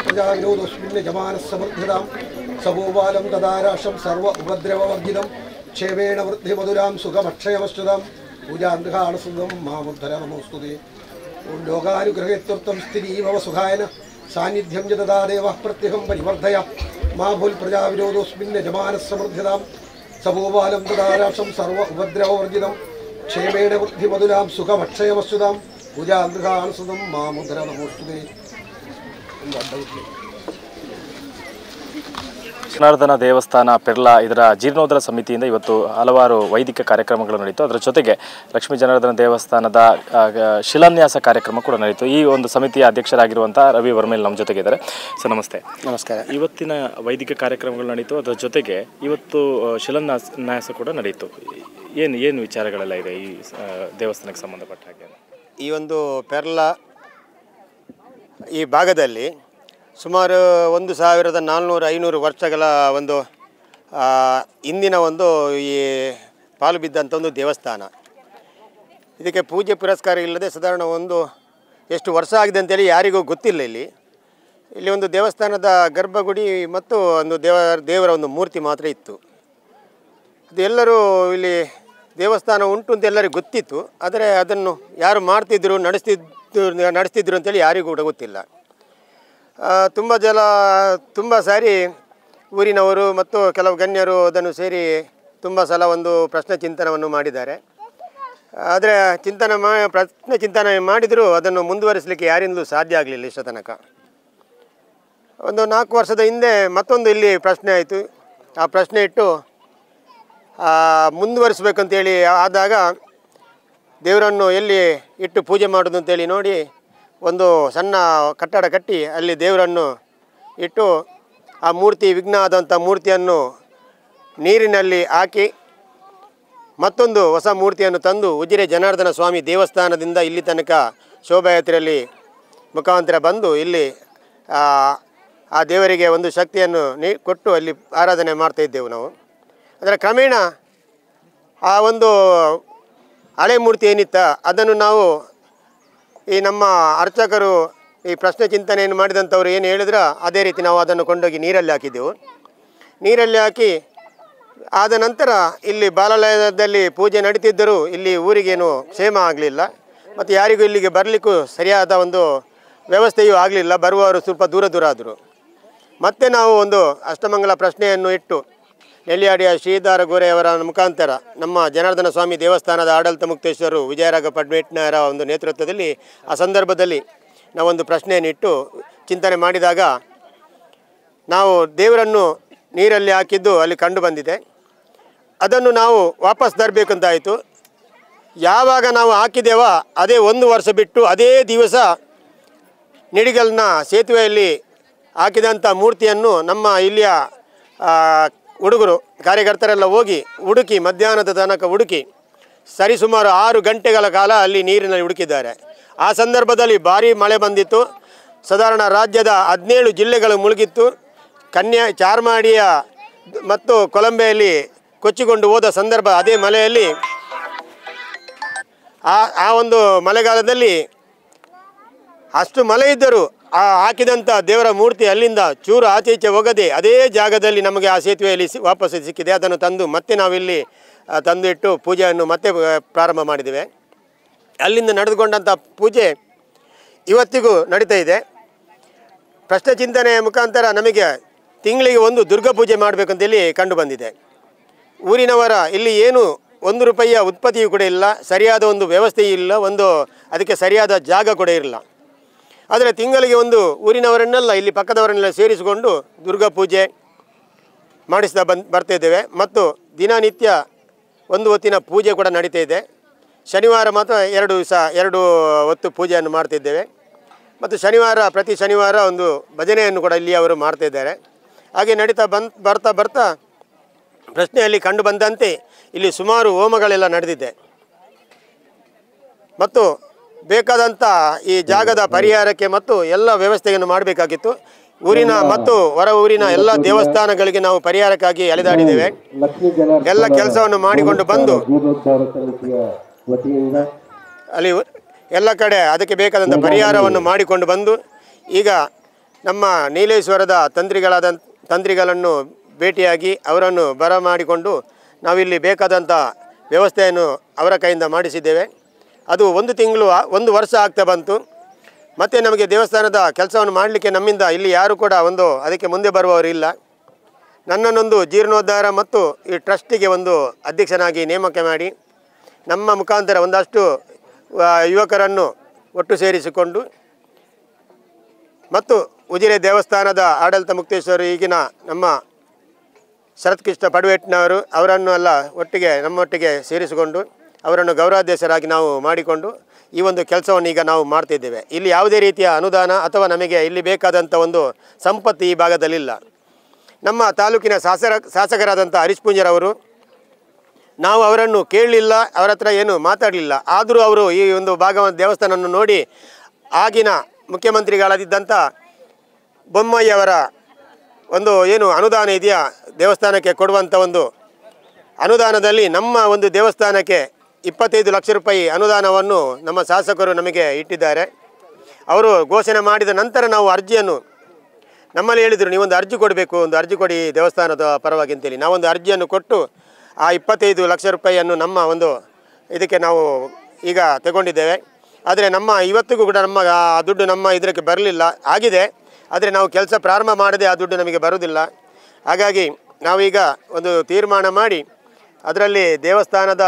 प्रजाविनोदस्मिन् जमानः समृद्धिदां सबोबालं तदाराशं सर्व उपद्रववर्जितं क्षेमेण वृद्धिमधुरां सुखमक्षयमश्रुतां पूजान्तकाणसुदं मामुद्धर नमोस्तुते ॐ लोकानुग्रहेत्वर्थं स्थिरी भव सुखायन सान्निध्यं च तदा देवः प्रत्यहं परिवर्धय मा भूल् प्रजाविनोदस्मिन् जमानः समृद्धिदां सबोबालं तदाराशं सर्व उपद्रववर्जितं क्षेमेण वृद्धिमधुरां सुखमक्षयमश्रुतां पूजान्तकाणसुदं मामुद्धर नमोस्तुते ಜನಾರ್ದನ ದೇವಸ್ಥಾನ ಪೆರ್ಲಾ ಇದರ ಜೀರ್ಣೋದ್ಧಾರ ಸಮಿತಿಯಿಂದ ಇವತ್ತು ಹಲವಾರು ವೈದಿಕ ಕಾರ್ಯಕ್ರಮಗಳು ನಡೆಯಿತು. ಅದರ ಜೊತೆಗೆ ಲಕ್ಷ್ಮೀ ಜನಾರ್ದನ ದೇವಸ್ಥಾನದ ಶಿಲಾನ್ಯಾಸ ಕಾರ್ಯಕ್ರಮ ಕೂಡ ನಡೆಯಿತು. ಈ ಒಂದು ಸಮಿತಿಯ ಅಧ್ಯಕ್ಷರಾಗಿರುವಂಥ ರವಿ ವರ್ಮೇಲ್ ನಮ್ಮ ಜೊತೆಗಿದ್ದಾರೆ. ಸರ್ ನಮಸ್ತೆ. ನಮಸ್ಕಾರ. ಇವತ್ತಿನ ವೈದಿಕ ಕಾರ್ಯಕ್ರಮಗಳು ನಡೆಯಿತು, ಅದರ ಜೊತೆಗೆ ಇವತ್ತು ಶಿಲಾನ್ಯಾಸ ಕೂಡ ನಡೆಯಿತು. ಏನು ವಿಚಾರಗಳೆಲ್ಲ ಇದೆ ಈ ದೇವಸ್ಥಾನಕ್ಕೆ ಸಂಬಂಧಪಟ್ಟ ಹಾಗೆ? ಈ ಒಂದು ಪೆರ್ಲಾ ಈ ಭಾಗದಲ್ಲಿ ಸುಮಾರು 1400-500 ವರ್ಷಗಳ ಒಂದು ಹಿಂದಿನ ಒಂದು ಈ ಪಾಲು ಬಿದ್ದಂಥ ಒಂದು ದೇವಸ್ಥಾನ. ಇದಕ್ಕೆ ಪೂಜೆ ಪುರಸ್ಕಾರ ಇಲ್ಲದೆ ಸಾಧಾರಣ ಎಷ್ಟು ವರ್ಷ ಆಗಿದೆ ಅಂತೇಳಿ ಯಾರಿಗೂ ಗೊತ್ತಿಲ್ಲ. ಇಲ್ಲಿ ಒಂದು ದೇವಸ್ಥಾನದ ಗರ್ಭಗುಡಿ ಮತ್ತು ಒಂದು ದೇವರ ಒಂದು ಮೂರ್ತಿ ಮಾತ್ರ ಇತ್ತು. ಅದು ಎಲ್ಲರೂ ಇಲ್ಲಿ ದೇವಸ್ಥಾನ ಉಂಟು ಅಂತ ಎಲ್ಲರಿಗೂ ಗೊತ್ತಿತ್ತು, ಆದರೆ ಅದನ್ನು ಯಾರು ಮಾಡ್ತಿದ್ರು ನಡೆಸ್ತಿದ್ರು ಅಂತೇಳಿ ಯಾರಿಗೂ ಕೂಡ ಗೊತ್ತಿಲ್ಲ. ತುಂಬ ಸಾರಿ ಊರಿನವರು ಮತ್ತು ಕೆಲವು ಗಣ್ಯರು ಅದನ್ನು ಸೇರಿ ತುಂಬ ಸಲ ಒಂದು ಪ್ರಶ್ನೆ ಚಿಂತನವನ್ನು ಮಾಡಿದ್ದಾರೆ. ಆದರೆ ಪ್ರಶ್ನೆ ಚಿಂತನೆ ಮಾಡಿದರೂ ಅದನ್ನು ಮುಂದುವರಿಸಲಿಕ್ಕೆ ಯಾರಿಂದಲೂ ಸಾಧ್ಯ ಆಗಲಿಲ್ಲ ಇಷ್ಟ ತನಕ. 4 ವರ್ಷದ ಹಿಂದೆ ಮತ್ತೊಂದು ಇಲ್ಲಿ ಪ್ರಶ್ನೆ ಆಯಿತು. ಆ ಪ್ರಶ್ನೆ ಇಟ್ಟು ಮುಂದುವರಿಸಬೇಕಂತೇಳಿ ಆದಾಗ ದೇವರನ್ನು ಎಲ್ಲಿ ಇಟ್ಟು ಪೂಜೆ ಮಾಡೋದು ಅಂತೇಳಿ ನೋಡಿ ಒಂದು ಸಣ್ಣ ಕಟ್ಟಡ ಕಟ್ಟಿ ಅಲ್ಲಿ ದೇವರನ್ನು ಇಟ್ಟು ಆ ಮೂರ್ತಿ ವಿಘ್ನ ಆದಂಥ ಮೂರ್ತಿಯನ್ನು ನೀರಿನಲ್ಲಿ ಹಾಕಿ ಮತ್ತೊಂದು ಹೊಸ ಮೂರ್ತಿಯನ್ನು ತಂದು ಉಜಿರೆ ಜನಾರ್ದನ ಸ್ವಾಮಿ ದೇವಸ್ಥಾನದಿಂದ ಇಲ್ಲಿ ತನಕ ಶೋಭಾಯಾತ್ರೆಯಲ್ಲಿ ಮುಖಾಂತರ ಬಂದು ಇಲ್ಲಿ ಆ ದೇವರಿಗೆ ಒಂದು ಶಕ್ತಿಯನ್ನು ಕೊಟ್ಟು ಅಲ್ಲಿ ಆರಾಧನೆ ಮಾಡ್ತಾಯಿದ್ದೆವು ನಾವು. ಅದರ ಕ್ರಮೇಣ ಆ ಒಂದು ಹಳೆ ಮೂರ್ತಿ ಏನಿತ್ತ ಅದನ್ನು ನಾವು ಈ ನಮ್ಮ ಅರ್ಚಕರು ಈ ಪ್ರಶ್ನೆ ಚಿಂತನೆಯನ್ನು ಮಾಡಿದಂಥವ್ರು ಏನು ಹೇಳಿದ್ರೆ ಅದೇ ರೀತಿ ನಾವು ಅದನ್ನು ಕೊಂಡೋಗಿ ನೀರಲ್ಲಿ ಹಾಕಿದ್ದೆವು. ನೀರಲ್ಲಿ ಹಾಕಿ ಆದ ನಂತರ ಇಲ್ಲಿ ಬಾಲಾಲಯದಲ್ಲಿ ಪೂಜೆ ನಡೀತಿದ್ದರೂ ಇಲ್ಲಿ ಊರಿಗೇನು ಕ್ಷೇಮ ಆಗಲಿಲ್ಲ ಮತ್ತು ಯಾರಿಗೂ ಇಲ್ಲಿಗೆ ಬರಲಿಕ್ಕೂ ಸರಿಯಾದ ಒಂದು ವ್ಯವಸ್ಥೆಯೂ ಆಗಲಿಲ್ಲ. ಬರುವವರು ಸ್ವಲ್ಪ ದೂರ ಆದರು. ಮತ್ತೆ ನಾವು ಒಂದು ಅಷ್ಟಮಂಗಲ ಪ್ರಶ್ನೆಯನ್ನು ಇಟ್ಟು ನೆಲ್ಲಿಯಾಡಿಯ ಶ್ರೀಧರ ಗೋರೆಯವರ ಮುಖಾಂತರ ನಮ್ಮ ಜನಾರ್ದನ ಸ್ವಾಮಿ ದೇವಸ್ಥಾನದ ಆಡಳಿತ ಮುಕ್ತೇಶ್ವರರು ವಿಜಯರಾಘ ಪಡ್ಮೇಟ್ನರ ಒಂದು ನೇತೃತ್ವದಲ್ಲಿ ಆ ಸಂದರ್ಭದಲ್ಲಿ ನಾವೊಂದು ಪ್ರಶ್ನೆಯನ್ನು ಇಟ್ಟು ಚಿಂತನೆ ಮಾಡಿದಾಗ ನಾವು ದೇವರನ್ನು ನೀರಲ್ಲಿ ಹಾಕಿದ್ದು ಅಲ್ಲಿ ಕಂಡು ಬಂದಿದೆ. ಅದನ್ನು ನಾವು ವಾಪಸ್ ತರಬೇಕಂತಾಯಿತು. ಯಾವಾಗ ನಾವು ಹಾಕಿದ್ದೇವೋ ಅದೇ 1 ವರ್ಷ ಬಿಟ್ಟು ಅದೇ ದಿವಸ ನಿಡಿಗಲ್ನ ಸೇತುವೆಯಲ್ಲಿ ಹಾಕಿದಂಥ ಮೂರ್ತಿಯನ್ನು ನಮ್ಮ ಇಲ್ಲಿಯ ಹುಡುಗರು ಕಾರ್ಯಕರ್ತರೆಲ್ಲ ಹೋಗಿ ಹುಡುಕಿ ಮಧ್ಯಾಹ್ನದ ತನಕ ಹುಡುಕಿ ಸರಿಸುಮಾರು 6 ಗಂಟೆಗಳ ಕಾಲ ಅಲ್ಲಿ ನೀರಿನಲ್ಲಿ ಹುಡುಕಿದ್ದಾರೆ. ಆ ಸಂದರ್ಭದಲ್ಲಿ ಭಾರೀ ಮಳೆ ಬಂದಿತ್ತು. ಸಾಧಾರಣ ರಾಜ್ಯದ 17 ಜಿಲ್ಲೆಗಳು ಮುಳುಗಿತ್ತು. ಚಾರ್ಮಾಡಿಯ ಮತ್ತು ಕೊಲಂಬೆಯಲ್ಲಿ ಕೊಚ್ಚಿಕೊಂಡು ಹೋದ ಸಂದರ್ಭ ಅದೇ ಮಳೆಯಲ್ಲಿ ಆ ಒಂದು ಮಳೆಗಾಲದಲ್ಲಿ ಅಷ್ಟು ಮಳೆ ಇದ್ದರೂ ಹಾಕಿದಂಥ ದೇವರ ಮೂರ್ತಿ ಅಲ್ಲಿಂದ ಚೂರು ಆಚೆ ಈಚೆ ಹೋಗದೆ ಅದೇ ಜಾಗದಲ್ಲಿ ನಮಗೆ ಆ ಸೇತುವೆಯಲ್ಲಿ ವಾಪಸ್ ಸಿಕ್ಕಿದೆ. ಅದನ್ನು ತಂದು ಮತ್ತೆ ನಾವಿಲ್ಲಿ ತಂದು ಇಟ್ಟು ಪೂಜೆಯನ್ನು ಮತ್ತೆ ಪ್ರಾರಂಭ ಮಾಡಿದ್ದೇವೆ. ಅಲ್ಲಿಂದ ನಡೆದುಕೊಂಡಂಥ ಪೂಜೆ ಇವತ್ತಿಗೂ ನಡೀತಾ ಇದೆ. ಪ್ರಶ್ನೆ ಚಿಂತನೆಯ ಮುಖಾಂತರ ನಮಗೆ ತಿಂಗಳಿಗೆ ಒಂದು ದುರ್ಗಾ ಪೂಜೆ ಮಾಡಬೇಕಂತೇಳಿ ಕಂಡು ಬಂದಿದೆ. ಊರಿನವರ ಇಲ್ಲಿ ಏನು 1 ರೂಪಾಯಿಯ ಉತ್ಪತ್ತಿಯೂ ಕೂಡ ಇಲ್ಲ, ಸರಿಯಾದ ಒಂದು ವ್ಯವಸ್ಥೆಯೂ ಇಲ್ಲ, ಅದಕ್ಕೆ ಸರಿಯಾದ ಜಾಗ ಕೂಡ ಇರಲ್ಲ. ಆದರೆ ತಿಂಗಳಿಗೆ ಒಂದು ಊರಿನವರನ್ನೆಲ್ಲ ಇಲ್ಲಿ ಪಕ್ಕದವರನ್ನೆಲ್ಲ ಸೇರಿಸಿಕೊಂಡು ದುರ್ಗಾ ಪೂಜೆ ಮಾಡಿಸ್ತಾ ಬರ್ತಾಯಿದ್ದೇವೆ. ಮತ್ತು ದಿನನಿತ್ಯ 1 ಹೊತ್ತಿನ ಪೂಜೆ ಕೂಡ ನಡೀತಾ ಇದೆ. ಶನಿವಾರ ಮಾತ್ರ 2 ಹೊತ್ತು ಪೂಜೆಯನ್ನು ಮಾಡ್ತಿದ್ದೇವೆ. ಮತ್ತು ಪ್ರತಿ ಶನಿವಾರ ಒಂದು ಭಜನೆಯನ್ನು ಕೂಡ ಇಲ್ಲಿ ಅವರು ಮಾಡ್ತಾಯಿದ್ದಾರೆ. ಹಾಗೆ ನಡೀತಾ ಬರ್ತಾ ಪ್ರಶ್ನೆಯಲ್ಲಿ ಕಂಡು ಬಂದಂತೆ ಇಲ್ಲಿ ಸುಮಾರು ಹೋಮಗಳೆಲ್ಲ ನಡೆದಿದೆ. ಮತ್ತು ಬೇಕಾದಂಥ ಈ ಜಾಗದ ಪರಿಹಾರಕ್ಕೆ ಮತ್ತು ಎಲ್ಲ ವ್ಯವಸ್ಥೆಯನ್ನು ಮಾಡಬೇಕಾಗಿತ್ತು. ಊರಿನ ಮತ್ತು ಹೊರ ಊರಿನ ಎಲ್ಲ ದೇವಸ್ಥಾನಗಳಿಗೆ ನಾವು ಪರಿಹಾರಕ್ಕಾಗಿ ಅಲೆದಾಡಿದ್ದೇವೆ. ಎಲ್ಲ ಕೆಲಸವನ್ನು ಮಾಡಿಕೊಂಡು ಬಂದು ಅಲ್ಲಿ ಎಲ್ಲ ಕಡೆ ಅದಕ್ಕೆ ಬೇಕಾದಂಥ ಪರಿಹಾರವನ್ನು ಮಾಡಿಕೊಂಡು ಬಂದು ಈಗ ನಮ್ಮ ನೀಲೇಶ್ವರದ ತಂತ್ರಿಗಳನ್ನು ಭೇಟಿಯಾಗಿ ಅವರನ್ನು ಬರಮಾಡಿಕೊಂಡು ನಾವಿಲ್ಲಿ ಬೇಕಾದಂಥ ವ್ಯವಸ್ಥೆಯನ್ನು ಅವರ ಕೈಯಿಂದ ಮಾಡಿಸಿದ್ದೇವೆ. ಅದು 1 ತಿಂಗಳು 1 ವರ್ಷ ಆಗ್ತಾ ಬಂತು. ಮತ್ತು ನಮಗೆ ದೇವಸ್ಥಾನದ ಕೆಲಸವನ್ನು ಮಾಡಲಿಕ್ಕೆ ನಮ್ಮಿಂದ ಇಲ್ಲಿ ಯಾರು ಕೂಡ ಅದಕ್ಕೆ ಮುಂದೆ ಬರುವವರು ಇಲ್ಲ. ನನ್ನನ್ನೊಂದು ಜೀರ್ಣೋದ್ಧಾರ ಮತ್ತು ಈ ಟ್ರಸ್ಟಿಗೆ ಒಂದು ಅಧ್ಯಕ್ಷನಾಗಿ ನೇಮಕ ಮಾಡಿ ನಮ್ಮ ಮುಖಾಂತರ ಒಂದಷ್ಟು ಯುವಕರನ್ನು ಒಟ್ಟು ಸೇರಿಸಿಕೊಂಡು ಮತ್ತು ಉಜಿರೆ ದೇವಸ್ಥಾನದ ಆಡಳಿತ ಮುಕ್ತೇಶ್ವರು ಈಗಿನ ನಮ್ಮ ಶರತ್ಕೃಷ್ಣ ಪಡುವೆಟ್ನವರು ಅವರನ್ನು ಎಲ್ಲ ನಮ್ಮೊಟ್ಟಿಗೆ ಸೇರಿಸಿಕೊಂಡು ಅವರನ್ನು ಗೌರವಾಧ್ಯಕ್ಷರಾಗಿ ನಾವು ಮಾಡಿಕೊಂಡು ಈ ಒಂದು ಕೆಲಸವನ್ನು ಈಗ ನಾವು ಮಾಡ್ತಿದ್ದೇವೆ. ಇಲ್ಲಿ ಯಾವುದೇ ರೀತಿಯ ಅನುದಾನ ಅಥವಾ ನಮಗೆ ಇಲ್ಲಿ ಬೇಕಾದಂಥ ಒಂದು ಸಂಪತ್ತು ಈ ಭಾಗದಲ್ಲಿಲ್ಲ. ನಮ್ಮ ತಾಲೂಕಿನ ಶಾಸಕರಾದಂಥ ಹರೀಶ್ ಪೂಂಜರವರು ನಾವು ಅವರನ್ನು ಕೇಳಲಿಲ್ಲ, ಅವರ ಹತ್ರ ಏನು ಮಾತಾಡಲಿಲ್ಲ. ಆದರೂ ಅವರು ಈ ಒಂದು ದೇವಸ್ಥಾನವನ್ನು ನೋಡಿ ಆಗಿನ ಮುಖ್ಯಮಂತ್ರಿಗಳಾಗಿದ್ದಂಥ ಬೊಮ್ಮಾಯಿಯವರ ಏನು ಅನುದಾನ ಇದೆಯಾ ದೇವಸ್ಥಾನಕ್ಕೆ ಕೊಡುವಂಥ ಒಂದು ಅನುದಾನದಲ್ಲಿ ನಮ್ಮ ಒಂದು ದೇವಸ್ಥಾನಕ್ಕೆ 25 ಲಕ್ಷ ರೂಪಾಯಿ ಅನುದಾನವನ್ನು ನಮ್ಮ ಶಾಸಕರು ನಮಗೆ ಇಟ್ಟಿದ್ದಾರೆ. ಅವರು ಘೋಷಣೆ ಮಾಡಿದ ನಂತರ ನಾವು ಅರ್ಜಿಯನ್ನು ನಮ್ಮಲ್ಲಿ ಹೇಳಿದರು, ನೀವೊಂದು ಅರ್ಜಿ ಕೊಡಬೇಕು, ಒಂದು ಅರ್ಜಿ ಕೊಡಿ ದೇವಸ್ಥಾನದ ಪರವಾಗಿ ಅಂತೇಳಿ. ನಾವೊಂದು ಅರ್ಜಿಯನ್ನು ಕೊಟ್ಟು ಆ 25 ಲಕ್ಷ ರೂಪಾಯಿಯನ್ನು ನಮ್ಮ ಇದಕ್ಕೆ ನಾವು ಈಗ ತಗೊಂಡಿದ್ದೇವೆ. ಆದರೆ ಇವತ್ತಿಗೂ ಕೂಡ ಆ ದುಡ್ಡು ನಮ್ಮ ಇದಕ್ಕೆ ಬರಲಿಲ್ಲ ಆಗಿದೆ. ಆದರೆ ನಾವು ಕೆಲಸ ಪ್ರಾರಂಭ ಮಾಡದೆ ಆ ದುಡ್ಡು ನಮಗೆ ಬರುವುದಿಲ್ಲ. ಹಾಗಾಗಿ ನಾವೀಗ ಒಂದು ತೀರ್ಮಾನ ಮಾಡಿ ಅದರಲ್ಲಿ ದೇವಸ್ಥಾನದ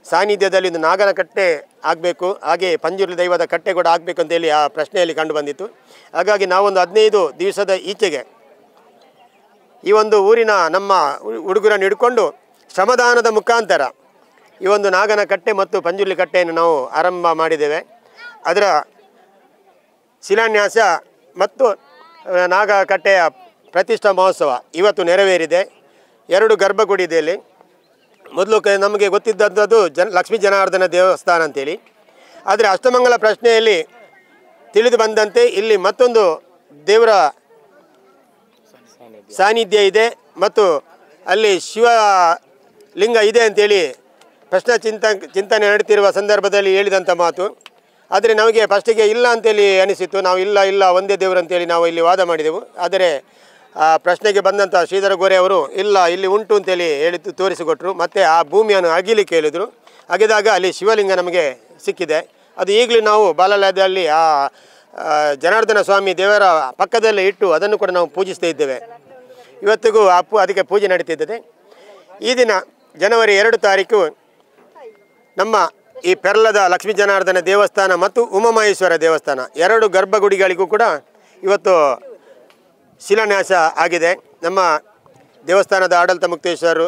ಸಾನ್ನಿಧ್ಯದಲ್ಲಿ ಒಂದು ನಾಗನ ಕಟ್ಟೆ ಆಗಬೇಕು, ಹಾಗೆ ಪಂಜುರ್ಲಿ ದೈವದ ಕಟ್ಟೆ ಕೂಡ ಆಗಬೇಕು ಅಂತೇಳಿ ಆ ಪ್ರಶ್ನೆಯಲ್ಲಿ ಕಂಡು ಬಂದಿತ್ತು. ಹಾಗಾಗಿ ನಾವೊಂದು 15 ದಿವಸದ ಈಚೆಗೆ ಈ ಒಂದು ಊರಿನ ನಮ್ಮ ಹುಡುಗರನ್ನು ಹಿಡ್ಕೊಂಡು ಶ್ರಮದಾನದ ಮುಖಾಂತರ ಈ ಒಂದು ನಾಗನ ಕಟ್ಟೆ ಮತ್ತು ಪಂಜುರ್ಲಿ ಕಟ್ಟೆಯನ್ನು ನಾವು ಆರಂಭ ಮಾಡಿದ್ದೇವೆ. ಅದರ ಶಿಲಾನ್ಯಾಸ ಮತ್ತು ನಾಗ ಕಟ್ಟೆಯ ಪ್ರತಿಷ್ಠಾ ಮಹೋತ್ಸವ ಇವತ್ತು ನೆರವೇರಿದೆ. 2 ಗರ್ಭಗುಡಿ ಇದೆ ಇಲ್ಲಿ. ಮೊದಲು ನಮಗೆ ಗೊತ್ತಿದ್ದದ್ದು ಲಕ್ಷ್ಮೀ ಜನಾರ್ದನ ದೇವಸ್ಥಾನ ಅಂತೇಳಿ. ಆದರೆ ಅಷ್ಟಮಂಗಲ ಪ್ರಶ್ನೆಯಲ್ಲಿ ತಿಳಿದು ಬಂದಂತೆ ಇಲ್ಲಿ ಮತ್ತೊಂದು ದೇವರ ಸಾನ್ನಿಧ್ಯ ಇದೆ ಮತ್ತು ಅಲ್ಲಿ ಶಿವಲಿಂಗ ಇದೆ ಅಂತೇಳಿ ಪ್ರಶ್ನೆ ಚಿಂತನೆ ನಡೆತಿರುವ ಸಂದರ್ಭದಲ್ಲಿ ಹೇಳಿದಂಥ ಮಾತು. ಆದರೆ ನಮಗೆ ಫಸ್ಟಿಗೆ ಇಲ್ಲ ಅಂತೇಳಿ ಅನಿಸಿತ್ತು. ನಾವು ಇಲ್ಲ ಒಂದೇ ದೇವರು ಅಂತೇಳಿ ನಾವು ಇಲ್ಲಿ ವಾದ ಮಾಡಿದೆವು. ಆದರೆ ಆ ಪ್ರಶ್ನೆಗೆ ಬಂದಂಥ ಶ್ರೀಧರ ಗೋರೆ ಅವರು ಇಲ್ಲ ಇಲ್ಲಿ ಉಂಟು ಅಂತೇಳಿ ತೋರಿಸಿಕೊಟ್ರು. ಮತ್ತು ಆ ಭೂಮಿಯನ್ನು ಅಗಿಲಿಕ್ಕೆ ಹೇಳಿದರು. ಅಗಿದಾಗ ಅಲ್ಲಿ ಶಿವಲಿಂಗ ನಮಗೆ ಸಿಕ್ಕಿದೆ. ಅದು ಈಗಲೂ ನಾವು ಬಾಲಾಲಯದಲ್ಲಿ ಆ ಜನಾರ್ದನ ಸ್ವಾಮಿ ದೇವರ ಪಕ್ಕದಲ್ಲೇ ಇಟ್ಟು ಅದನ್ನು ಕೂಡ ನಾವು ಪೂಜಿಸ್ತಾ ಇದ್ದೇವೆ. ಇವತ್ತಿಗೂ ಅದಕ್ಕೆ ಪೂಜೆ ನಡೀತಿದ್ದೇವೆ. ಈ ದಿನ ಜನವರಿ 2 ತಾರೀಕು ನಮ್ಮ ಈ ಪೆರ್ಲದ ಲಕ್ಷ್ಮೀ ಜನಾರ್ದನ ದೇವಸ್ಥಾನ ಮತ್ತು ಉಮಾಮಹೇಶ್ವರ ದೇವಸ್ಥಾನ 2 ಗರ್ಭಗುಡಿಗಳಿಗೂ ಕೂಡ ಇವತ್ತು ಶಿಲಾನ್ಯಾಸ ಆಗಿದೆ. ನಮ್ಮ ದೇವಸ್ಥಾನದ ಆಡಳಿತ ಮುಕ್ತೇಶ್ವರರು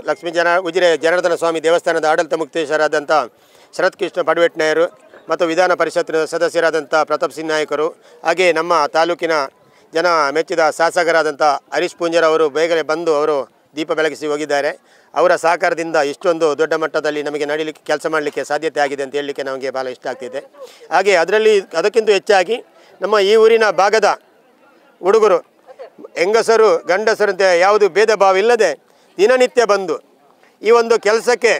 ಉಜಿರೆ ಜನಾರ್ದನ ಸ್ವಾಮಿ ದೇವಸ್ಥಾನದ ಆಡಳಿತ ಮುಕ್ತೇಶ್ವರಾದಂಥ ಶರತ್ಕೃಷ್ಣ ಪಡುವೆಟ್ನಯರು ಮತ್ತು ವಿಧಾನ ಪರಿಷತ್ತಿನ ಸದಸ್ಯರಾದಂಥ ಪ್ರತಾಪ್ ಸಿಂಗ್ ನಾಯಕರು, ಹಾಗೆ ನಮ್ಮ ತಾಲೂಕಿನ ಜನ ಮೆಚ್ಚಿದ ಶಾಸಕರಾದಂಥ ಹರೀಶ್ ಪೂಂಜರ್ ಅವರು ಬೇಗನೆ ಬಂದು ಅವರು ದೀಪ ಬೆಳಗಿಸಿ ಹೋಗಿದ್ದಾರೆ. ಅವರ ಸಹಕಾರದಿಂದ ಇಷ್ಟೊಂದು ದೊಡ್ಡ ಮಟ್ಟದಲ್ಲಿ ನಮಗೆ ನಡೀಲಿಕ್ಕೆ ಕೆಲಸ ಮಾಡಲಿಕ್ಕೆ ಸಾಧ್ಯತೆ ಆಗಿದೆ ಅಂತ ಹೇಳಲಿಕ್ಕೆ ನಮಗೆ ಭಾಳ ಇಷ್ಟ ಆಗ್ತಿದೆ. ಹಾಗೆ ಅದಕ್ಕಿಂತ ಹೆಚ್ಚಾಗಿ ನಮ್ಮ ಈ ಊರಿನ ಭಾಗದ ಹುಡುಗರು ಹೆಂಗಸರು ಗಂಡಸರು ಅಂತ ಯಾವುದು ಭೇದ ಭಾವ ಇಲ್ಲದೆ ದಿನನಿತ್ಯ ಬಂದು ಈ ಒಂದು ಕೆಲಸಕ್ಕೆ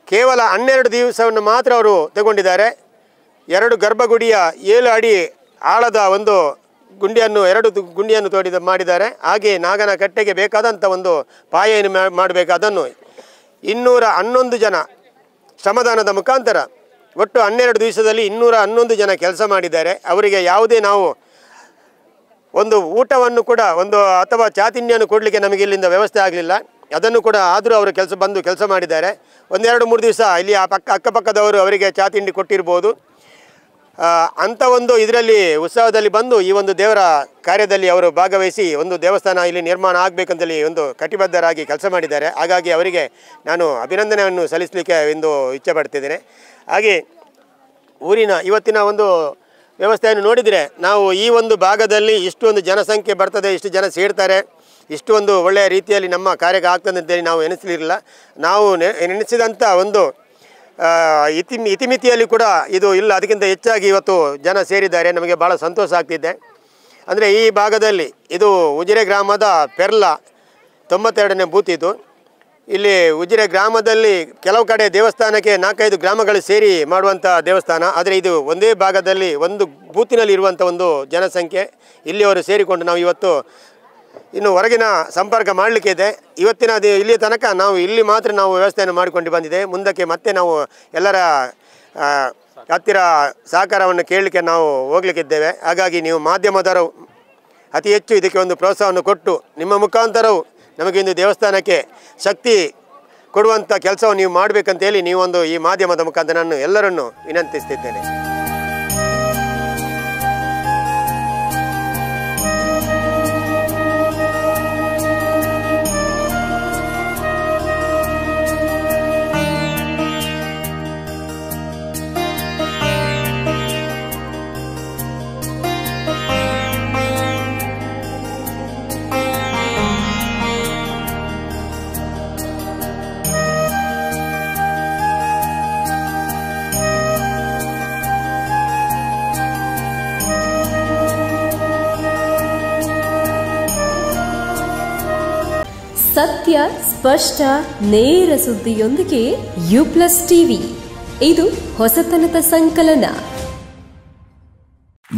ಕೇವಲ 12 ದಿವಸವನ್ನು ಮಾತ್ರ ಅವರು ತಗೊಂಡಿದ್ದಾರೆ. 2 ಗರ್ಭಗುಡಿಯ 7 ಅಡಿ ಆಳದ ಒಂದು ಗುಂಡಿಯನ್ನು 2 ಗುಂಡಿಯನ್ನು ಮಾಡಿದ್ದಾರೆ. ಹಾಗೆ ನಾಗನ ಕಟ್ಟೆಗೆ ಬೇಕಾದಂಥ ಒಂದು ಪಾಯೆಯನ್ನು ಮಾಡಬೇಕು. ಅದನ್ನು 211 ಜನ ಶ್ರಮದಾನದ ಮುಖಾಂತರ ಒಟ್ಟು 12 ದಿವಸದಲ್ಲಿ 211 ಜನ ಕೆಲಸ ಮಾಡಿದ್ದಾರೆ. ಅವರಿಗೆ ಯಾವುದೇ ನಾವು ಒಂದು ಊಟವನ್ನು ಕೂಡ ಅಥವಾ ಚಾತಿನ್ಯನ್ನು ಕೊಡಲಿಕ್ಕೆ ನಮಗೆ ಇಲ್ಲಿಂದ ವ್ಯವಸ್ಥೆ ಆಗಲಿಲ್ಲ. ಅದನ್ನು ಕೂಡ ಆದರೂ ಅವರು ಕೆಲಸ ಮಾಡಿದ್ದಾರೆ. 1-2-3 ದಿವಸ ಇಲ್ಲಿ ಅಕ್ಕಪಕ್ಕದವರು ಅವರಿಗೆ ಚಾತಿಂಡಿ ಕೊಟ್ಟಿರ್ಬೋದು. ಅಂಥ ಒಂದು ಇದರಲ್ಲಿ ಉತ್ಸವದಲ್ಲಿ ಬಂದು ಈ ಒಂದು ದೇವರ ಕಾರ್ಯದಲ್ಲಿ ಅವರು ಭಾಗವಹಿಸಿ ಒಂದು ದೇವಸ್ಥಾನ ಇಲ್ಲಿ ನಿರ್ಮಾಣ ಆಗಬೇಕಂತೇಳಿ ಒಂದು ಕಟಿಬದ್ಧರಾಗಿ ಕೆಲಸ ಮಾಡಿದ್ದಾರೆ. ಹಾಗಾಗಿ ಅವರಿಗೆ ನಾನು ಅಭಿನಂದನೆಯನ್ನು ಸಲ್ಲಿಸಲಿಕ್ಕೆ ಎಂದು ಇಚ್ಛೆ ಪಡ್ತಿದ್ದೇನೆ. ಹಾಗೆ ಊರಿನ ಇವತ್ತಿನ ಒಂದು ವ್ಯವಸ್ಥೆಯನ್ನು ನೋಡಿದರೆ ನಾವು ಈ ಒಂದು ಭಾಗದಲ್ಲಿ ಇಷ್ಟೊಂದು ಜನಸಂಖ್ಯೆ ಬರ್ತದೆ, ಇಷ್ಟು ಜನ ಸೇರ್ತಾರೆ, ಇಷ್ಟು ಒಂದು ಒಳ್ಳೆಯ ರೀತಿಯಲ್ಲಿ ನಮ್ಮ ಕಾರ್ಯ ಆಗ್ತದೆ ಅಂತೇಳಿ ನಾವು ಎನಿಸಲಿರಲಿಲ್ಲ. ನಾವು ನೆನೆಸಿದಂಥ ಒಂದು ಇತಿಮಿತಿಯಲ್ಲಿ ಕೂಡ ಇದು ಇಲ್ಲ. ಅದಕ್ಕಿಂತ ಹೆಚ್ಚಾಗಿ ಇವತ್ತು ಜನ ಸೇರಿದ್ದಾರೆ. ನಮಗೆ ಭಾಳ ಸಂತೋಷ ಆಗ್ತಿದೆ. ಅಂದರೆ ಈ ಭಾಗದಲ್ಲಿ ಇದು ಉಜಿರೆ ಗ್ರಾಮದ ಪೆರ್ಲ 92ನೇ ಬೂತ್ ಇದು. ಇಲ್ಲಿ ಉಜಿರೆ ಗ್ರಾಮದಲ್ಲಿ ಕೆಲವು ಕಡೆ ದೇವಸ್ಥಾನಕ್ಕೆ 4-5 ಗ್ರಾಮಗಳು ಸೇರಿ ಮಾಡುವಂಥ ದೇವಸ್ಥಾನ. ಆದರೆ ಇದು ಒಂದೇ ಭಾಗದಲ್ಲಿ ಒಂದು ಬೂತಿನಲ್ಲಿ ಇರುವಂಥ ಒಂದು ಜನಸಂಖ್ಯೆ. ಇಲ್ಲಿಯವರು ಸೇರಿಕೊಂಡು ನಾವು ಇವತ್ತು ಇನ್ನು ಹೊರಗಿನ ಸಂಪರ್ಕ ಮಾಡಲಿಕ್ಕೆ ಇದೆ. ಇವತ್ತಿನ ಇಲ್ಲಿ ತನಕ ನಾವು ಇಲ್ಲಿ ಮಾತ್ರ ನಾವು ವ್ಯವಸ್ಥೆಯನ್ನು ಮಾಡಿಕೊಂಡು ಬಂದಿದೆ. ಮುಂದಕ್ಕೆ ಮತ್ತೆ ನಾವು ಎಲ್ಲರ ಹತ್ತಿರ ಸಹಕಾರವನ್ನು ಕೇಳಲಿಕ್ಕೆ ನಾವು ಹೋಗಲಿಕ್ಕಿದ್ದೇವೆ. ಹಾಗಾಗಿ ನೀವು ಮಾಧ್ಯಮದವರು ಅತಿ ಹೆಚ್ಚು ಇದಕ್ಕೆ ಒಂದು ಪ್ರೋತ್ಸಾಹವನ್ನು ಕೊಟ್ಟು ನಿಮ್ಮ ಮುಖಾಂತರವು ನಮಗೆ ಒಂದು ದೇವಸ್ಥಾನಕ್ಕೆ ಶಕ್ತಿ ಕೊಡುವಂಥ ಕೆಲಸವನ್ನು ನೀವು ಮಾಡಬೇಕಂತೇಳಿ ನೀವೊಂದು ಈ ಮಾಧ್ಯಮದ ಮುಖಾಂತರ ನಾನು ಎಲ್ಲರನ್ನು ವಿನಂತಿಸ್ತಿದ್ದೇನೆ. ಸತ್ಯ, ಸ್ಪಷ್ಟ, ನೇರ ಸುದ್ದಿಯೊಂದಿಗೆ U+ ಟಿವಿ. ಇದು ಹೊಸತನದ ಸಂಕಲನ.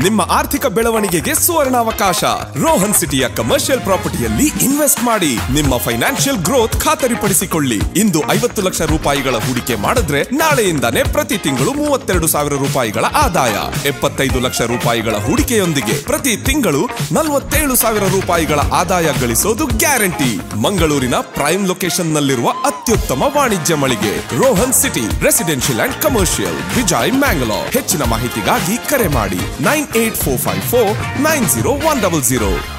ನಿಮ್ಮ ಆರ್ಥಿಕ ಬೆಳವಣಿಗೆಗೆ ಸುವರ್ಣಾವಕಾಶ. ರೋಹನ್ ಸಿಟಿಯ ಕಮರ್ಷಿಯಲ್ ಪ್ರಾಪರ್ಟಿಯಲ್ಲಿ ಇನ್ವೆಸ್ಟ್ ಮಾಡಿ ನಿಮ್ಮ ಫೈನಾನ್ಷಿಯಲ್ ಗ್ರೋತ್ ಖಾತರಿಪಡಿಸಿಕೊಳ್ಳಿ. ಇಂದು 50 ಲಕ್ಷ ರೂಪಾಯಿಗಳ ಹೂಡಿಕೆ ಮಾಡಿದ್ರೆ ನಾಳೆಯಿಂದಾನೇ ಪ್ರತಿ ತಿಂಗಳು 32,000 ರೂಪಾಯಿಗಳ ಆದಾಯ. 75 ಲಕ್ಷ ರೂಪಾಯಿಗಳ ಹೂಡಿಕೆಯೊಂದಿಗೆ ಪ್ರತಿ ತಿಂಗಳು 47,000 ರೂಪಾಯಿಗಳ ಆದಾಯ ಗಳಿಸೋದು ಗ್ಯಾರಂಟಿ. ಮಂಗಳೂರಿನ ಪ್ರೈಮ್ ಲೊಕೇಶನ್ ನಲ್ಲಿರುವ ಅತ್ಯುತ್ತಮ ವಾಣಿಜ್ಯ ಮಳಿಗೆ Rohan city residential and commercial, Vijay, Mangalore. ಹೆಚ್ಚಿನ ಮಾಹಿತಿಗಾಗಿ ಕರೆ ಮಾಡಿ 98454 90100.